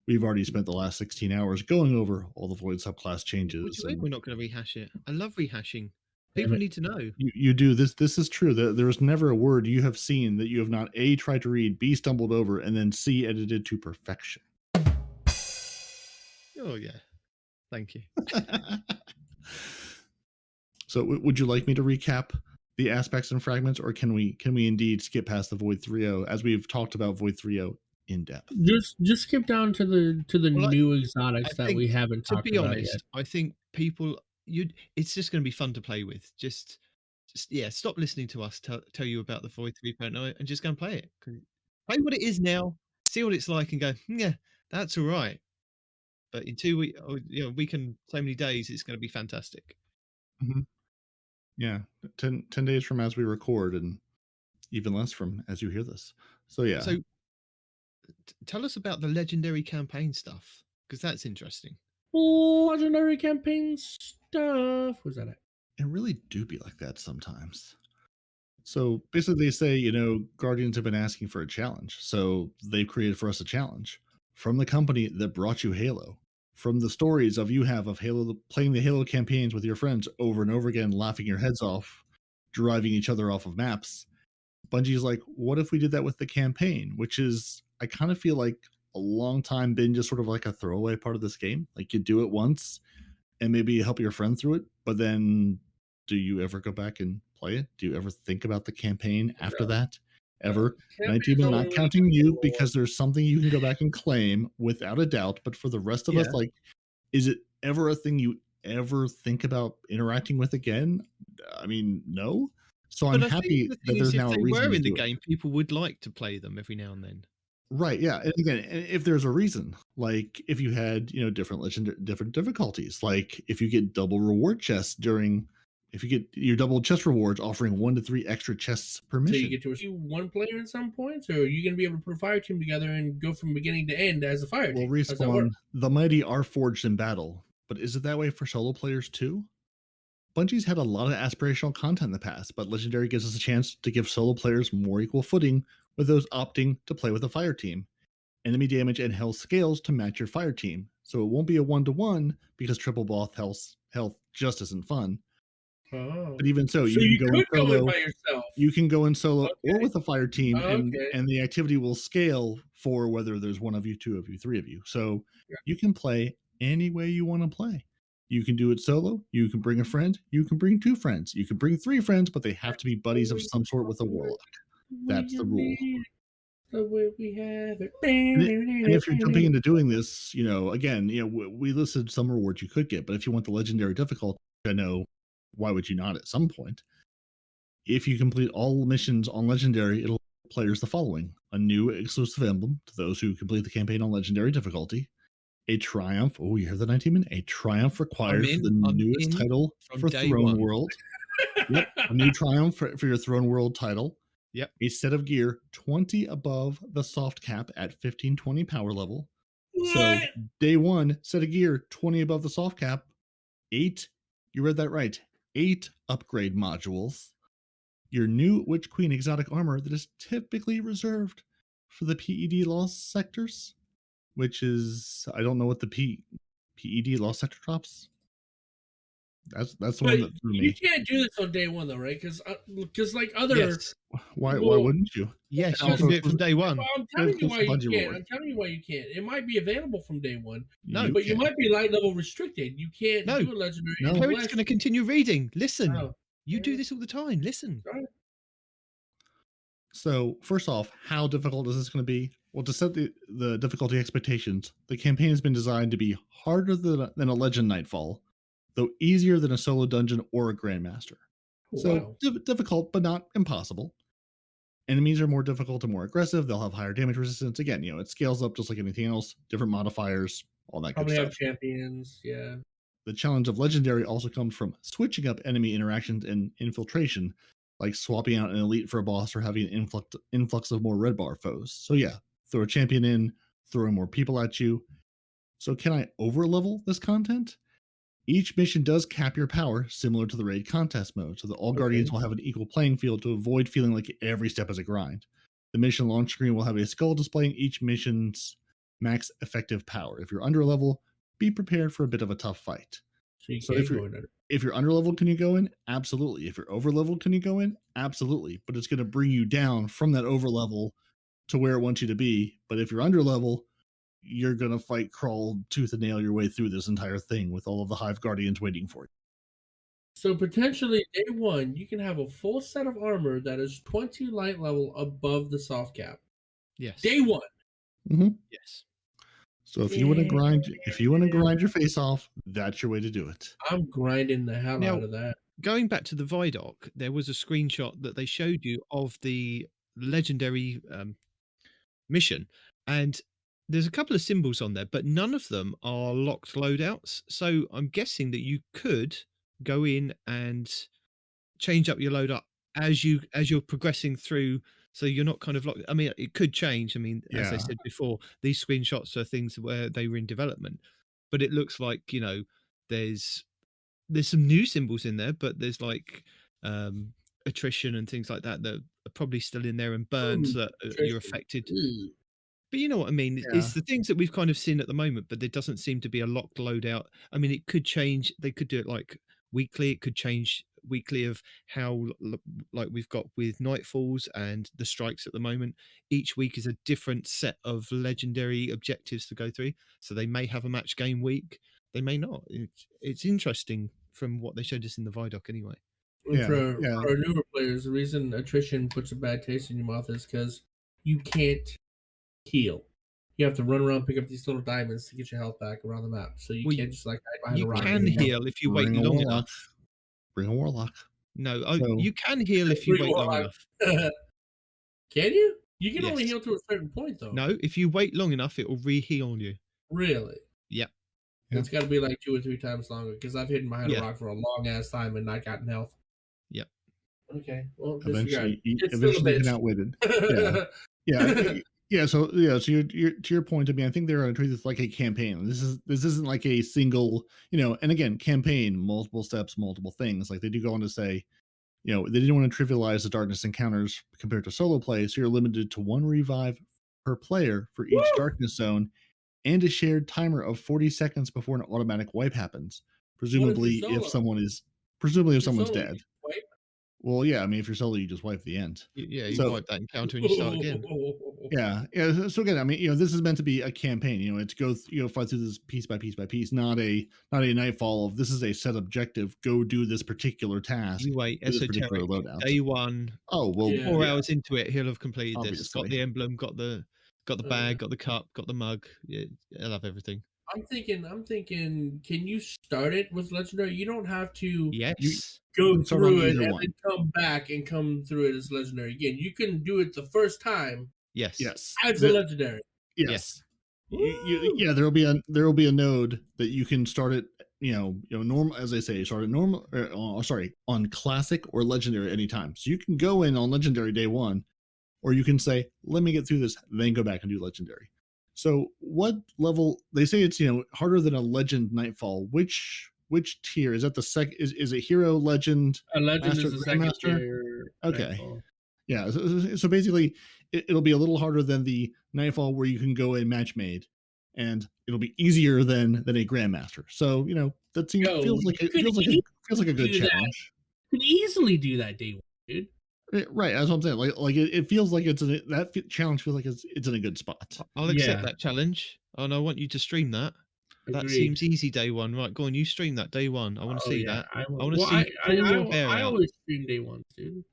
D: We've already spent the last 16 hours going over all the void subclass changes.
B: What do you mean we're not going to rehash it? I love rehashing. People need to know.
D: You do this. This is true. There is never a word you have seen that you have not A, tried to read, B, stumbled over, and then C, edited to perfection.
B: Oh yeah, thank you.
D: So, would you like me to recap the aspects and fragments, or can we indeed skip past the Void 3.0 as we've talked about Void 3.0 in depth?
C: Just skip down to the new exotics that we haven't talked about yet. To be honest,
B: I think people it's just going to be fun to play with. Just stop listening to us tell you about the Void 3.0 and just go and play it. Play what it is now, see what it's like, and go, yeah, that's all right. But in 2 weeks, so many days, it's going to be fantastic.
D: Mm-hmm. Yeah, 10 days from as we record, and even less from as you hear this. So yeah.
B: So tell us about the legendary campaign stuff, because that's interesting.
C: Legendary campaign stuff. Where's that at?
D: It really do be like that sometimes. So basically they say, Guardians have been asking for a challenge. So they've created for us a challenge from the company that brought you Halo. From the stories of Halo, playing the Halo campaigns with your friends over and over again, laughing your heads off, driving each other off of maps. Bungie's like, what if we did that with the campaign? Which is, I kind of feel like a long time been just sort of like a throwaway part of this game. Like you do it once and maybe help your friend through it, but then do you ever go back and play it? Do you ever think about the campaign after that? Ever? Nitedemon, not counting you, because there's something you can go back and claim without a doubt. But for the rest of us, like, is it ever a thing you ever think about interacting with again? I mean, no. So I'm happy that there's now a reason.
B: If they were in the game, people would like to play them every now and then.
D: Right. Yeah. And again, if there's a reason, like if you had, different difficulties, like if you get double reward chests if you get your double chest rewards offering 1 to 3 extra chests per mission.
C: So you get to receive one player at some points, or are you going to be able to put a fire team together and go from beginning to end as a fire team?
D: Well, Respawn, the mighty are forged in battle, but is it that way for solo players too? Bungie's had a lot of aspirational content in the past, but Legendary gives us a chance to give solo players more equal footing with those opting to play with a fire team. Enemy damage and health scales to match your fire team, so it won't be a 1-to-1 because triple buff health just isn't fun.
C: Oh.
D: But even so, you can go in by yourself. You can go in solo or with a fire team, and the activity will scale for whether there's 1 of you, 2 of you, 3 of you. So you can play any way you want to play. You can do it solo. You can bring a friend. You can bring 2 friends. You can bring 3 friends, but they have to be buddies of some sort with a warlock. That's the rule.
C: The way we have it.
D: And if you're jumping into doing this, again, we listed some rewards you could get, but if you want the legendary difficulty, I know, why would you not at some point? If you complete all missions on legendary, it'll players the following: a new exclusive emblem to those who complete the campaign on legendary difficulty, a triumph. Oh, you hear the Nitedemon? A triumph required for the newest title for Throne World. Yep, a new triumph for your Throne World title.
B: Yep.
D: A set of gear 20 above the soft cap at 1520 power level.
C: What?
D: So day 1, set of gear 20 above the soft cap. 8, you read that right, 8 upgrade modules. Your new Witch Queen exotic armor that is typically reserved for the PED lost sectors, which is, I don't know what the PED lost sector drops. That's the
C: But
D: one that threw
C: you
D: me.
C: can't do this on day one, though, right? Because like other.
B: Yes.
D: Why
C: Well,
D: wouldn't you?
B: Yes,
D: And
B: you
D: also
B: can do
D: it's
B: it from day one.
C: Well, I'm telling you why you
D: Bungie
C: can't.
D: reward.
C: I'm telling you why you can't. It might be available from day one,
B: No.
C: but you might be light level restricted. You can't
B: No.
C: do a legendary.
D: No.
B: Peroty's
C: unless
B: going to continue reading. Listen,
C: Oh,
B: you do this all the time. Listen.
C: right.
D: So first off, how difficult is this going to be? Well, to set the difficulty expectations, the campaign has been designed to be harder than a Legend Nightfall, though easier than a solo dungeon or a Grandmaster. So
C: Wow.
D: difficult, but not impossible. Enemies are more difficult and more aggressive. They'll have higher damage resistance. Again, it scales up just like anything else. Different modifiers, all that
C: Probably
D: good
C: have
D: stuff.
C: champions. Yeah.
D: The challenge of Legendary also comes from switching up enemy interactions and infiltration, like swapping out an elite for a boss or having an influx of more red bar foes. So yeah, throw a champion in, throwing more people at you. So can I over-level this content? Each mission does cap your power, similar to the raid contest mode, so that all Guardians will have an equal playing field to avoid feeling like every step is a grind. The mission launch screen will have a skull displaying each mission's max effective power. If you're under level, be prepared for a bit of a tough fight.
C: So
D: if you're under level, can you go in? Absolutely. If you're over level, can you go in? Absolutely. But it's going to bring you down from that over level to where it wants you to be. But if you're under level, you're going to fight, crawl, tooth and nail your way through this entire thing with all of the Hive Guardians waiting for you.
C: So potentially day one, you can have a full set of armor that is 20 light level above the soft cap.
B: Yes.
C: Day one.
D: Mm-hmm.
B: Yes.
D: So if you want to grind your face off, that's your way to do it.
C: I'm grinding the hell out of that.
B: Going back to the ViDoc, there was a screenshot that they showed you of the legendary mission, and there's a couple of symbols on there, but none of them are locked loadouts. So I'm guessing that you could go in and change up your loadout as you're progressing through. So you're not kind of locked. I mean, it could change. I mean, as I said before, these screenshots are things where they were in development, but it looks like, there's some new symbols in there, but there's like attrition and things like that that are probably still in there, and burns that you're affected. But you know what I mean?
D: Yeah.
B: It's the things that we've kind of seen at the moment, but there doesn't seem to be a locked loadout. I mean, it could change. They could do it like weekly. It could change weekly of how, like we've got with Nightfalls and the strikes at the moment. Each week is a different set of legendary objectives to go through. So they may have a match game week. They may not. It's interesting from what they showed us in the ViDoc anyway.
C: For our newer players, the reason attrition puts a bad taste in your mouth is because you can't heal. You have to run around, pick up these little diamonds to get your health back around the map. So you can't just like hide behind a rock.
B: You can heal if you wait long enough.
D: Bring a warlock.
B: No, you can heal if you wait long enough.
C: Can you? You can only heal to a certain point, though.
B: No, if you wait long enough, it will re-heal you.
C: Really?
B: Yep.
C: It's got to be like 2 or 3 times longer, because I've hidden behind a rock for a long ass time and not gotten health.
B: Yep.
C: Okay. Well,
D: eventually getting outwitted. So to your point, I mean, I think they're going to treat this like a campaign. This isn't like a single, and again, campaign, multiple steps, multiple things. Like they do go on to say, they didn't want to trivialize the darkness encounters compared to solo play, so you're limited to 1 revive per player for each darkness zone, and a shared timer of 40 seconds before an automatic wipe happens. Presumably, if someone's dead. Well, yeah, I mean, if you're solo, you just wipe the end.
B: Yeah, you wipe that encounter and you start again.
D: Yeah. So again, I mean, this is meant to be a campaign. It's go, fight through this piece by piece by piece, not a nightfall of this is a set objective. Go do this particular task.
B: You wait, esoteric. Day one.
D: Oh well,
B: 4 hours into it, he'll have completed
D: Obviously.
B: this. Got the emblem, got the bag, got the cup, got the mug. Yeah, he'll have everything.
C: I'm thinking. Can you start it with legendary? You don't have to.
B: Yes.
C: Go through it and then come back and come through it as legendary again. You can do it the first time.
B: Yes.
C: As a legendary.
D: Yes. There will be a node that you can start it. Normal, as they say, start it normal. On classic or legendary anytime. So you can go in on legendary day one, or you can say, "Let me get through this," then go back and do legendary. So what level? They say it's harder than a legend nightfall. Which tier is that? Is it hero, legend?
C: A legend
D: master,
C: is the second
D: master?
C: tier.
D: Okay.
C: Nightfall.
D: Yeah. So basically, it'll be a little harder than the nightfall where you can go in match made, and it'll be easier than a grandmaster. So that feels like a good challenge.
C: You could easily do that day one, dude.
D: Right, that's what I'm saying. Like it feels like challenge feels like it's in a good spot.
B: I'll accept that challenge, and I want you to stream that.
C: Agreed.
B: That seems easy day one. Right, go on, you stream that day one. I want to see that. I want to see.
C: I always stream day one, dude.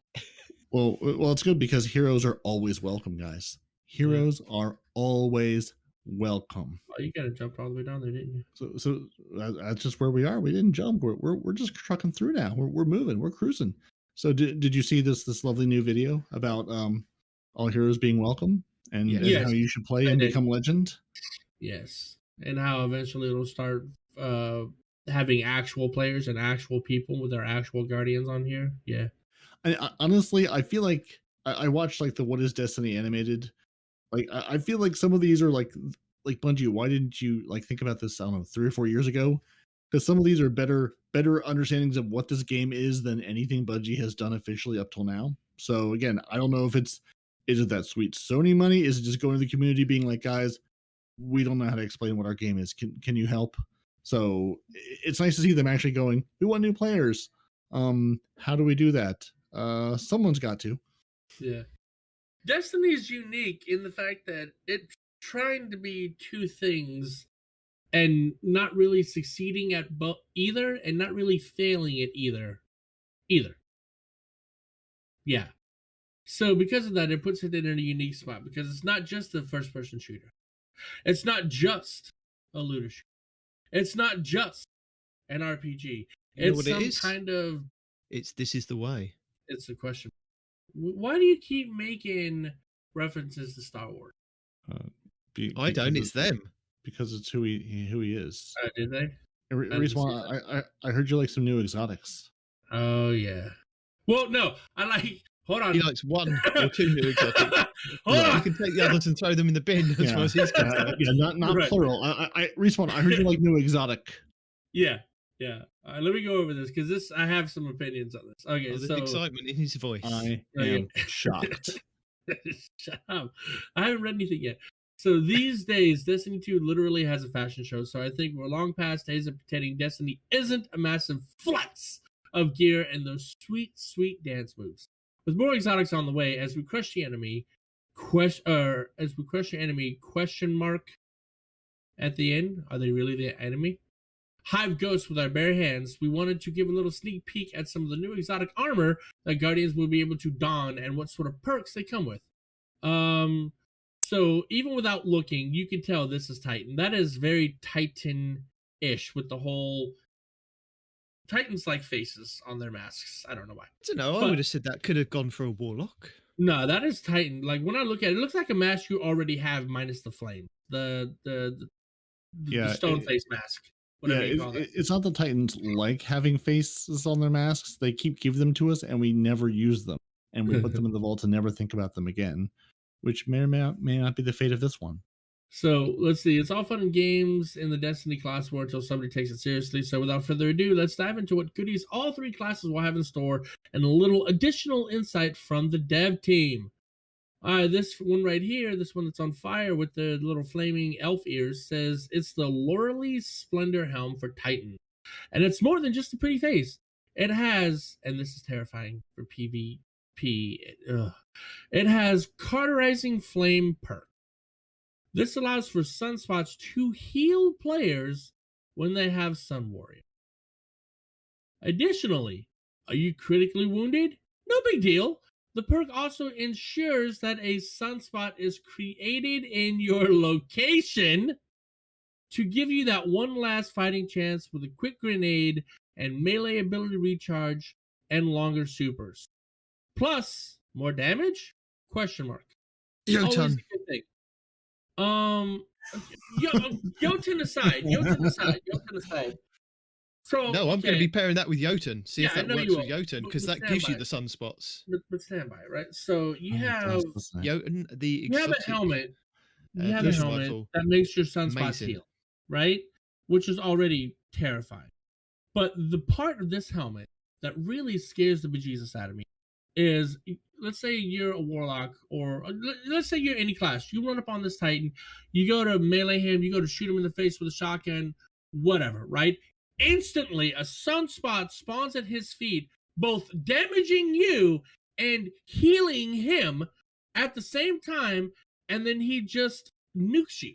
D: Well, it's good because heroes are always welcome, guys. Heroes are always welcome.
C: Oh, you gotta jump all the way down there, didn't you?
D: So that's just where we are. We didn't jump. We're just trucking through now. We're moving. We're cruising. So did you see this lovely new video about all heroes being welcome and how you should play and become legend?
C: Yes, and how eventually it'll start having actual players and actual people with their actual guardians on here. Yeah.
D: Honestly, I feel like I watched like the What Is Destiny animated. Like I feel like some of these are like Bungie. Why didn't you think about this? I don't know, 3 or 4 years ago. Because some of these are better understandings of what this game is than anything Bungie has done officially up till now. So again, I don't know if is it that sweet Sony money? Is it just going to the community being like, guys, we don't know how to explain what our game is. Can you help? So it's nice to see them actually going, we want new players. How do we do that? Someone's got to.
C: Yeah. Destiny is unique in the fact that it's trying to be two things and not really succeeding at either, and not really failing at either. Yeah. So because of that, it puts it in a unique spot, because it's not just a first-person shooter. It's not just a looter shooter. It's not just an RPG. It's some kind of...
B: This is the way.
C: It's a question. Why do you keep making references to Star Wars?
B: I don't. It's them.
D: Because it's who he is.
C: Did they?
D: Respawn, I heard you like some new exotics.
C: Oh yeah. Well, no, I like. Hold on.
B: He likes 1 or 2 new exotics.
C: Hold on.
B: You can take the others and throw them in the bin as far as he's concerned.
D: Not right. Plural. Respawn, I heard you like new exotic.
C: Yeah. Let me go over this because I have some opinions on this. Okay,
B: so excitement in his voice.
D: I am shocked.
C: Shut up. I haven't read anything yet. So these days, Destiny 2 literally has a fashion show. So I think we're long past days of pretending Destiny isn't a massive flex of gear and those sweet, sweet dance moves. With more exotics on the way, as we crush the enemy, question mark at the end. Are they really the enemy? Hive ghosts with our bare hands. We wanted to give a little sneak peek at some of the new exotic armor that Guardians will be able to don and what sort of perks they come with. So even without looking, you can tell this is Titan. That is very Titan-ish with the whole Titans-like faces on their masks. I don't know why.
B: I don't know. I would have said that could have gone for a Warlock.
C: No, that is Titan. Like when I look at it, it looks like a mask you already have minus the flame. The stone face mask.
D: It's not the Titans like having faces on their masks. They keep giving them to us and we never use them. And we put them in the vault and never think about them again. Which may or may not be the fate of this one.
C: So let's see. It's all fun and games in the Destiny class war until somebody takes it seriously. So without further ado, let's dive into what goodies all 3 classes will have in store and a little additional insight from the dev team. This one right here, this one that's on fire with the little flaming elf ears, says it's the Loreley Splendor Helm for Titan. And it's more than just a pretty face. It has, and this is terrifying for PvP, it has Cauterizing Flame perk. This allows for sunspots to heal players when they have Sun Warrior. Additionally, are you critically wounded? No big deal. The perk also ensures that a sunspot is created in your location to give you that one last fighting chance with a quick grenade and melee ability recharge and longer supers. Plus, more damage? Question mark.
B: Jotun.
C: Always a good thing. Jotun aside. So,
B: no, I'm going to be pairing that with Jotun. See if that works with Jotun, because that gives you the sunspots.
C: But stand by, right? So you have
B: Jotun, the
C: exotic, you have a helmet. You have a helmet rifle. That makes your sunspots heal, right? Which is already terrifying. But the part of this helmet that really scares the bejesus out of me is let's say you're a warlock, or let's say you're any class. You run up on this Titan, you go to melee him, you go to shoot him in the face with a shotgun, whatever, right? Instantly, a sunspot spawns at his feet, both damaging you and healing him at the same time, and then he just nukes you,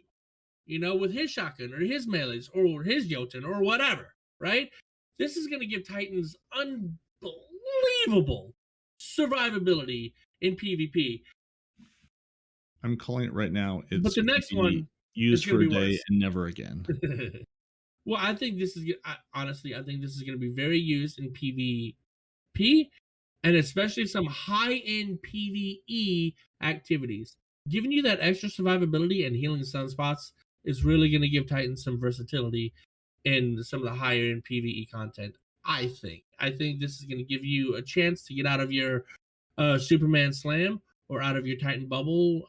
C: with his shotgun or his melees or his Jotun or whatever, right? This is going to give Titans unbelievable survivability in PvP.
D: I'm calling it right now.
C: But the next one
D: used for a day and never again.
C: Well, I think this is honestly, I think this is going to be very used in PvP, and especially some high-end PvE activities. Giving you that extra survivability and healing sunspots is really going to give Titans some versatility in some of the higher-end PvE content. I think this is going to give you a chance to get out of your Superman Slam or out of your Titan Bubble,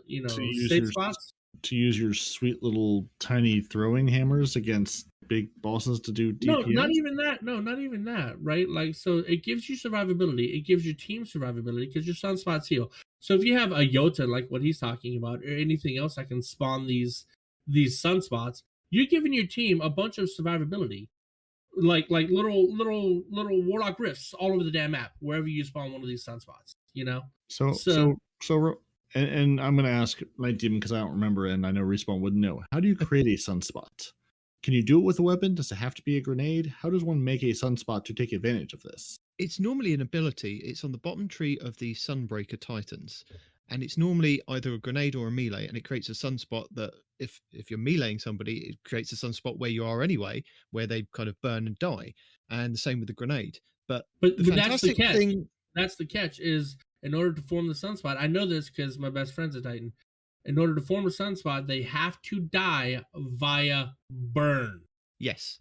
C: safe spots.
D: To use your sweet little tiny throwing hammers against big bosses to do DPS?
C: No, not even that. No, not even that, right? Like, so it gives you survivability. It gives your team survivability because your sunspots heal. So if you have a Jotun, like what he's talking about, or anything else that can spawn these sunspots, you're giving your team a bunch of survivability. Like little warlock rifts all over the damn map, wherever you spawn one of these sunspots,
D: So and I'm going to ask Nitedemon because I don't remember, and I know Respawn wouldn't know. How do you create a sunspot? Can you do it with a weapon? Does it have to be a grenade? How does one make a sunspot to take advantage of this?
B: It's normally an ability. It's on the bottom tree of the Sunbreaker Titans, and it's normally either a grenade or a melee, and it creates a sunspot that if you're meleeing somebody, it creates a sunspot where you are anyway, where they kind of burn and die, and the same with the grenade. But
C: that's the catch. That's the catch is, in order to form the sunspot, I know this because my best friend's a Titan. In order to form a sunspot, they have to die via burn.
B: Yes.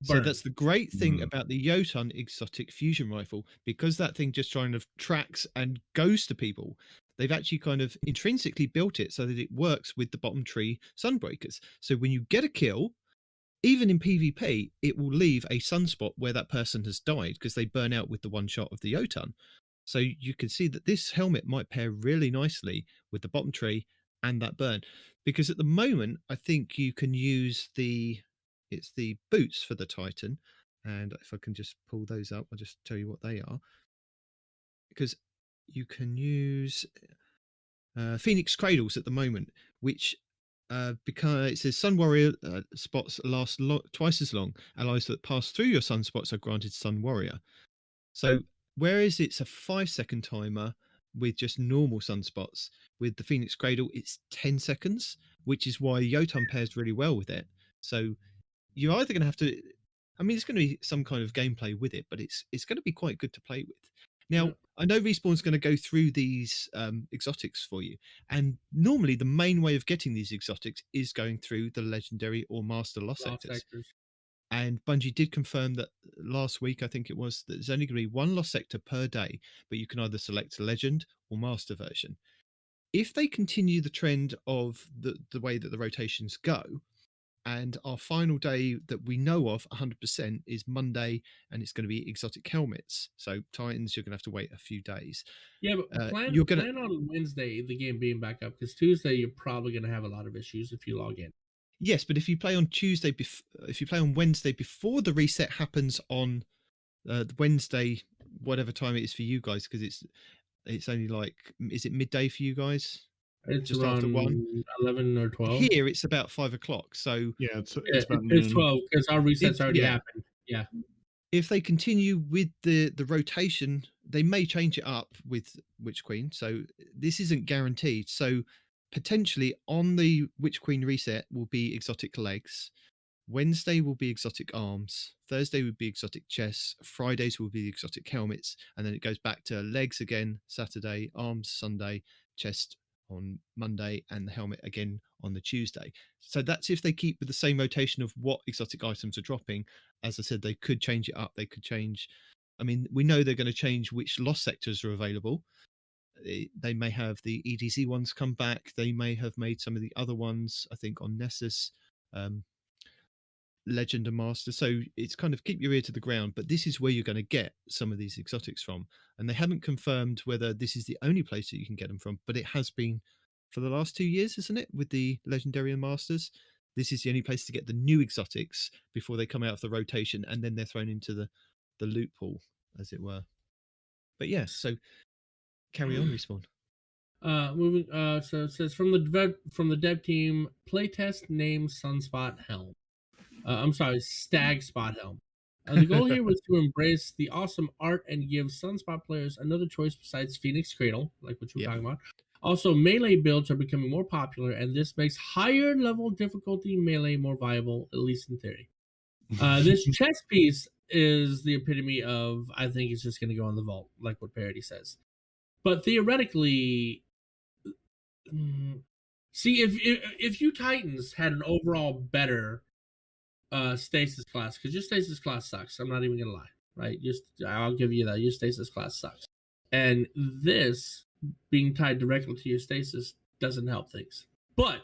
B: Burn. So that's the great thing about the Jotun exotic fusion rifle, because that thing just kind of tracks and goes to people. They've actually kind of intrinsically built it so that it works with the bottom tree sunbreakers. So when you get a kill, even in PvP, it will leave a sunspot where that person has died because they burn out with the one shot of the Jotun. So you can see that this helmet might pair really nicely with the bottom tree and that burn. Because at the moment, I think you can use the boots for the Titan. And if I can just pull those up, I'll just tell you what they are. Because you can use Phoenix Cradles at the moment, which because it says Sun Warrior spots last twice as long. Allies that pass through your sunspots are granted Sun Warrior. So whereas it's a 5-second timer with just normal sunspots, with the Phoenix Cradle, it's 10 seconds, which is why Jotun pairs really well with it. So you're either going to have to, I mean, it's going to be some kind of gameplay with it, but it's going to be quite good to play with. Now, I know Respawn's going to go through these exotics for you. And normally the main way of getting these exotics is going through the legendary or master lost sectors. And Bungie did confirm that last week, I think it was, that there's only going to be one lost sector per day, but you can either select a legend or master version. If they continue the trend of the way that the rotations go, and our final day that we know of 100% is Monday, and it's going to be exotic helmets. So Titans, you're going to have to wait a few days.
C: Yeah, but plan on Wednesday, the game being back up, because Tuesday you're probably going to have a lot of issues if you log in.
B: Yes, but if you play on Wednesday before the reset happens on Wednesday, whatever time it is for you guys, because it's only like, is it midday for you guys?
C: It's just around after 1, 11 or 12.
B: Here it's about 5 o'clock. So
D: yeah, it's
C: about noon. It's 12 because our reset's already happened. Yeah.
B: If they continue with the rotation, they may change it up with Witch Queen. So this isn't guaranteed. So potentially on the Witch Queen reset will be exotic legs. Wednesday will be exotic arms. Thursday would be exotic chests. Fridays will be exotic helmets. And then it goes back to legs again, Saturday, arms Sunday, chest on Monday, and the helmet again on the Tuesday. So that's if they keep with the same rotation of what exotic items are dropping. As I said, they could change it up. They could change. I mean, we know they're going to change which lost sectors are available. They may have the EDZ ones come back. They may have made some of the other ones, I think, on Nessus. legend and master. So it's kind of keep your ear to the ground, but this is where you're going to get some of these exotics from. And they haven't confirmed whether this is the only place that you can get them from, but it has been for the last 2 years, isn't it? With the legendary and masters, this is the only place to get the new exotics before they come out of the rotation, and then they're thrown into the loot pool, as it were. But yeah, so carry on, Respawn.
C: So it says from the dev team, playtest name Sunspot Helm. Stag Spot Helm. The goal here was to embrace the awesome art and give Sunspot players another choice besides Phoenix Cradle, like what you were talking about. Also, melee builds are becoming more popular, and this makes higher level difficulty melee more viable, at least in theory. This chess piece is the epitome of, I think it's just going to go in the vault, like what Peroty says. But theoretically, see, if you Titans had an overall better stasis class, because your stasis class sucks, I'm not even going to lie, right? I'll give you that. Your stasis class sucks. And this being tied directly to your stasis doesn't help things. But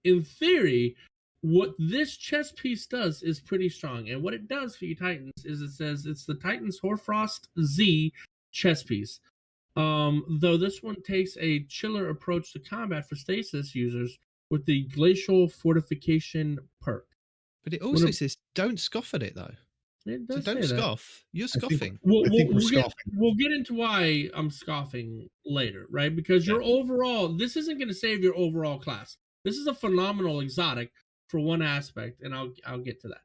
C: in theory, what this chess piece does is pretty strong. And what it does for you Titans is it says it's the Titans Hoarfrost Z chess piece. Though this one takes a chiller approach to combat for stasis users with the Glacial Fortification perk.
B: But it also says don't scoff at it, though.
C: It does
B: so don't
C: say
B: scoff.
C: That.
B: You're scoffing.
C: We'll get into why I'm scoffing later, right? Because your overall, this isn't going to save your overall class. This is a phenomenal exotic for one aspect, and I'll get to that.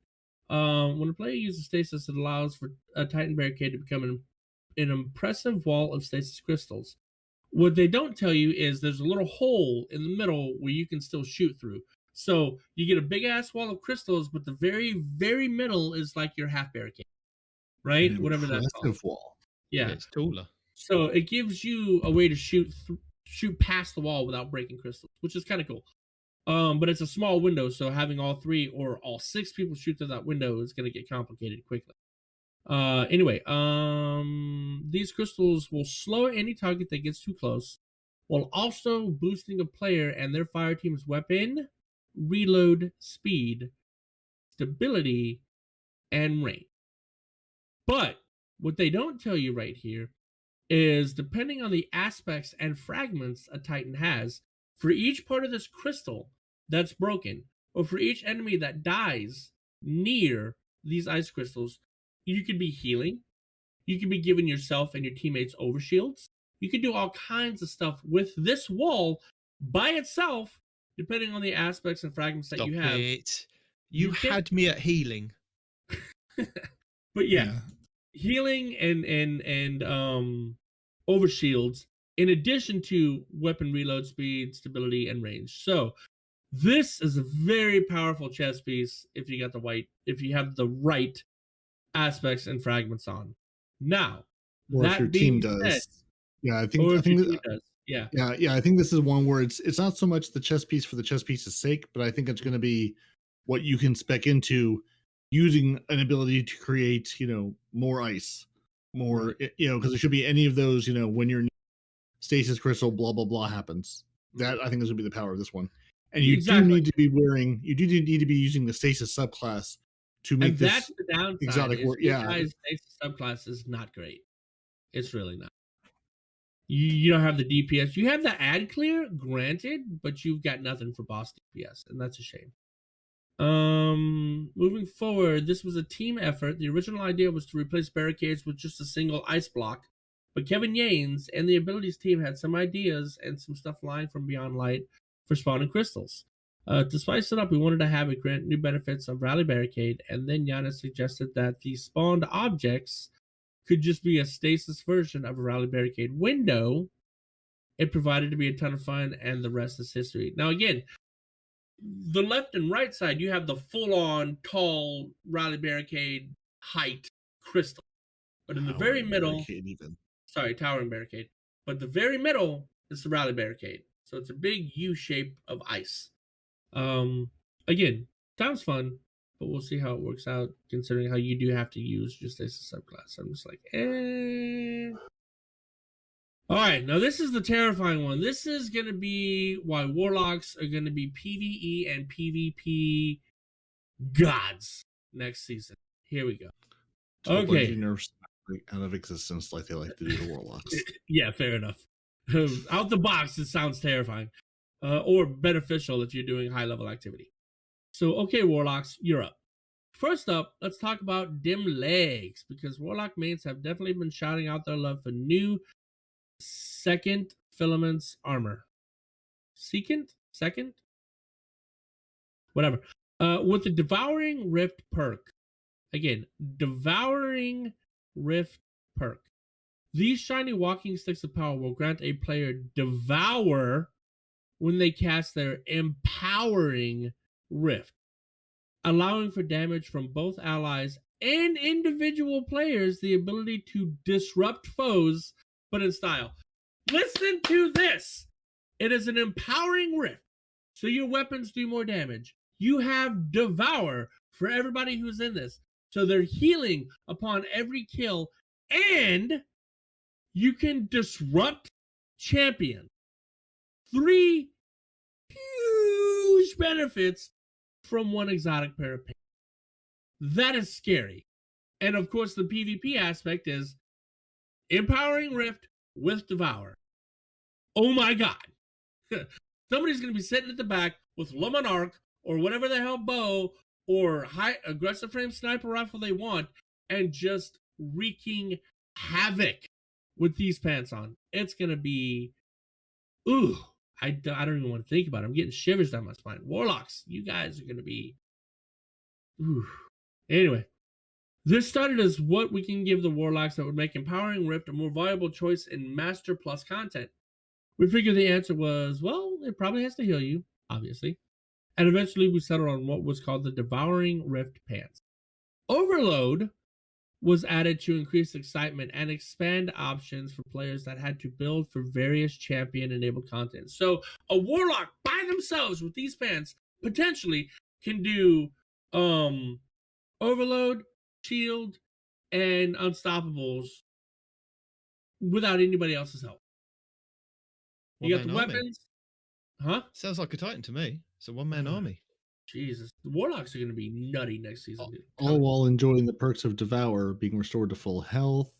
C: When a player uses stasis, it allows for a Titan Barricade to become an impressive wall of stasis crystals. What they don't tell you is there's a little hole in the middle where you can still shoot through. So you get a big ass wall of crystals, but the very, very middle is like your half barricade, right? Whatever that's called.
D: Wall.
C: Yeah,
B: it's taller.
C: So it gives you a way to shoot past the wall without breaking crystals, which is kind of cool. But it's a small window, so having all 3 or all 6 people shoot through that window is going to get complicated quickly. Anyway, these crystals will slow any target that gets too close, while also boosting a player and their fire team's weapon, reload speed, stability, and range. But what they don't tell you right here is depending on the aspects and fragments a Titan has, for each part of this crystal that's broken, or for each enemy that dies near these ice crystals, you could be healing, you could be giving yourself and your teammates overshields, you could do all kinds of stuff with this wall by itself, depending on the aspects and fragments that you have.
B: You had me at healing.
C: But yeah, healing and overshields, in addition to weapon reload speed, stability, and range. So this is a very powerful chess piece if you have the right aspects and fragments on. Now,
D: or if your team does. I think this is one where it's not so much the chess piece for the chess piece's sake, but I think it's going to be what you can spec into using an ability to create, more ice, more, because there should be any of those, when your stasis crystal, blah, blah, blah happens. That I think is going to be the power of this one. And you do need to be using the stasis subclass to make this
C: that's the downside,
D: exotic work.
C: Stasis subclass is not great. It's really not. You don't have the DPS. You have the ad clear, granted, but you've got nothing for boss DPS, and that's a shame. Moving forward, this was a team effort. The original idea was to replace barricades with just a single ice block, but Kevin Yanes and the abilities team had some ideas and some stuff lying from Beyond Light for spawning crystals. To spice it up, we wanted to have it grant new benefits of Rally Barricade, and then Giannis suggested that the spawned objects could just be a stasis version of a Rally Barricade window. It provided to be a ton of fun, and the rest is history. Now, again, the left and right side, you have the full-on tall Rally Barricade height crystal. But in the very middle... Towering Barricade. But the very middle is the Rally Barricade. So it's a big U shape of ice. Again, sounds fun, but we'll see how it works out, considering how you do have to use just as a subclass. I'm just like, Alright, now this is the terrifying one. This is going to be why Warlocks are going to be PvE and PvP gods next season. Here we go.
D: So
C: Okay.
D: Bungie nerfs out of existence like they like to do to warlocks.
C: Yeah, fair enough. Out the box, it sounds terrifying. Or beneficial if you're doing high-level activity. So, okay, Warlocks, you're up. First up, let's talk about dim legs, because Warlock mains have definitely been shouting out their love for new second filaments armor. Second? Whatever. With the Devouring Rift perk. Again, Devouring Rift perk. These shiny walking sticks of power will grant a player Devour when they cast their Empowering Rift, allowing for damage from both allies and individual players the ability to disrupt foes, but in style. Listen to this. It is an Empowering Rift, so your weapons do more damage. You have Devour for everybody who's in this, so they're healing upon every kill, and you can disrupt champion. 3 huge benefits from one exotic pair of pants. That is scary. And of course, the PvP aspect is Empowering Rift with Devour. Oh my god. Somebody's going to be sitting at the back with Luminarch or whatever the hell bow or high aggressive frame sniper rifle they want and just wreaking havoc with these pants on. It's going to be... Ooh. I don't even want to think about it. I'm getting shivers down my spine. Warlocks, you guys are going to be... Ooh. Anyway, this started as what we can give the Warlocks that would make Empowering Rift a more valuable choice in Master Plus content. We figured the answer was, well, it probably has to heal you, obviously. And eventually we settled on what was called the Devouring Rift Pants. Overload was added to increase excitement and expand options for players that had to build for various champion-enabled content. So a Warlock by themselves with these pants potentially can do Overload, Shield, and Unstoppables without anybody else's help. You got the weapons. Huh?
B: Sounds like a Titan to me. It's a one-man army.
C: Jesus. The Warlocks are going to be nutty next season.
D: All while enjoying the perks of Devour, being restored to full health.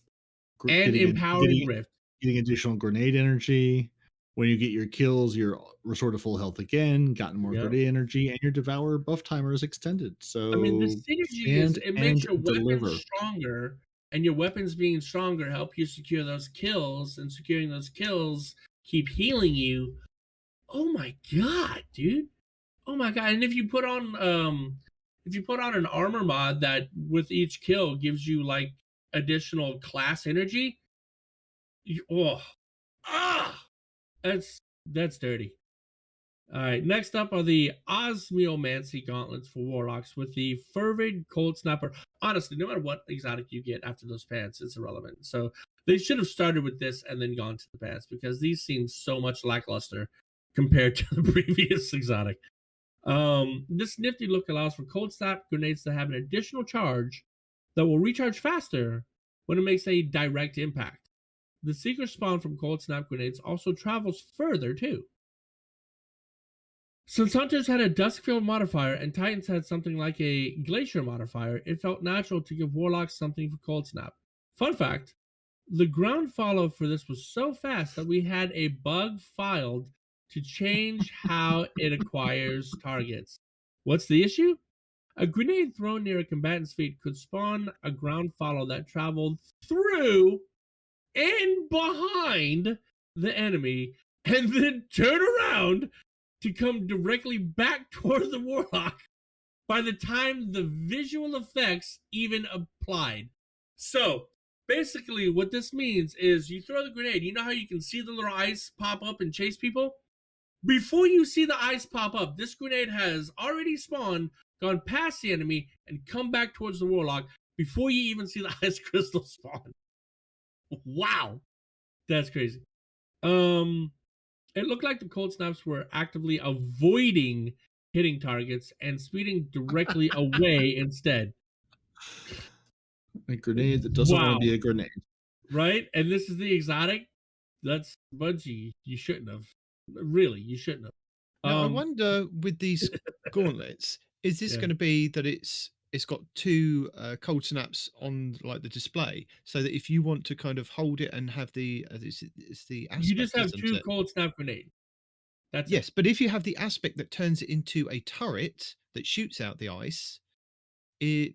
C: And Empowering Rift.
D: Getting additional grenade energy. When you get your kills, you're restored to full health again, gotten more grenade energy, and your Devour buff timer is extended. So,
C: I mean, the synergy is it makes your weapons stronger, and your weapons being stronger help you secure those kills, and securing those kills keep healing you. Oh my god, dude. Oh my god. And if you put on an armor mod that with each kill gives you like additional class energy, that's dirty. All right, next up are the Osmiomancy gauntlets for Warlocks with the Fervid Cold Snapper. Honestly, no matter what exotic you get after those pants, it's irrelevant. So they should have started with this and then gone to the pants, because these seem so much lackluster compared to the previous exotic. This nifty look allows for Cold Snap grenades to have an additional charge that will recharge faster when it makes a direct impact. The Seeker spawn from Cold Snap grenades also travels further too. Since Hunters had a Duskfield modifier and Titans had something like a Glacier modifier, it felt natural to give Warlocks something for Cold Snap. Fun fact, the ground follow for this was so fast that we had a bug filed to change how it acquires targets. What's the issue? A grenade thrown near a combatant's feet could spawn a ground follow that traveled through and behind the enemy and then turn around to come directly back toward the Warlock by the time the visual effects even applied. So basically what this means is you throw the grenade, you know how you can see the little ice pop up and chase people? Before you see the ice pop up, this grenade has already spawned, gone past the enemy, and come back towards the Warlock before you even see the ice crystal spawn. Wow. That's crazy. It looked like the Cold Snaps were actively avoiding hitting targets and speeding directly away instead.
D: A grenade that doesn't want to be a grenade.
C: Right? And this is the exotic? That's Bungie. You shouldn't have. Really, you shouldn't have.
B: Now, I wonder with these gauntlets, is this going to be that it's it's got two cold snaps on like the display, so that if you want to kind of hold it and have the it's the aspect,
C: You just have
B: isn't
C: two
B: it?
C: cold snap grenades. That's
B: Yes,
C: it.
B: but if you have the aspect that turns it into a turret that shoots out the ice, it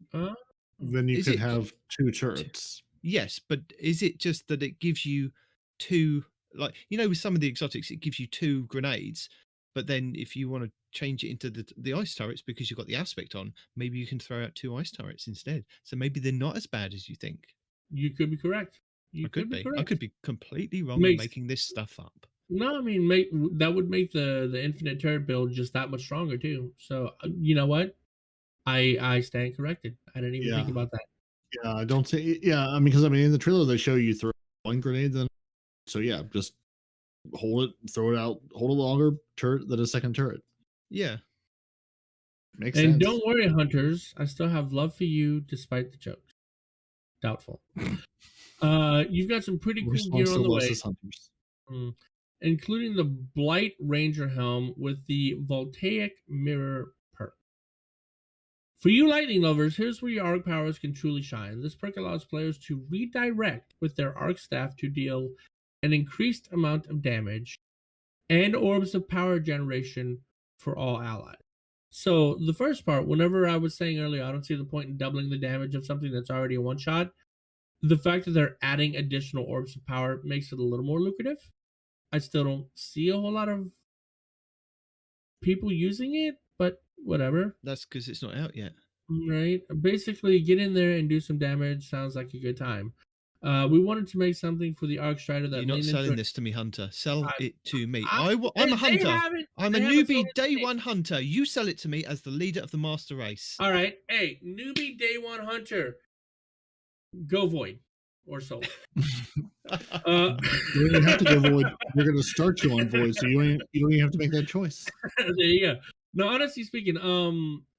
D: Then you
B: is
D: could
B: it
D: have two turrets.
B: yes, but is it just that it gives you two, like, you know, with some of the exotics it gives you two grenades, but then if you want to change it into the ice turrets because you've got the aspect on, maybe you can throw out two ice turrets instead. So maybe they're not as bad as you think.
C: You could be correct.
B: I could be completely wrong and making this stuff up.
C: No, I mean, that would make the infinite turret build just that much stronger too. So you know what? I stand corrected. I didn't even think about that.
D: Yeah, I don't say. Yeah, I mean, because in the trailer they show you throw one grenade, then so yeah, just hold it, throw it out, hold a longer turret than a second turret.
B: Yeah,
D: makes sense.
C: And don't worry, hunters, I still have love for you despite the jokes. Doubtful. You've got some pretty cool gear on the way. Hunters. Including the Blight Ranger helm with the Voltaic Mirror perk. For you lightning lovers, here's where your arc powers can truly shine. This perk allows players to redirect with their arc staff to deal an increased amount of damage and orbs of power generation for all allies. So the first part, whenever I was saying earlier, I don't see the point in doubling the damage of something that's already a one-shot. The fact that they're adding additional orbs of power makes it a little more lucrative. I still don't see a whole lot of people using it, but whatever.
B: That's because it's not out yet.
C: Right. Basically, get in there and do some damage. Sounds like a good time. We wanted to make something for the Arc Strider that
B: you're not selling this to me, Hunter. Sell it to me. I'm a hunter. I'm a newbie day one hunter. You sell it to me as the leader of the master race.
C: All right. Hey, newbie day one hunter. Go Void or Soul.
D: You don't have to go Void. We're going to start you on Void, so you don't even have to make that choice.
C: There you go. No, honestly speaking,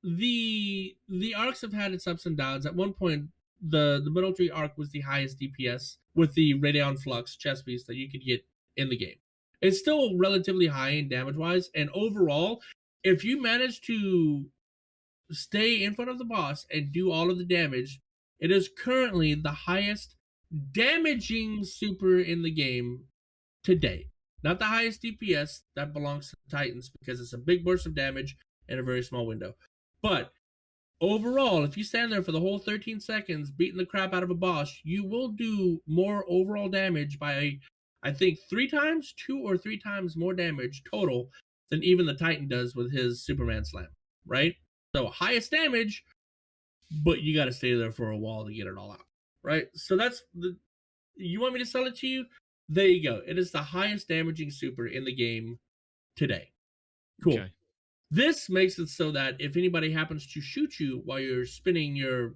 C: the arcs have had its ups and downs. At one point, the military arc was the highest DPS with the Radion Flux chest piece that you could get in the game. It's still relatively high in damage wise, and overall, if you manage to stay in front of the boss and do all of the damage, it is currently the highest damaging super in the game today. Not the highest DPS, that belongs to the Titans because it's a big burst of damage in a very small window. But overall, if you stand there for the whole 13 seconds beating the crap out of a boss, you will do more overall damage by, I think, 2 or 3 times more damage total than even the Titan does with his Superman Slam, right? So highest damage, but you got to stay there for a while to get it all out, right? So that's you want me to sell it to you? There you go. It is the highest damaging super in the game today. Cool. Okay. This makes it so that if anybody happens to shoot you while you're spinning your,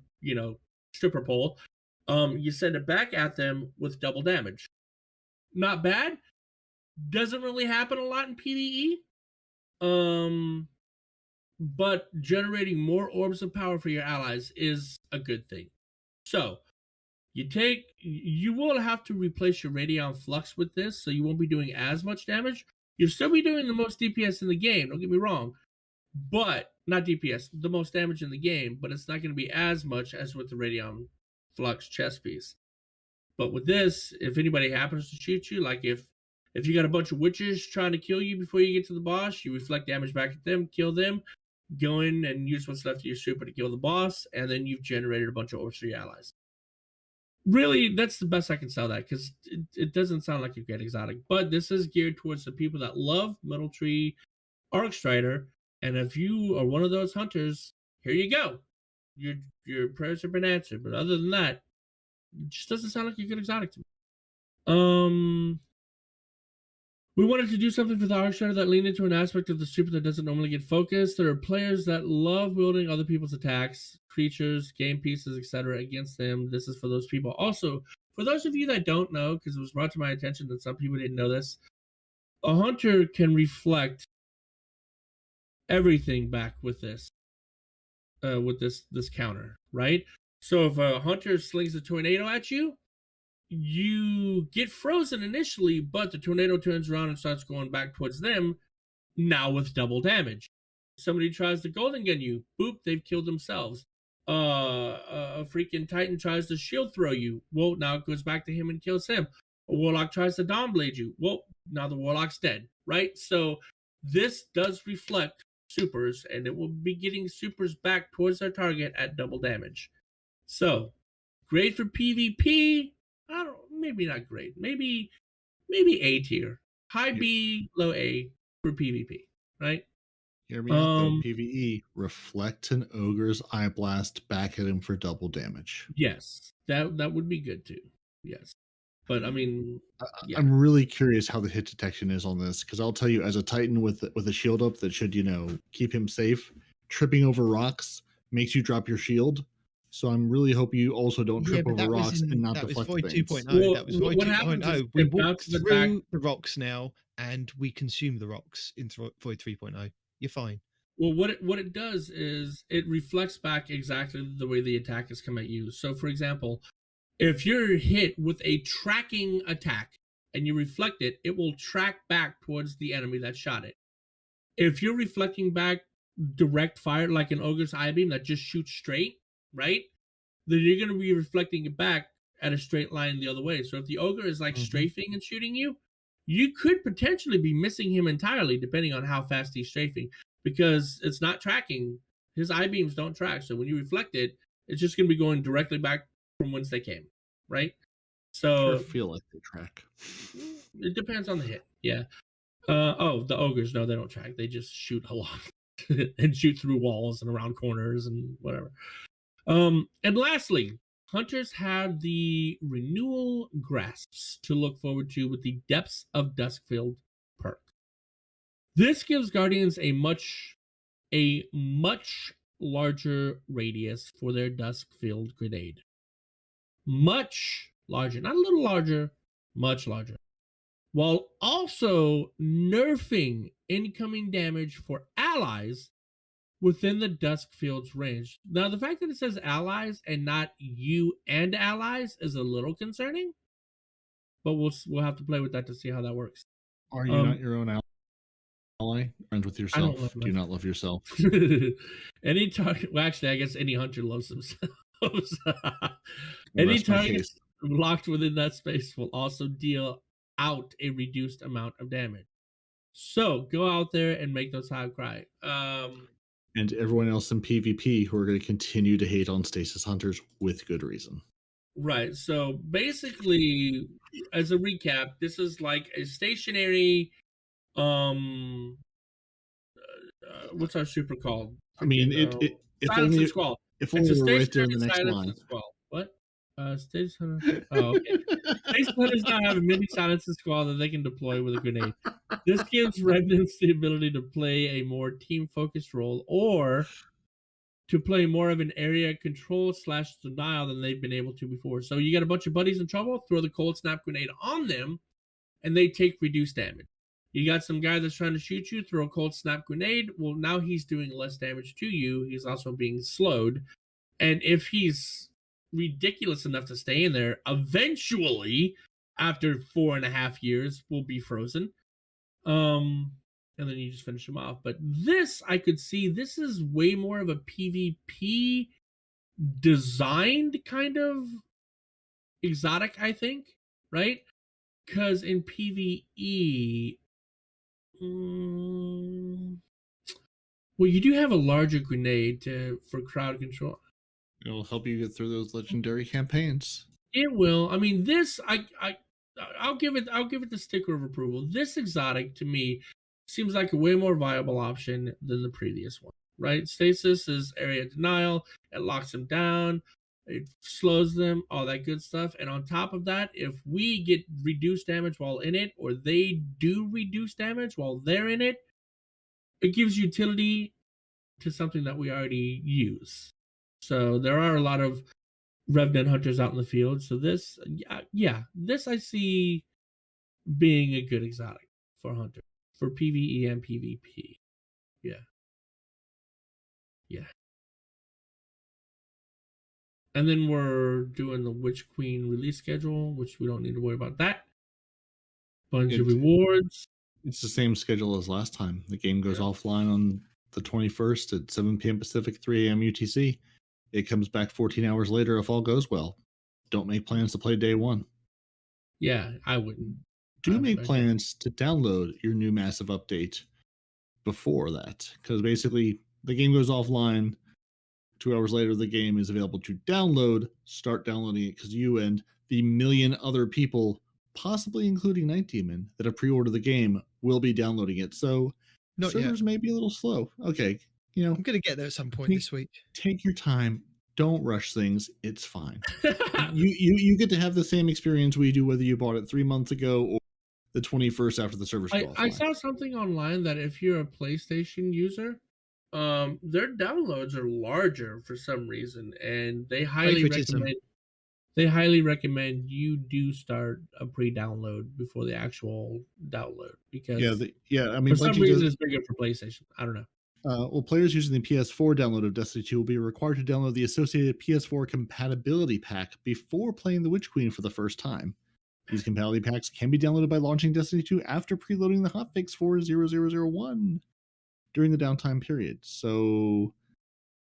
C: stripper pole, you send it back at them with double damage. Not bad. Doesn't really happen a lot in PvE. But generating more orbs of power for your allies is a good thing. So, you will have to replace your Radion Flux with this, so you won't be doing as much damage. You'll still be doing the most DPS in the game, don't get me wrong. But, not DPS, the most damage in the game, but it's not going to be as much as with the Radion Flux chest piece. But with this, if anybody happens to shoot you, like if you got a bunch of witches trying to kill you before you get to the boss, you reflect damage back at them, kill them, go in and use what's left of your super to kill the boss, and then you've generated a bunch of orbs for your allies. Really, that's the best I can sell that, because it doesn't sound like a great exotic. But this is geared towards the people that love military Arc Strider, and if you are one of those hunters, here you go. Your prayers have been answered. But other than that, it just doesn't sound like a good exotic to me. We wanted to do something for the Arc Strider that leaned into an aspect of the super that doesn't normally get focused. There are players that love wielding other people's attacks, creatures, game pieces, etc. against them. This is for those people. Also, for those of you that don't know, because it was brought to my attention that some people didn't know this, a hunter can reflect everything back with this counter, right? So if a hunter slings a tornado at you, you get frozen initially, but the tornado turns around and starts going back towards them, now with double damage. Somebody tries to golden gun you, boop, they've killed themselves. a freaking Titan tries to shield throw you. Well, now it goes back to him and kills him. A Warlock tries to downblade you. Well, now the Warlock's dead, right? So this does reflect supers, and it will be getting supers back towards their target at double damage. So great for PvP. I don't, maybe not great. Maybe A tier. High B, low A for PvP, right?
D: Hear me out though. PvE, reflect an ogre's eye blast back at him for double damage.
C: Yes, that would be good too. Yes, but I mean, yeah.
D: I'm really curious how the hit detection is on this, because I'll tell you, as a Titan with a shield up that should, keep him safe, tripping over rocks makes you drop your shield. So I'm really hope you also don't trip over rocks and not deflect
B: Void
D: things.
B: 2.0. That was Void 2.0. We walk through the rocks now, and we consume the rocks in Void 3.0. You're fine.
C: Well, what it does is it reflects back exactly the way the attack has come at you. So, for example, if you're hit with a tracking attack and you reflect it, it will track back towards the enemy that shot it. If you're reflecting back direct fire, like an ogre's eye beam that just shoots straight, right? Then you're going to be reflecting it back at a straight line the other way. So if the ogre is like strafing and shooting you, you could potentially be missing him entirely, depending on how fast he's strafing, because it's not tracking. His eye beams don't track. So when you reflect it, it's just going to be going directly back from whence they came, right? So
D: I feel like they track.
C: It depends on the hit. Yeah. The ogres, no, they don't track. They just shoot a lot and shoot through walls and around corners and whatever. And lastly, hunters have the renewal grasps to look forward to with the Depths of Duskfield perk. This gives guardians a much larger radius for their Duskfield grenade. Much larger, not a little larger, much larger. While also nerfing incoming damage for allies within the Duskfield's range. Now, the fact that it says allies and not you and allies is a little concerning, but we'll have to play with that to see how that works.
D: Are you not your own ally? Friends with yourself? Do you not love yourself?
C: Any target? Well, actually, I guess any hunter loves themselves. Any target locked within that space will also deal out a reduced amount of damage. So go out there and make those Hive cry.
D: And everyone else in PvP who are going to continue to hate on stasis hunters with good reason.
C: Right. So basically, as a recap, this is like a stationary. What's our super called?
D: I mean,
C: Silence and Squall.
D: If only we're right there in the next line.
C: What? Stasis Hunter. Oh, okay. Stasis Hunters now have a mini Silence and Squall that they can deploy with a grenade. This gives Remnants the ability to play a more team-focused role, or to play more of an area control / denial than they've been able to before. So you got a bunch of buddies in trouble, throw the cold snap grenade on them, and they take reduced damage. You got some guy that's trying to shoot you, throw a cold snap grenade. Well, now he's doing less damage to you. He's also being slowed. And if he's ridiculous enough to stay in there, eventually, after 4.5 years, will be frozen. And then you just finish him off. But this, I could see, this is way more of a PvP designed kind of exotic, I think, right? Because in PvE, well, you do have a larger grenade for crowd control.
D: It'll help you get through those legendary campaigns.
C: It will. I mean, this I'll give it the sticker of approval. This exotic to me seems like a way more viable option than the previous one, right? Stasis is area denial. It locks them down. It slows them, all that good stuff. And on top of that, if we get reduced damage while in it, or they do reduce damage while they're in it, it gives utility to something that we already use. So there are a lot of Revenant hunters out in the field. So this, this I see being a good exotic for hunter, for PvE and PvP. Yeah. And then we're doing the Witch Queen release schedule, which we don't need to worry about that. Bunch of rewards.
D: It's the same schedule as last time. The game goes offline on the 21st at 7 p.m. Pacific, 3 a.m. UTC. It comes back 14 hours later if all goes well. Don't make plans to play day one.
C: Yeah, I wouldn't.
D: Do make plans to download your new massive update before that, because basically the game goes offline. 2 hours later, the game is available to download. Start downloading it, because you and the million other people, possibly including Nitedemon, that have pre-ordered the game will be downloading it. So servers may be a little slow. Okay,
B: I'm going to get there at some point this week.
D: Take your time. Don't rush things. It's fine. you get to have the same experience we do whether you bought it 3 months ago or the 21st after the servers go offline.
C: I saw something online that if you're a PlayStation user, their downloads are larger for some reason, and they highly recommend you do start a pre-download before the actual download, because
D: I mean,
C: for some reason it's bigger for PlayStation. I don't know.
D: Well, players using the PS4 download of Destiny 2 will be required to download the associated PS4 compatibility pack before playing the Witch Queen for the first time. These compatibility packs can be downloaded by launching Destiny 2 after preloading the hotfix for 0001 during the downtime period. So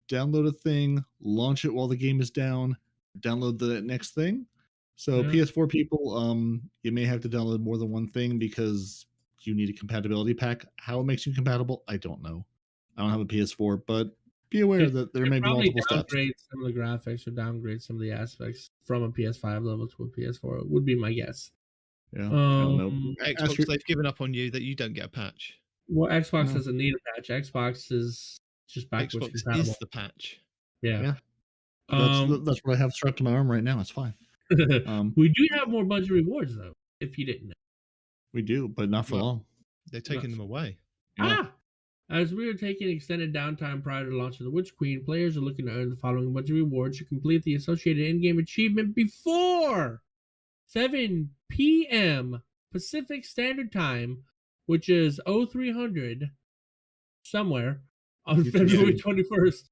D: download a thing, launch it while the game is down, download the next thing. So PS4 people, you may have to download more than one thing because you need a compatibility pack. How it makes you compatible, I don't know. I don't have a PS4, but be aware that there may be multiple steps.
C: Downgrade some of the graphics or downgrade some of the aspects from a PS5 level to a PS4 would be my guess.
D: Yeah, I don't know.
B: Xbox, they've given up on you that you don't get a patch.
C: Well, Xbox doesn't need a patch. Xbox is just backwards
B: Xbox
C: compatible.
B: is the patch.
C: Yeah.
D: That's what I have strapped to my arm right now. It's fine.
C: We do have more Bungie rewards, though, if you didn't know.
D: We do, but not for long.
B: They're taking them away.
D: Yeah.
C: As we are taking extended downtime prior to the launch of the Witch Queen, players are looking to earn the following Bungie rewards to complete the associated in-game achievement before 7 p.m. Pacific Standard Time, which is 0300 somewhere on February 21st.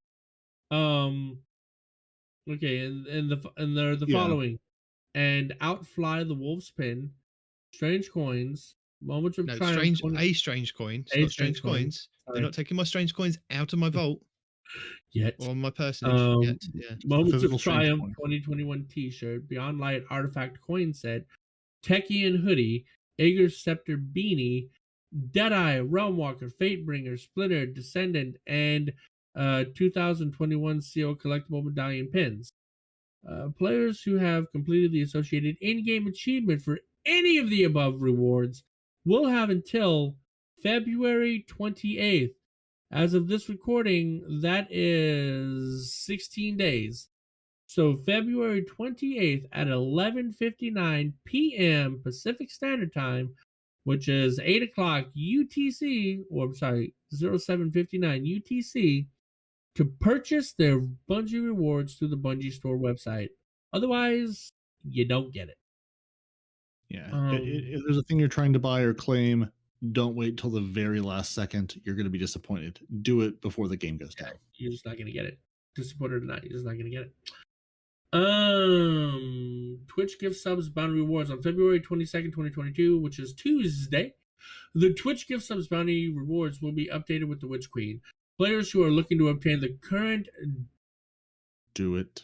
C: Okay, and they're the following: and outfly the Wolf's Pin, Strange Coins, Moments of Triumph.
B: Strange coin. It's not strange coins. They're not taking my strange coins out of my vault
C: yet.
B: Or my personage yet. Yeah.
C: Moments of Triumph 2021 T-shirt, Beyond Light Artifact coin set, Techian hoodie, Aegir's Scepter beanie, Deadeye, Realmwalker, Fatebringer, Splinter, Descendant, and 2021 Seal collectible medallion pins. Players who have completed the associated in-game achievement for any of the above rewards will have until February 28th. As of this recording, that is 16 days. So February 28th at 11:59 p.m. Pacific Standard Time, which is 8 o'clock UTC, or sorry, 07:59 UTC, to purchase their Bungie rewards through the Bungie store website. Otherwise, you don't get it.
D: Yeah. If there's a thing you're trying to buy or claim, don't wait till the very last second. You're going to be disappointed. Do it before the game goes down.
C: You're just not going to get it. Disappointed or not, you're just not going to get it. Twitch gift subs bounty rewards on February 22nd, 2022, which is Tuesday. The Twitch gift subs bounty rewards will be updated with the Witch Queen. Players who are looking to obtain the current
D: do it.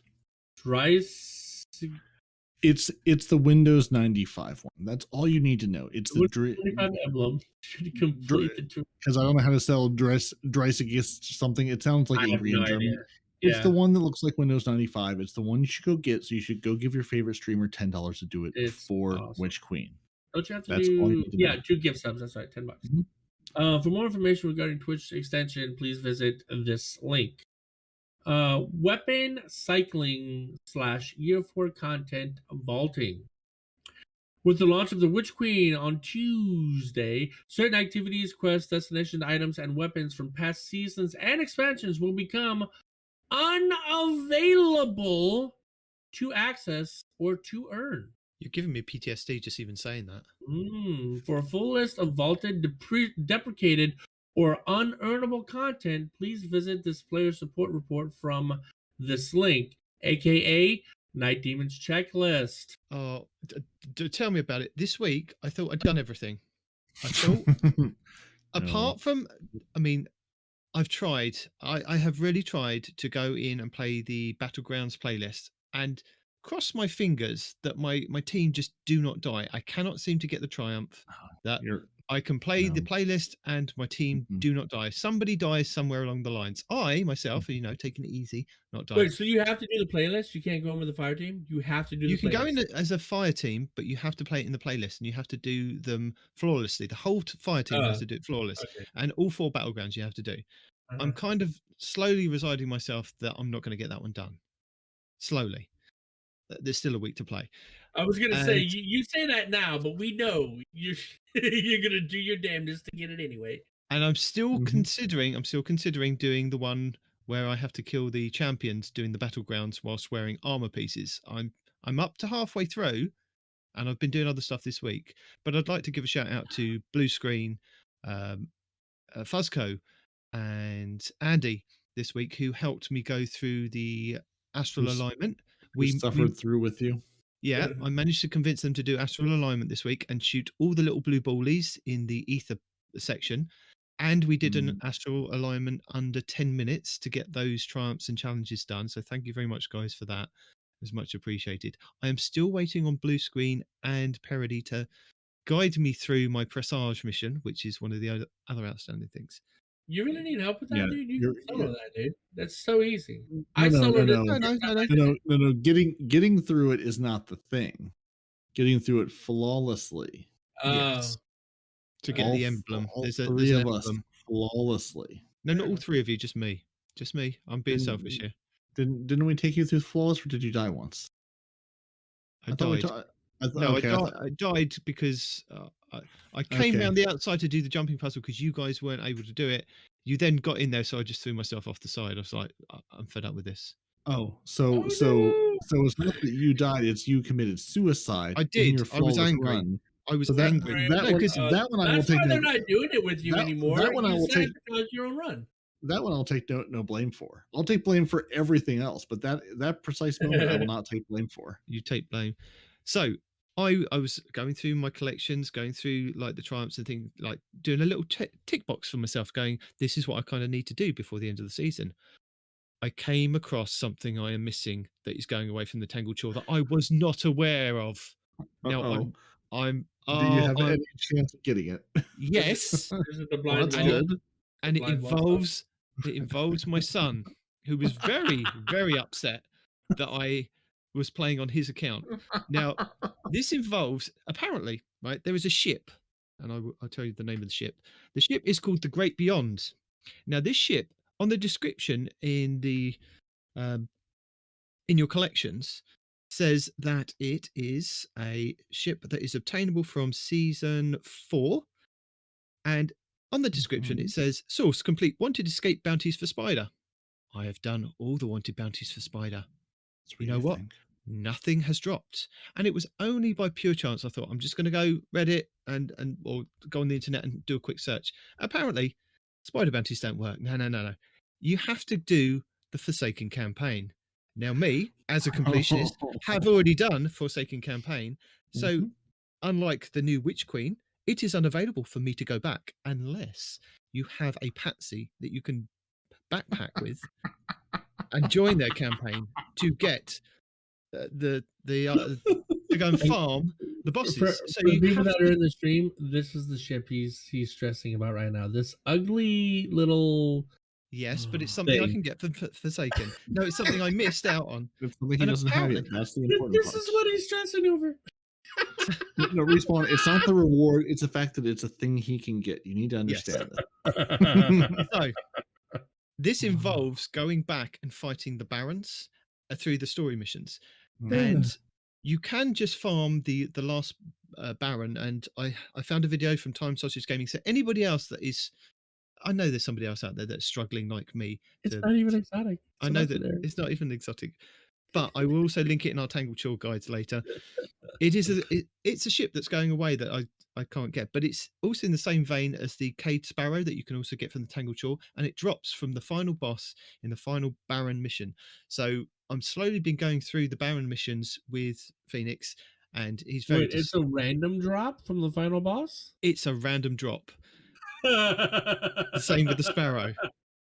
C: It's
D: the Windows 95 one. That's all you need to know. It's the
C: 95 emblem should complete the
D: because I don't know how to sell Drysigist something. It sounds like angry in German. It's the one that looks like Windows 95. It's the one you should go get. So you should go give your favorite streamer $10 to do it for awesome. Witch Queen.
C: Don't you have to do? Yeah, 2 gift subs. That's right, $10. Mm-hmm. For more information regarding Twitch extension, please visit this link. Weapon cycling / Year 4 content vaulting. With the launch of the Witch Queen on Tuesday, certain activities, quests, destination items, and weapons from past seasons and expansions will become unavailable to access or to earn.
B: You're giving me PTSD just even saying that.
C: For a full list of vaulted, deprecated, or unearnable content, please visit this player support report from this link, aka Nidedemon's checklist.
B: Oh, tell me about it. This week, I thought I'd done everything. I thought, apart from, I mean, I've tried. I have really tried to go in and play the Battlegrounds playlist and cross my fingers that my team just do not die. I cannot seem to get the triumph that
D: You're
B: I can play the
D: no.
B: playlist and my team
D: Mm-mm.
B: do not die. Somebody dies somewhere along the lines. I myself, taking it easy, not dying.
C: Wait, so you have to do the playlist? You can't go in with the fire team? You have to do the playlist?
B: You can go in as a fire team, but you have to play it in the playlist and you have to do them flawlessly. The whole fire team has to do it flawless.
C: Okay.
B: And all 4 battlegrounds you have to do. I'm kind of slowly residing myself that I'm not going to get that one done. Slowly. There's still a week to play.
C: I was going to say, you say that now, but we know you're going to do your damnedest to get it anyway.
B: And I'm still considering doing the one where I have to kill the champions doing the battlegrounds whilst wearing armor pieces. I'm up to halfway through and I've been doing other stuff this week, but I'd like to give a shout out to Blue Screen, Fuzzco and Andy this week, who helped me go through the astral alignment.
D: We suffered through with you.
B: Yeah, I managed to convince them to do astral alignment this week and shoot all the little blue ballies in the ether section. And we did an astral alignment under 10 minutes to get those triumphs and challenges done. So thank you very much, guys, for that. It was much appreciated. I am still waiting on Blue Screen and Peroty to guide me through my Presage mission, which is one of the other outstanding things.
C: You really need help with that, dude? You can solo that, dude. That's so easy.
D: No. Getting through it is not the thing. Getting through it flawlessly.
B: Yes. To get the emblem.
D: There's three of us flawlessly.
B: No, not all 3 of you, just me. Just me. I'm being selfish here.
D: Didn't we take you through flawless, or did you die once?
B: I died. I died because I came around the outside to do the jumping puzzle because you guys weren't able to do it. You then got in there, so I just threw myself off the side. I was like, I'm fed up with this.
D: So it's not that you died; it's you committed suicide.
B: I did.
D: In your
B: I was angry.
D: Run.
B: I was angry.
D: That one I will take.
C: That's why they're not doing it with you anymore.
D: That one I will take
C: because your own run.
D: That one I'll take no blame for. I'll take blame for everything else, but that precise moment I will not take blame for.
B: You take blame. So I was going through my collections, going through like the triumphs and things, like doing a little tick box for myself, going, this is what I kind of need to do before the end of the season. I came across something I am missing that is going away from the Tangled Chore that I was not aware of. Now I'm
D: do you have any chance of getting it?
B: Yes.
C: Is it the blind wall?
B: And it involves my son, who was very, very upset that I was playing on his account. Now, this involves, apparently, right, there is a ship, and I'll tell you the name of the ship. The ship is called the Great Beyond. Now, this ship, on the description in the in your collections, says that it is a ship that is obtainable from season 4, and on the description it says, source complete wanted escape bounties for Spider. I have done all the wanted bounties for Spider. You know what? Nothing has dropped. And it was only by pure chance I thought, I'm just going to go Reddit or go on the internet and do a quick search. Apparently, Spider bounties don't work. No. You have to do the Forsaken campaign. Now, me, as a completionist, have already done Forsaken campaign. So, unlike the new Witch Queen, it is unavailable for me to go back unless you have a patsy that you can backpack with and join their campaign to get to go and farm the bosses.
C: For people that are in the stream, this is the ship he's stressing about right now. This ugly little.
B: Yes, but it's something I can get for Forsaken. No, it's something I missed out on.
D: It's something he doesn't have yet. That's the important
C: part. This is what he's stressing over.
D: No, Respawn, it's not the reward, it's the fact that it's a thing he can get. You need to understand that.
B: So, this involves going back and fighting the Barons through the story missions. And you can just farm the last Baron. And I found a video from Time Sausage Gaming. So anybody else that is, I know there's somebody else out there that's struggling like me.
C: It's not even exotic.
B: I know that it's not even exotic. But I will also link it in our Tangled Chore guides later. It's a ship that's going away that I can't get, but it's also in the same vein as the Cade Sparrow that you can also get from the Tangled Chore, and it drops from the final boss in the final Baron mission. So I'm slowly been going through the Baron missions with Phoenix, and he's very.
C: Wait, it's a random drop from the final boss?
B: It's a random drop. The same with the Sparrow.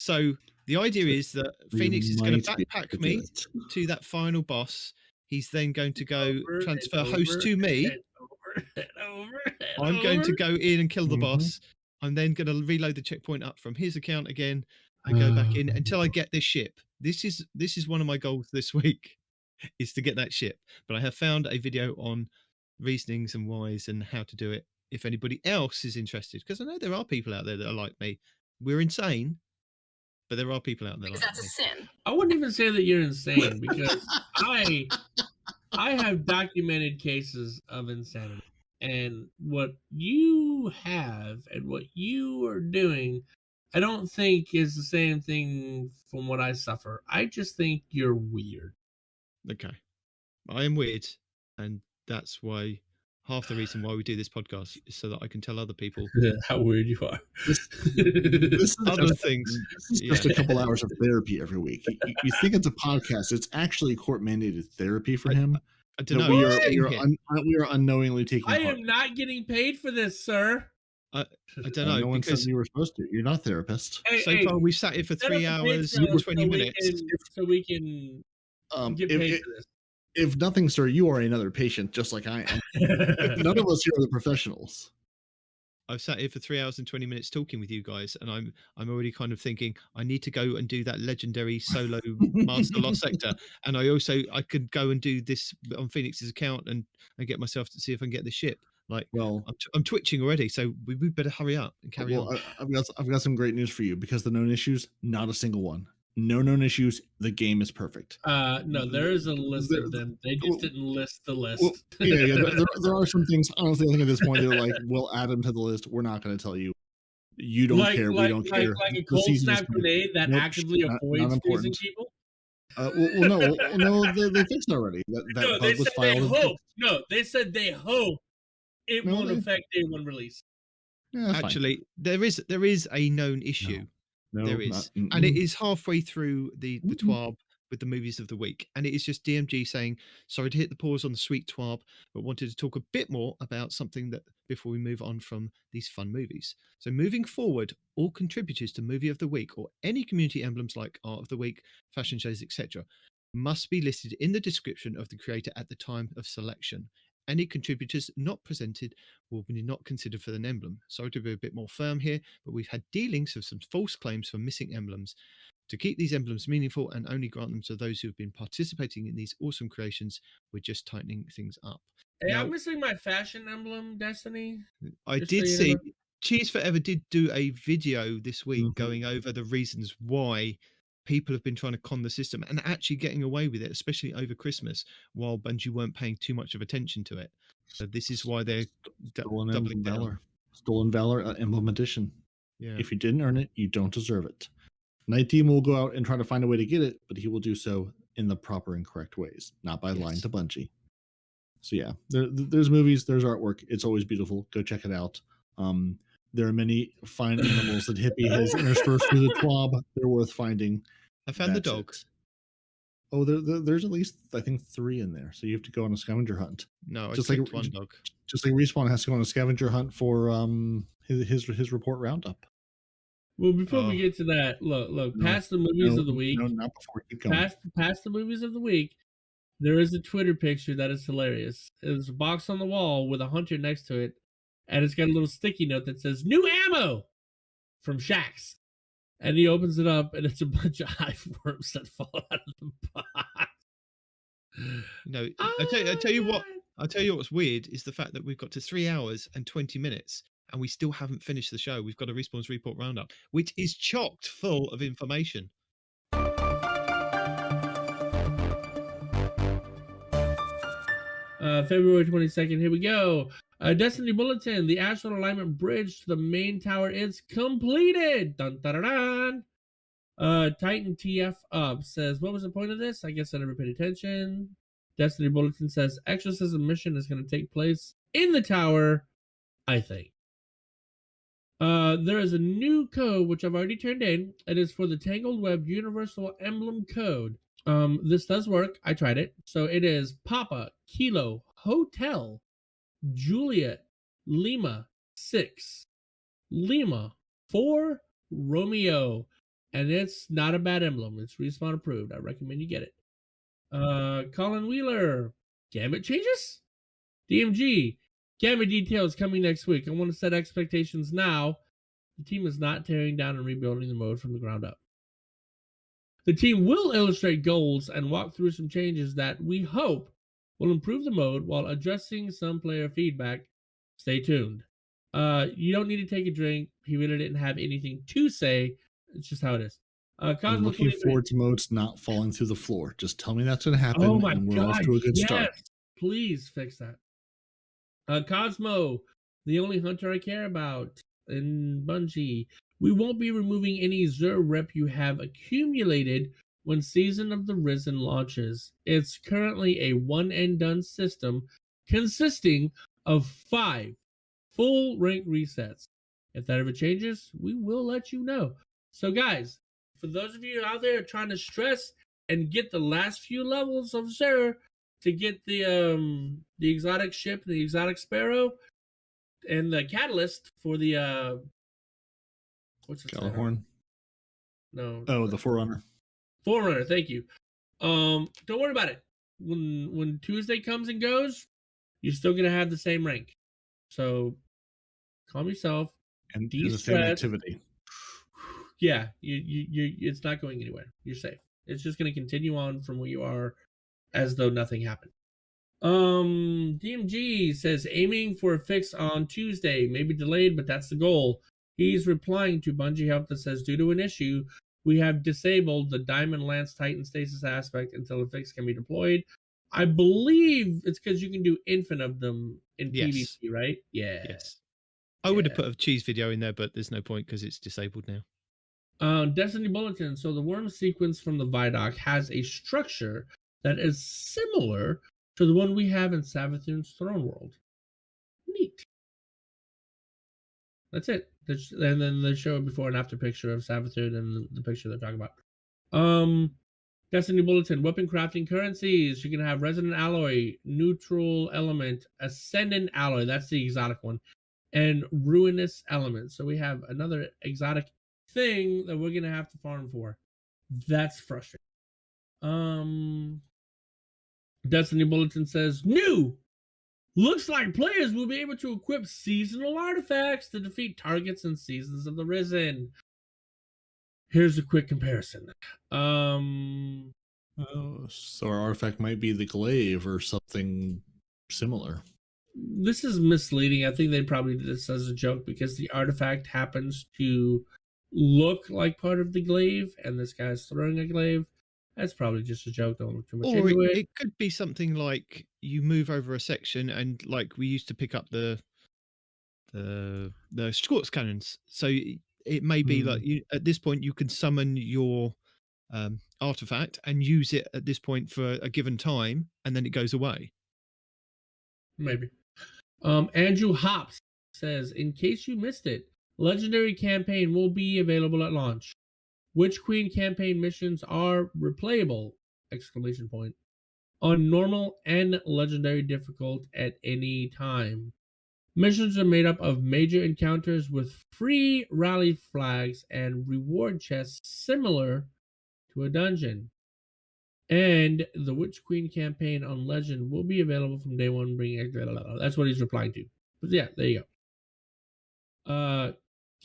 B: So the idea is that Phoenix is going to
D: might be able
B: backpack
D: to
B: me
D: do it.
B: to that final boss. He's then going to go
C: Over
B: transfer
C: and
B: host
C: over
B: to me.
C: and over and over and
B: I'm going to
C: over.
B: go in and kill the
D: Mhm.
B: boss. I'm then going to reload the checkpoint up from his account again and go back in until I get this ship. This is one of my goals this week, is to get that ship. But I have found a video on reasonings and whys and how to do it. If anybody else is interested, because I know there are people out there that are like me. We're insane, but there are people out there
F: Because
B: like
F: that's a
B: me.
F: sin.
C: I wouldn't even say that you're insane because I have documented cases of insanity. And what you have and what you are doing, I don't think is the same thing from what I suffer. I just think you're weird.
B: Okay, I am weird, and that's why half the reason why we do this podcast is so that I can tell other people
C: How weird you are.
D: This is
B: other
D: just,
B: things.
D: this is just a couple hours of therapy every week. You think it's a podcast? It's actually court mandated therapy for him.
B: I don't know.
D: We
B: I'm
D: are
B: sitting
D: we are,
B: here.
D: we are unknowingly taking
C: I
D: part.
C: am not getting paid for this, sir.
B: I don't know,
D: No one said
B: because
D: you were supposed to. You're not a therapist.
B: so far we've sat here for
C: set up
B: 3
C: a
B: hours
C: Patreon
B: and 20 minutes.
C: so we can get paid for this.
D: If nothing, sir, you are another patient, just like I am. None of us here are the professionals.
B: I've sat here for 3 hours and 20 minutes talking with you guys, and I'm already kind of thinking I need to go and do that legendary solo Master Lost Sector, and I could go and do this on Phoenix's account and get myself to see if I can get the ship. Like,
D: Well,
B: I'm twitching already, so we better hurry up and carry on.
D: I've got some great news for you, because the known issues, not a single one. No known issues. The game is perfect.
C: No, there is a list of them. They just didn't list the list.
D: Well, yeah. There are some things. Honestly, I think at this point they're like, we'll add them to the list. We're not going to tell you. You don't care. We don't care.
C: Like a
D: The
C: cold
D: season is
C: snap
D: coming.
C: grenade that
D: Nope,
C: actively
D: not
C: avoids freezing
D: important.
C: people.
D: No, they fixed it already. That
C: No, they
D: bug was
C: said they
D: filed. and
C: hope.
D: fixed.
C: No, they said they hope it
D: No,
C: won't
D: they-
C: affect day one release.
D: Yeah, that's fine.
B: Actually, there is a known issue.
D: No,
B: There is,
D: not-
B: and it is halfway through the
D: Mm-mm.
B: TWAB with the movies of the week, and it is just DMG saying, sorry to hit the pause on the sweet TWAB, but wanted to talk a bit more about something that before we move on from these fun movies. So moving forward, all contributors to movie of the week or any community emblems like art of the week, fashion shows, etc., must be listed in the description of the creator at the time of selection. Any contributors not presented will be not considered for an emblem. Sorry to be a bit more firm here, but we've had dealings of some false claims for missing emblems. To keep these emblems meaningful and only grant them to those who have been participating in these awesome creations, we're just tightening things up.
C: Hey,
B: Now,
C: I'm missing my fashion emblem, Destiny.
B: I
C: just
B: did
C: so you
B: see
C: know.
B: Cheese Forever did do a video this week
D: Mhm.
B: going over the reasons why people have been trying to con the system and actually getting away with it, especially over Christmas, while Bungie weren't paying too much of attention to it. So this is why they're
D: Stolen
B: doubling
D: Emblem
B: down.
D: Valor. Stolen Valor Emblem Edition.
B: Yeah.
D: If you didn't earn it, you don't deserve it. Nitedemon will go out and try to find a way to get it, but he will do so in the proper and correct ways, not by lying
B: Yes.
D: to Bungie. So yeah, there's movies, there's artwork. It's always beautiful. Go check it out. There are many fine animals that Hippie has interspersed through the TWAB. They're worth finding.
B: I found the
D: That's
B: dog.
D: it. Oh, there's at least, I think, 3 in there. So you have to go on a scavenger hunt.
B: No, I
D: Just
B: clicked
D: like-
B: one dog.
D: Just like Respawn has to go on a scavenger hunt for his report roundup.
C: Well, before we
B: Oh.
C: get to that, look,
D: No,
C: past the movies
D: No,
C: of the week,
D: No, not before. Keep going.
C: past the movies of the week, there is a Twitter picture that is hilarious. There's a box on the wall with a hunter next to it, and it's got a little sticky note that says "New ammo" from Shaxx. And he opens it up, and it's a bunch of hive worms that fall out of the box.
B: No, I tell you what. I'll tell you what's weird is the fact that we've got to 3 hours and 20 minutes and we still haven't finished the show. We've got a Respawn's report roundup, which is chocked full of information.
C: February 22nd, here we go. Destiny Bulletin, the astral alignment bridge to the main tower is completed. Dun, dun, dun, dun. Titan TF up says, what was the point of this? I guess I never paid attention. Destiny Bulletin says, exorcism mission is going to take place in the tower, I think. There is a new code, which I've already turned in. It is for the Tangled Web Universal Emblem Code. This does work. I tried it. So it is Papa Kilo Hotel Juliet Lima 6 Lima 4 Romeo and it's not a bad emblem. It's Respawn approved. I recommend you get it. Colin Wheeler, Gambit changes? DMG, Gambit details coming next week. I want to set expectations now. The team is not tearing down and rebuilding the mode from the ground up. The team will illustrate goals and walk through some changes that we hope will improve the mode while addressing some player feedback. Stay tuned. You don't need to take a drink. He really didn't have anything to say. It's just how it is.
D: I'm looking forward to modes not falling through the floor. Just tell me that's going to happen,
C: oh my
D: and we're
C: gosh,
D: off to a good
C: yes.
D: start.
C: Please fix that. Cosmo, the only hunter I care about in Bungie. We won't be removing any Xur rep you have accumulated when Season of the Risen launches. It's currently a one-and-done system consisting of 5 full rank resets. If that ever changes, we will let you know. So guys, for those of you out there trying to stress and get the last few levels of Xur to get the exotic ship, the exotic sparrow, and the catalyst for the what's it?
D: Galahorn?
C: No.
D: Oh, the Forerunner.
C: Forerunner, thank you. Don't worry about it. When Tuesday comes and goes, you're still gonna have the same rank. So calm yourself.
D: And the same activity.
C: Yeah, you it's not going anywhere. You're safe. It's just gonna continue on from where you are as though nothing happened. DMG says aiming for a fix on Tuesday, maybe delayed, but that's the goal. He's replying to Bungie Help that says, due to an issue, we have disabled the Diamond Lance Titan stasis aspect until a fix can be deployed. I believe it's because you can do infinite of them in PvP, right? Yeah.
B: Yes. I would have put a cheese video in there, but there's no point because it's disabled now.
C: Destiny Bulletin. So the worm sequence from the ViDoc has a structure that is similar to the one we have in Savathun's Throne World. Neat. That's it. And then they show a before and after picture of Savathun and the picture they're talking about. Destiny Bulletin, weapon crafting currencies. You can have resonant alloy, neutral element, ascendant alloy, that's the exotic one, and ruinous element. So we have another exotic thing that we're gonna have to farm for. That's frustrating. Destiny Bulletin says, new! Looks like players will be able to equip seasonal artifacts to defeat targets in Seasons of the Risen. Here's a quick comparison.
D: So our artifact might be the glaive or something similar.
C: This is misleading. I think they probably did this as a joke because the artifact happens to look like part of the glaive, and this guy's throwing a glaive. That's probably just a joke. Don't look too much into it.
B: It could be something like you move over a section, and like we used to pick up the Scorch cannons. So it may be like you at this point you can summon your artifact and use it at this point for a given time, and then it goes away.
C: Maybe. Andrew Hops says, in case you missed it, Legendary campaign will be available at launch. Witch Queen campaign missions are replayable! On normal and legendary difficult at any time. Missions are made up of major encounters with free rally flags and reward chests similar to a dungeon. And the Witch Queen campaign on Legend will be available from day one. That's what he's replying to. But yeah, there you go.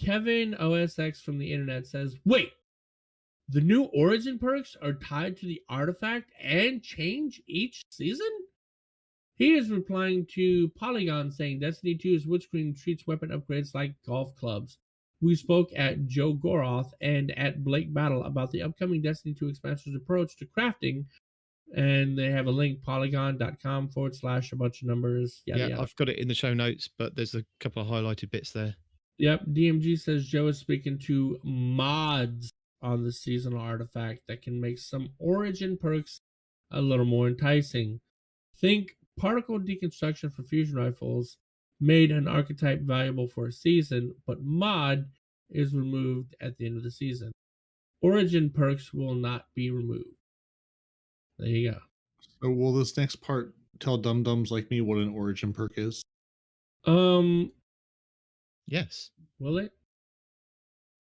C: Kevin OSX from the internet says, wait, the new origin perks are tied to the artifact and change each season? He is replying to Polygon saying Destiny 2's Witch Queen treats weapon upgrades like golf clubs. We spoke at Joe Goroth and at Blake Battle about the upcoming Destiny 2 expansion's approach to crafting, and they have a link, polygon.com/ a bunch of numbers. Yada.
B: I've got it in the show notes, but there's a couple of highlighted bits there.
C: Yep, DMG says Joe is speaking to mods on the seasonal artifact that can make some origin perks a little more enticing. Think particle deconstruction for fusion rifles made an archetype valuable for a season, but mod is removed at the end of the season. Origin perks will not be removed. There you go.
D: So will this next part tell dum-dums like me what an origin perk is?
B: Yes.
C: Will it?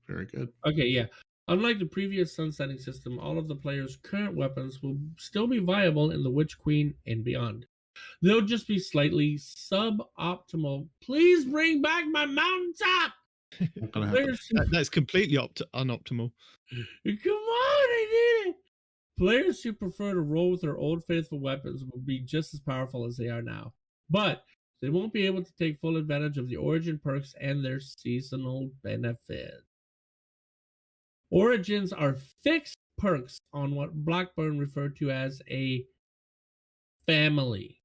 D: Very good.
C: Okay, yeah. Unlike the previous sunsetting system, all of the players' current weapons will still be viable in the Witch Queen and beyond. They'll just be slightly suboptimal. Please bring back my mountaintop!
D: Not gonna happen.
B: That's completely unoptimal.
C: Come on, I did it! Players who prefer to roll with their old faithful weapons will be just as powerful as they are now, but they won't be able to take full advantage of the origin perks and their seasonal benefits. Origins are fixed perks on what Blackburn referred to as a family,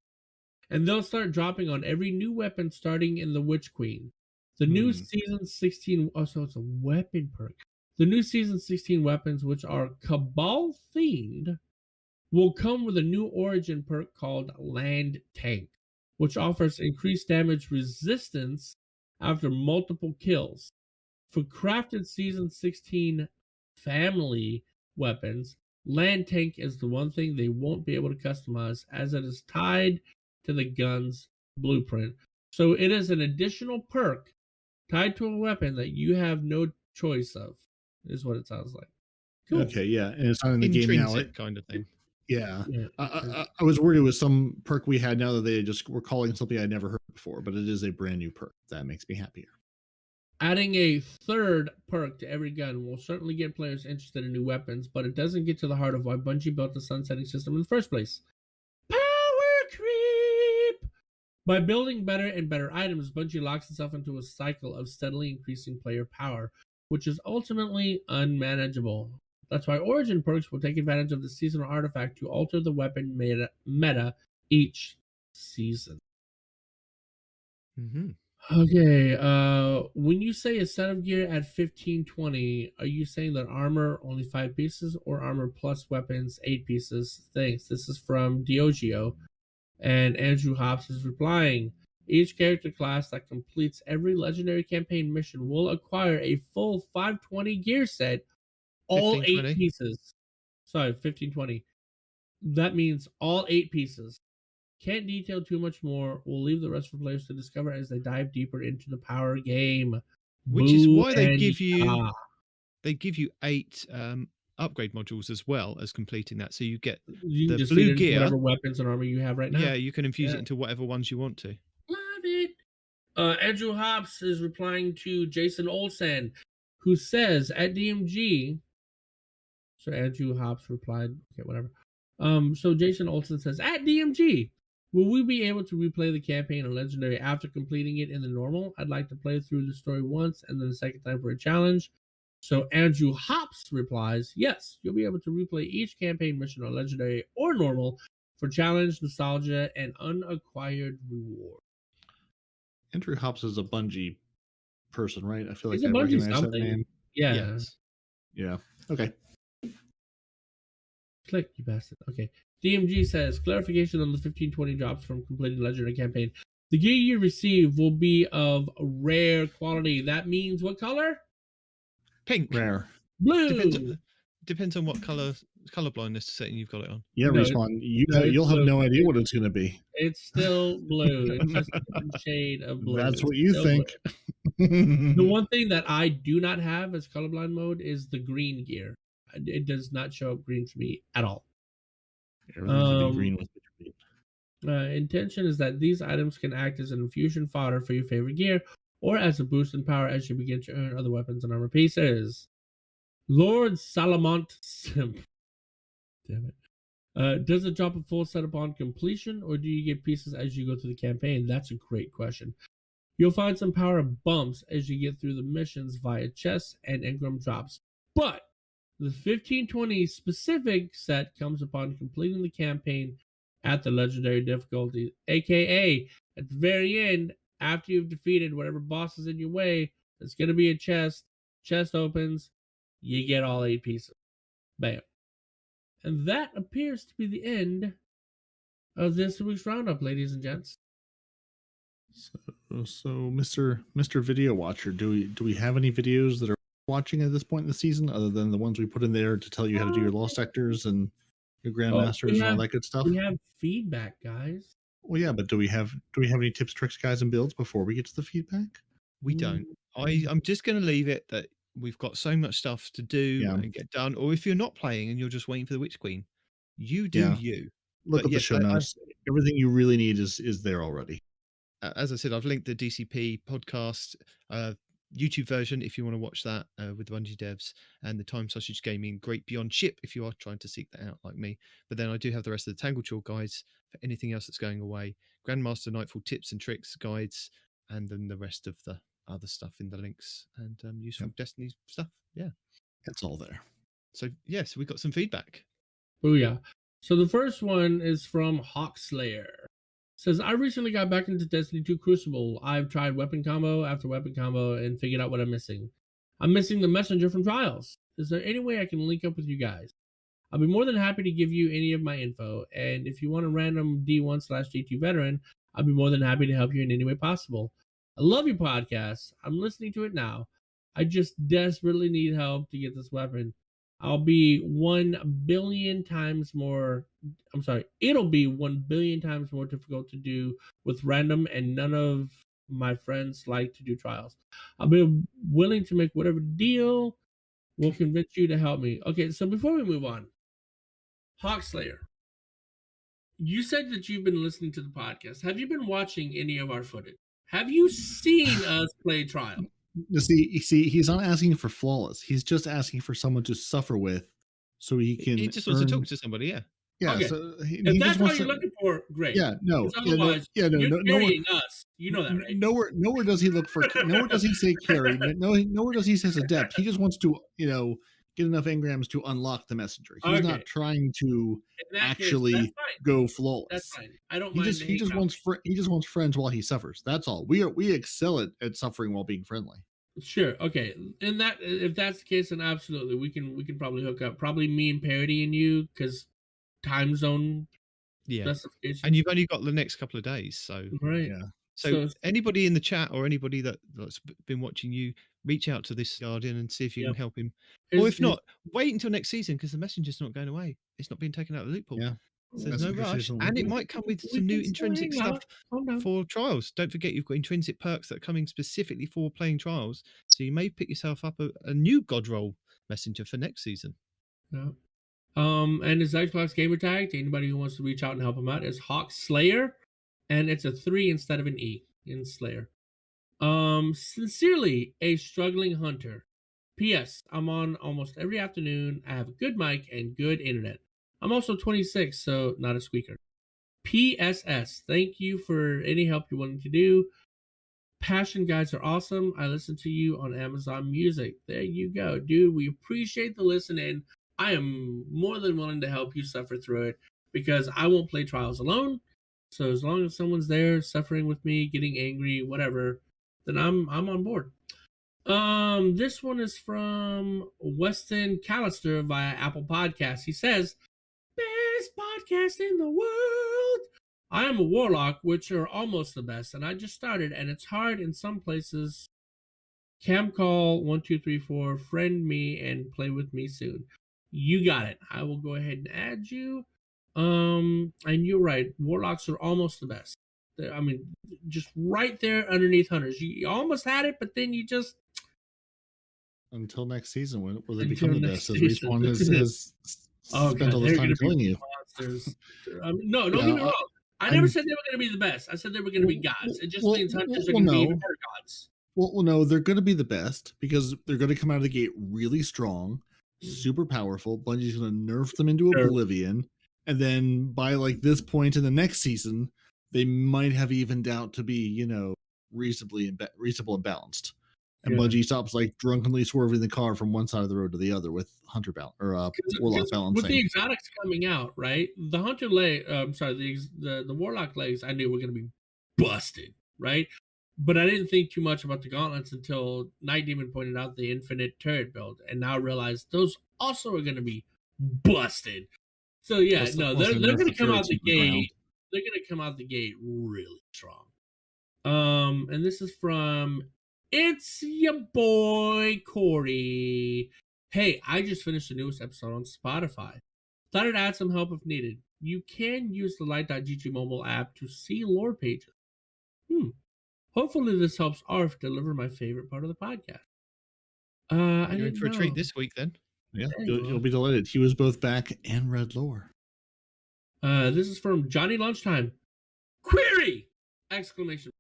C: and they'll start dropping on every new weapon starting in the Witch Queen. The new Season 16, so it's a weapon perk. The new Season 16 weapons, which are Cabal themed, will come with a new origin perk called Land Tank, which offers increased damage resistance after multiple kills. For crafted Season 16 family weapons, Land Tank is the one thing they won't be able to customize, as it is tied to the gun's blueprint. So it is an additional perk tied to a weapon that you have no choice of, is what it sounds like.
D: Cool. Okay, yeah, and it's not in the game now.
B: Kind of thing.
D: Yeah. I was worried it was some perk we had now that they just were calling something I'd never heard before, but it is a brand new perk. That makes me happier.
C: Adding a third perk to every gun will certainly get players interested in new weapons, but it doesn't get to the heart of why Bungie built the sunsetting system in the first place. Power creep! By building better and better items, Bungie locks itself into a cycle of steadily increasing player power, which is ultimately unmanageable. That's why Origin perks will take advantage of the seasonal artifact to alter the weapon meta each season.
B: Mm-hmm.
C: Okay, when you say a set of gear at 1520, are you saying that armor only 5 pieces or armor plus weapons 8 pieces? Thanks. This is from Diogeo. And Andrew Hobbs is replying, each character class that completes every legendary campaign mission will acquire a full 520 gear set, all 8 pieces. Sorry, 1520. That means all 8 pieces. Can't detail too much more. We'll leave the rest for players to discover as they dive deeper into the power game.
B: Which is why they give you 8 upgrade modules as well as completing that. So you get the
C: just
B: blue gear,
C: whatever weapons and armor you have right now.
B: Yeah, you can infuse it into whatever ones you want to.
C: Love it. Andrew Hobbs is replying to Jason Olsen, who says at DMG. So Andrew Hobbs replied, okay, whatever. So Jason Olsen says at DMG, will we be able to replay the campaign on Legendary after completing it in the normal? I'd like to play through the story once and then a second time for a challenge. So Andrew Hops replies, yes, you'll be able to replay each campaign mission on Legendary or normal for challenge, nostalgia, and unacquired reward.
D: Andrew Hops is a Bungie person, right? I feel like I recognize that name.
C: Yeah.
B: Yes.
D: Yeah. Okay.
C: Click, you bastard. Okay. DMG says, clarification on the 1520 drops from completing Legendary campaign. The gear you receive will be of rare quality. That means what color?
B: Pink.
D: Rare.
C: Blue.
B: Depends on what color blindness setting you've got it on.
D: Yeah, no, Respawn. You'll have no idea what it's going to be.
C: It's still blue. It's just a different shade of blue.
D: That's what you think.
C: The one thing that I do not have as colorblind mode is the green gear. It does not show up green for me at all.
D: Everything should be green with the green.
C: Intention is that these items can act as an infusion fodder for your favorite gear or as a boost in power as you begin to earn other weapons and armor pieces. Lord Salamont Simp. Damn it. Does it drop a full set upon completion, or do you get pieces as you go through the campaign? That's a great question. You'll find some power bumps as you get through the missions via chests and engram drops, but the 1520 specific set comes upon completing the campaign at the legendary difficulty, aka at the very end, after you've defeated whatever boss is in your way. There's going to be a chest. Chest opens, you get all 8 pieces. Bam. And that appears to be the end of this week's roundup, ladies and gents.
D: So Mr. Video Watcher, do we have any videos that are watching at this point in the season other than the ones we put in there to tell you how to do your lost sectors and your grandmasters and all that good stuff?
C: We have feedback, guys.
D: Well, yeah, but do we have any tips, tricks, guides, and builds before we get to the feedback?
B: We don't. I'm just going to leave it that we've got so much stuff to do and get done. Or if you're not playing and you're just waiting for the Witch Queen, you do you.
D: Look
B: But
D: at the show notes. Everything you really need is there already.
B: As I said, I've linked the DCP podcast YouTube version if you want to watch that with the Bungie devs, and the Time Sausage Gaming Great Beyond Ship if you are trying to seek that out like me. But then I do have the rest of the Tangletour guides for anything else that's going away, Grandmaster Nightfall tips and tricks guides, and then the rest of the other stuff in the links and useful Destiny stuff. Yeah,
D: it's all there.
B: So yes, we got some feedback.
C: Oh yeah. So the first one is from Hawkslayer. Says, I recently got back into Destiny 2 Crucible. I've tried weapon combo after weapon combo and figured out what I'm missing. I'm missing the messenger from Trials. Is there any way I can link up with you guys? I'll be more than happy to give you any of my info, and if you want a random D1/D2 veteran, I'll be more than happy to help you in any way possible. I love your podcast. I'm listening to it now. I just desperately need help to get this weapon. I'll be 1 billion times more. I'm sorry. It'll be 1 billion times more difficult to do with random, and none of my friends like to do trials. I'll be willing to make whatever deal will convince you to help me. Okay, so before we move on, Hawkslayer, you said that you've been listening to the podcast. Have you been watching any of our footage? Have you seen us play trial?
D: See, he's not asking for flawless. He's just asking for someone to suffer with, so he can.
B: He just wants to talk to somebody. Yeah.
D: Yeah.
C: Okay.
D: So
C: if that's what you're looking for, great.
D: Yeah. No.
C: Otherwise, you're carrying us. You know that, right?
D: Nowhere does he look for. Nowhere does he say carry. Nowhere does he say adept. He just wants to, get enough engrams to unlock the messenger. He's not trying to actually go flawless.
C: That's fine. I don't mind.
D: He just wants friends while he suffers. That's all. We excel at suffering while being friendly.
C: Sure. Okay. And that, if that's the case, then absolutely we can probably hook up. Probably me and Peroty and you, because time zone.
B: Yeah. And you've only got the next couple of days, so
C: right.
D: Yeah.
B: So anybody in the chat or anybody that's been watching you, reach out to this Guardian and see if you can help him. Or if not, wait until next season, because the messenger's not going away. It's not being taken out of the loop pool.
D: Yeah.
B: So there's no rush. And it might come with some new intrinsic stuff for trials. Don't forget, you've got intrinsic perks that are coming specifically for playing trials. So you may pick yourself up a new God roll messenger for next season.
C: Yeah. And his Xbox gamer tag to anybody who wants to reach out and help him out is Hawkslayer. And it's a 3 instead of an E in Slayer. Sincerely, a struggling hunter. P.S. I'm on almost every afternoon. I have a good mic and good internet. I'm also 26, so not a squeaker. P.S.S. Thank you for any help you're willing to do. Passion guys are awesome. I listen to you on Amazon Music. There you go, dude. We appreciate the listening. I am more than willing to help you suffer through it, because I won't play trials alone. So as long as someone's there suffering with me, getting angry, whatever, then I'm on board. This one is from Weston Callister via Apple Podcasts. He says, best podcast in the world. I am a warlock, which are almost the best, and I just started, and it's hard in some places. Camcall 1234, friend me and play with me soon. You got it. I will go ahead and add you. And you're right. Warlocks are almost the best. I mean, just right there underneath hunters. You almost had it, but then you just.
D: Until next season, when will they become the best? As Respawn has spent all this time telling you.
C: No, don't get me wrong. I never said they were going to be the best. I said they were going to be gods. It just means hunters are going to be even better gods.
D: Well, no, they're going to be the best because they're going to come out of the gate really strong, super powerful. Bungie's going to nerf them into oblivion. And then by like this point in the next season, they might have evened out to be, reasonable and balanced. And Bungie stops like drunkenly swerving the car from one side of the road to the other with hunter balance or warlock balancing.
C: With the exotics coming out, right? The hunter leg, the warlock legs, I knew were going to be busted, right? But I didn't think too much about the gauntlets until Nitedemon pointed out the infinite turret build, and now I realized those also are going to be busted. So yeah, they're going to come out the gate. They're going to come out the gate really strong. And this is from It's Your Boy Corey. Hey, I just finished the newest episode on Spotify. Thought I'd add some help if needed. You can use the Light.gg mobile app to see lore pages. Hopefully this helps ARF deliver my favorite part of the podcast. I
B: You're in
C: didn't
B: for a treat
C: know.
B: this week then.
D: Yeah,
C: There you
D: you'll
C: go.
D: be delighted. He was both back and read lore.
C: This is from Johnny Lunchtime. Query! Exclamation.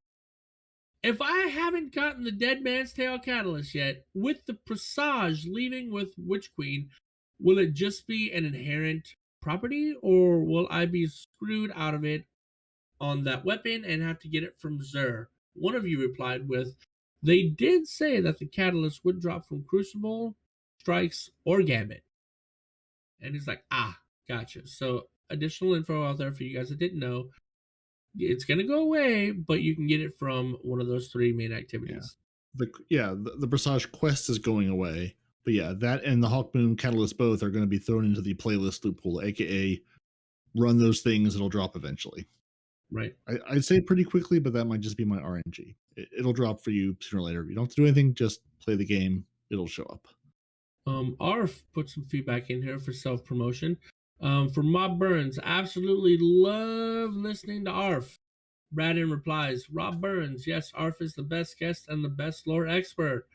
C: If I haven't gotten the Dead Man's Tale Catalyst yet, with the Presage leaving with Witch Queen, will it just be an inherent property, or will I be screwed out of it on that weapon and have to get it from Xur? One of you replied with, they did say that the Catalyst would drop from Crucible, Strikes, or Gambit. And he's like, gotcha. So additional info out there for you guys that didn't know. It's going to go away, but you can get it from one of those 3 main activities.
D: The Presage quest is going away, but yeah, that and the Hawkmoon Catalyst both are going to be thrown into the playlist loophole, aka run those things, it'll drop eventually.
C: Right.
D: I'd say pretty quickly, but that might just be my RNG. It'll drop for you sooner or later. You don't have to do anything, just play the game, it'll show up.
C: Arf put some feedback in here for self-promotion. For Rob Burns, absolutely love listening to Arf. Brandon replies, Rob Burns, yes, Arf is the best guest and the best lore expert.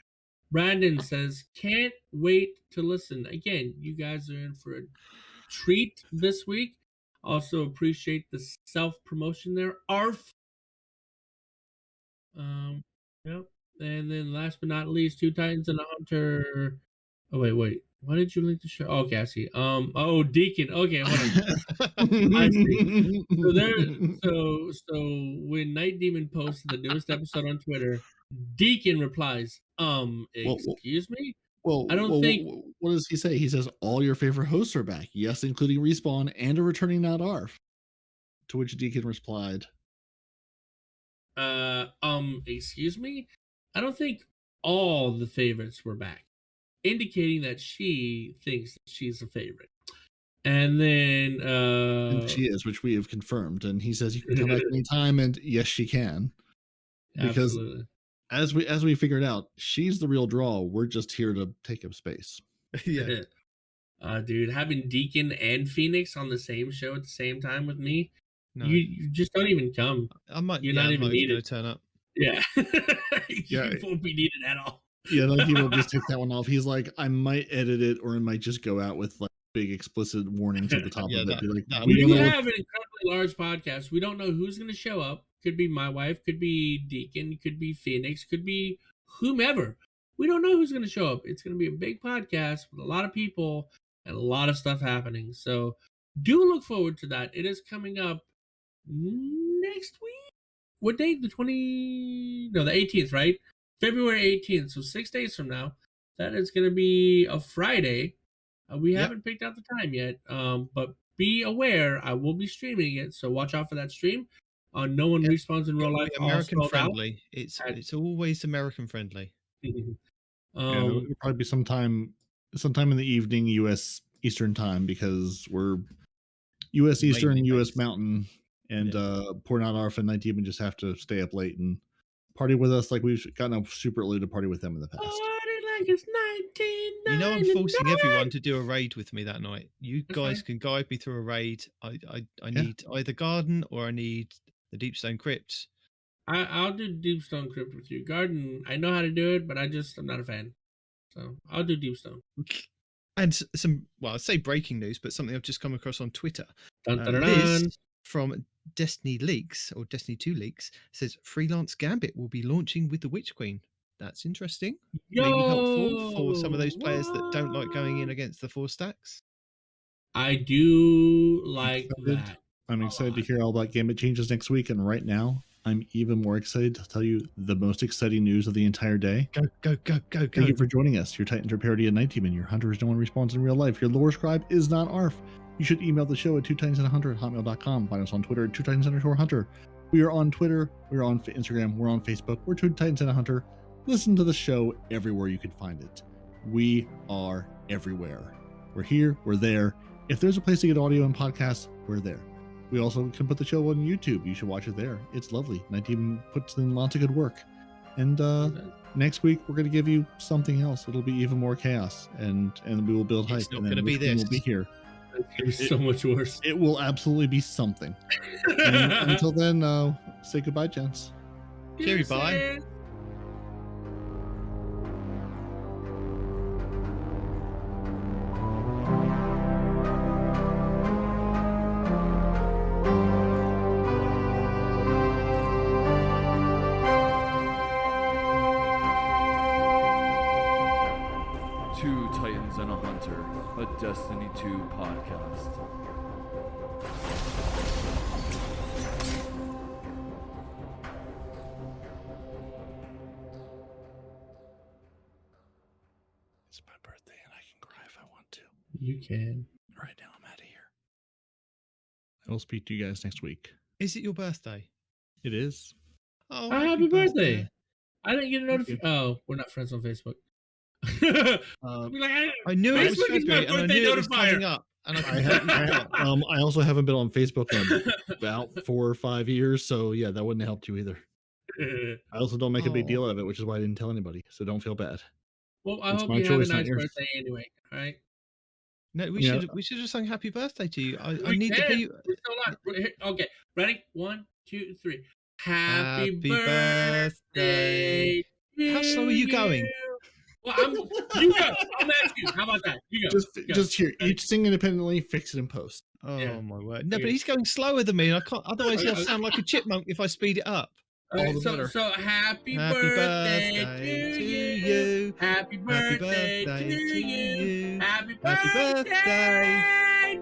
C: Brandon says, can't wait to listen. Again, you guys are in for a treat this week. Also appreciate the self-promotion there, Arf. Yep. And then last but not least, 2 Titans and a Hunter. Oh, wait. Why did you link the show? Okay, I see. Deacon. Okay, hold on. I see. So when Nitedemon posted the newest episode on Twitter, Deacon replies, excuse me?
D: Well,
C: I don't think.
D: What does he say? He says all your favorite hosts are back. Yes, including Respawn and a returning Not Arf. To which Deacon replied,
C: excuse me? I don't think all the favorites were back, indicating that she thinks that she's a favorite. And then
D: and she is, which we have confirmed. And he says you can come back anytime, and yes, she can. Because
C: absolutely.
D: as we figured out, she's the real draw. We're just here to take up space.
B: Yeah.
C: Dude, having Deacon and Phoenix on the same show at the same time with me,
B: No.
C: you just don't even come.
B: I'm not
C: You're not even
B: going to turn up.
C: Yeah.
D: Yeah.
C: You won't be needed at all.
D: Yeah, like he will just take that one off. He's like, I might edit it, or it might just go out with like big explicit warnings at the top of it. Be like,
C: we have an incredibly large podcast. We don't know who's going to show up. Could be my wife, could be Deacon, could be Phoenix, could be whomever. We don't know who's going to show up. It's going to be a big podcast with a lot of people and a lot of stuff happening. So do look forward to that. It is coming up next week. What date? The 18th, right? February 18th. So 6 days from now. That is going to be a Friday. We haven't picked out the time yet. But be aware, I will be streaming it. So watch out for that stream. No one respawns in real life.
B: American friendly. It's always American friendly.
D: It'll probably be sometime in the evening, U.S. Eastern time, because we're U.S. Eastern, U.S. Mountain, and poor Not Arf and Nitedemon just have to stay up late and party with us like we've gotten up super early to party with them in the past.
C: Party like it's 1999.
B: You know, I'm forcing everyone to do a raid with me that night. You guys can guide me through a raid. I need either Garden or I need the Deepstone Crypts.
C: I'll do Deepstone Crypt with you. Garden, I know how to do it, but I'm not a fan. So I'll do Deepstone.
B: And some, well, I'd say breaking news, but something I've just come across on Twitter.
C: Liz
B: from Destiny Leaks, or Destiny 2 Leaks, says Freelance Gambit will be launching with the Witch Queen. That's interesting. Maybe helpful for some of those players that don't like going in against the 4 stacks.
C: I do like that.
D: I'm excited to hear all about Gambit changes next week, and right now, I'm even more excited to tell you the most exciting news of the entire day.
B: Go.
D: Thank you for joining us. Your Titans are Peroty and Nitedemon. Your Hunters no one responds in real life. Your lore scribe is not Arf. You should email the show at 2titansanthunter@hotmail.com. Find us on Twitter at 2titans_hunter. We are on Twitter. We're on Instagram. We're on Facebook. We're 2 Titans and a Hunter. Listen to the show everywhere you can find it. We are everywhere. We're here. We're there. If there's a place to get audio and podcasts, we're there. We also can put the show on YouTube. You should watch it there. It's lovely. Nitedemon puts in lots of good work. And next week, we're going to give you something else. It'll be even more chaos. And we will build hype.
B: It's not going to be this.
D: We'll be here.
C: It's going to be so much worse.
D: It will absolutely be something. And until then, say goodbye, gents.
B: Cheerio, bye.
F: Hunter, a Destiny 2 podcast.
D: It's my birthday and I can cry if I want to.
C: You can.
D: Right now, I'm out of here. I will speak to you guys next week.
B: Is it your birthday?
D: It is.
B: Oh,
C: Happy birthday. I didn't get a
D: Thank you.
C: notification. Oh, we're not friends on Facebook.
D: Um,
C: Be like,
B: I knew it was
C: Facebook is my
B: February and I
C: birthday
B: knew it was
C: notifier.
B: coming up. And I
D: I also haven't been on Facebook in about 4 or 5 years, so yeah, that wouldn't have helped you either. I also don't make a big deal out of it, which is why I didn't tell anybody. So don't feel bad.
C: Well, I
D: It's
C: hope
D: my
C: you have a
D: choice, not
C: nice
D: yours.
C: birthday anyway. All right.
B: No, we
D: Yeah.
B: should have sung happy birthday to you. I
C: We
B: need
C: can.
B: the people.
C: We're still live. Okay, ready? 1, 2, 3.
B: Happy
C: birthday.
B: How slow are you going?
C: Well, you go. I'm asking you. How about that? You go.
D: Just here. Each sing independently, fix it in post.
B: Oh
C: Yeah.
B: my word! No,
C: Okay.
B: but he's going slower than me. And I can't. Otherwise, he'll sound like a chipmunk if I speed it up.
C: All right,
D: the better.
C: so happy
B: Happy
C: birthday
B: birthday
C: to
B: to
C: you.
B: you.
C: Happy birthday to you. Happy birthday,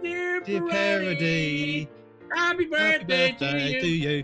C: dear
B: dear
C: Peroty.
B: Peroty.
C: Happy
B: Happy
C: birthday to
B: birthday
C: you.
B: to you.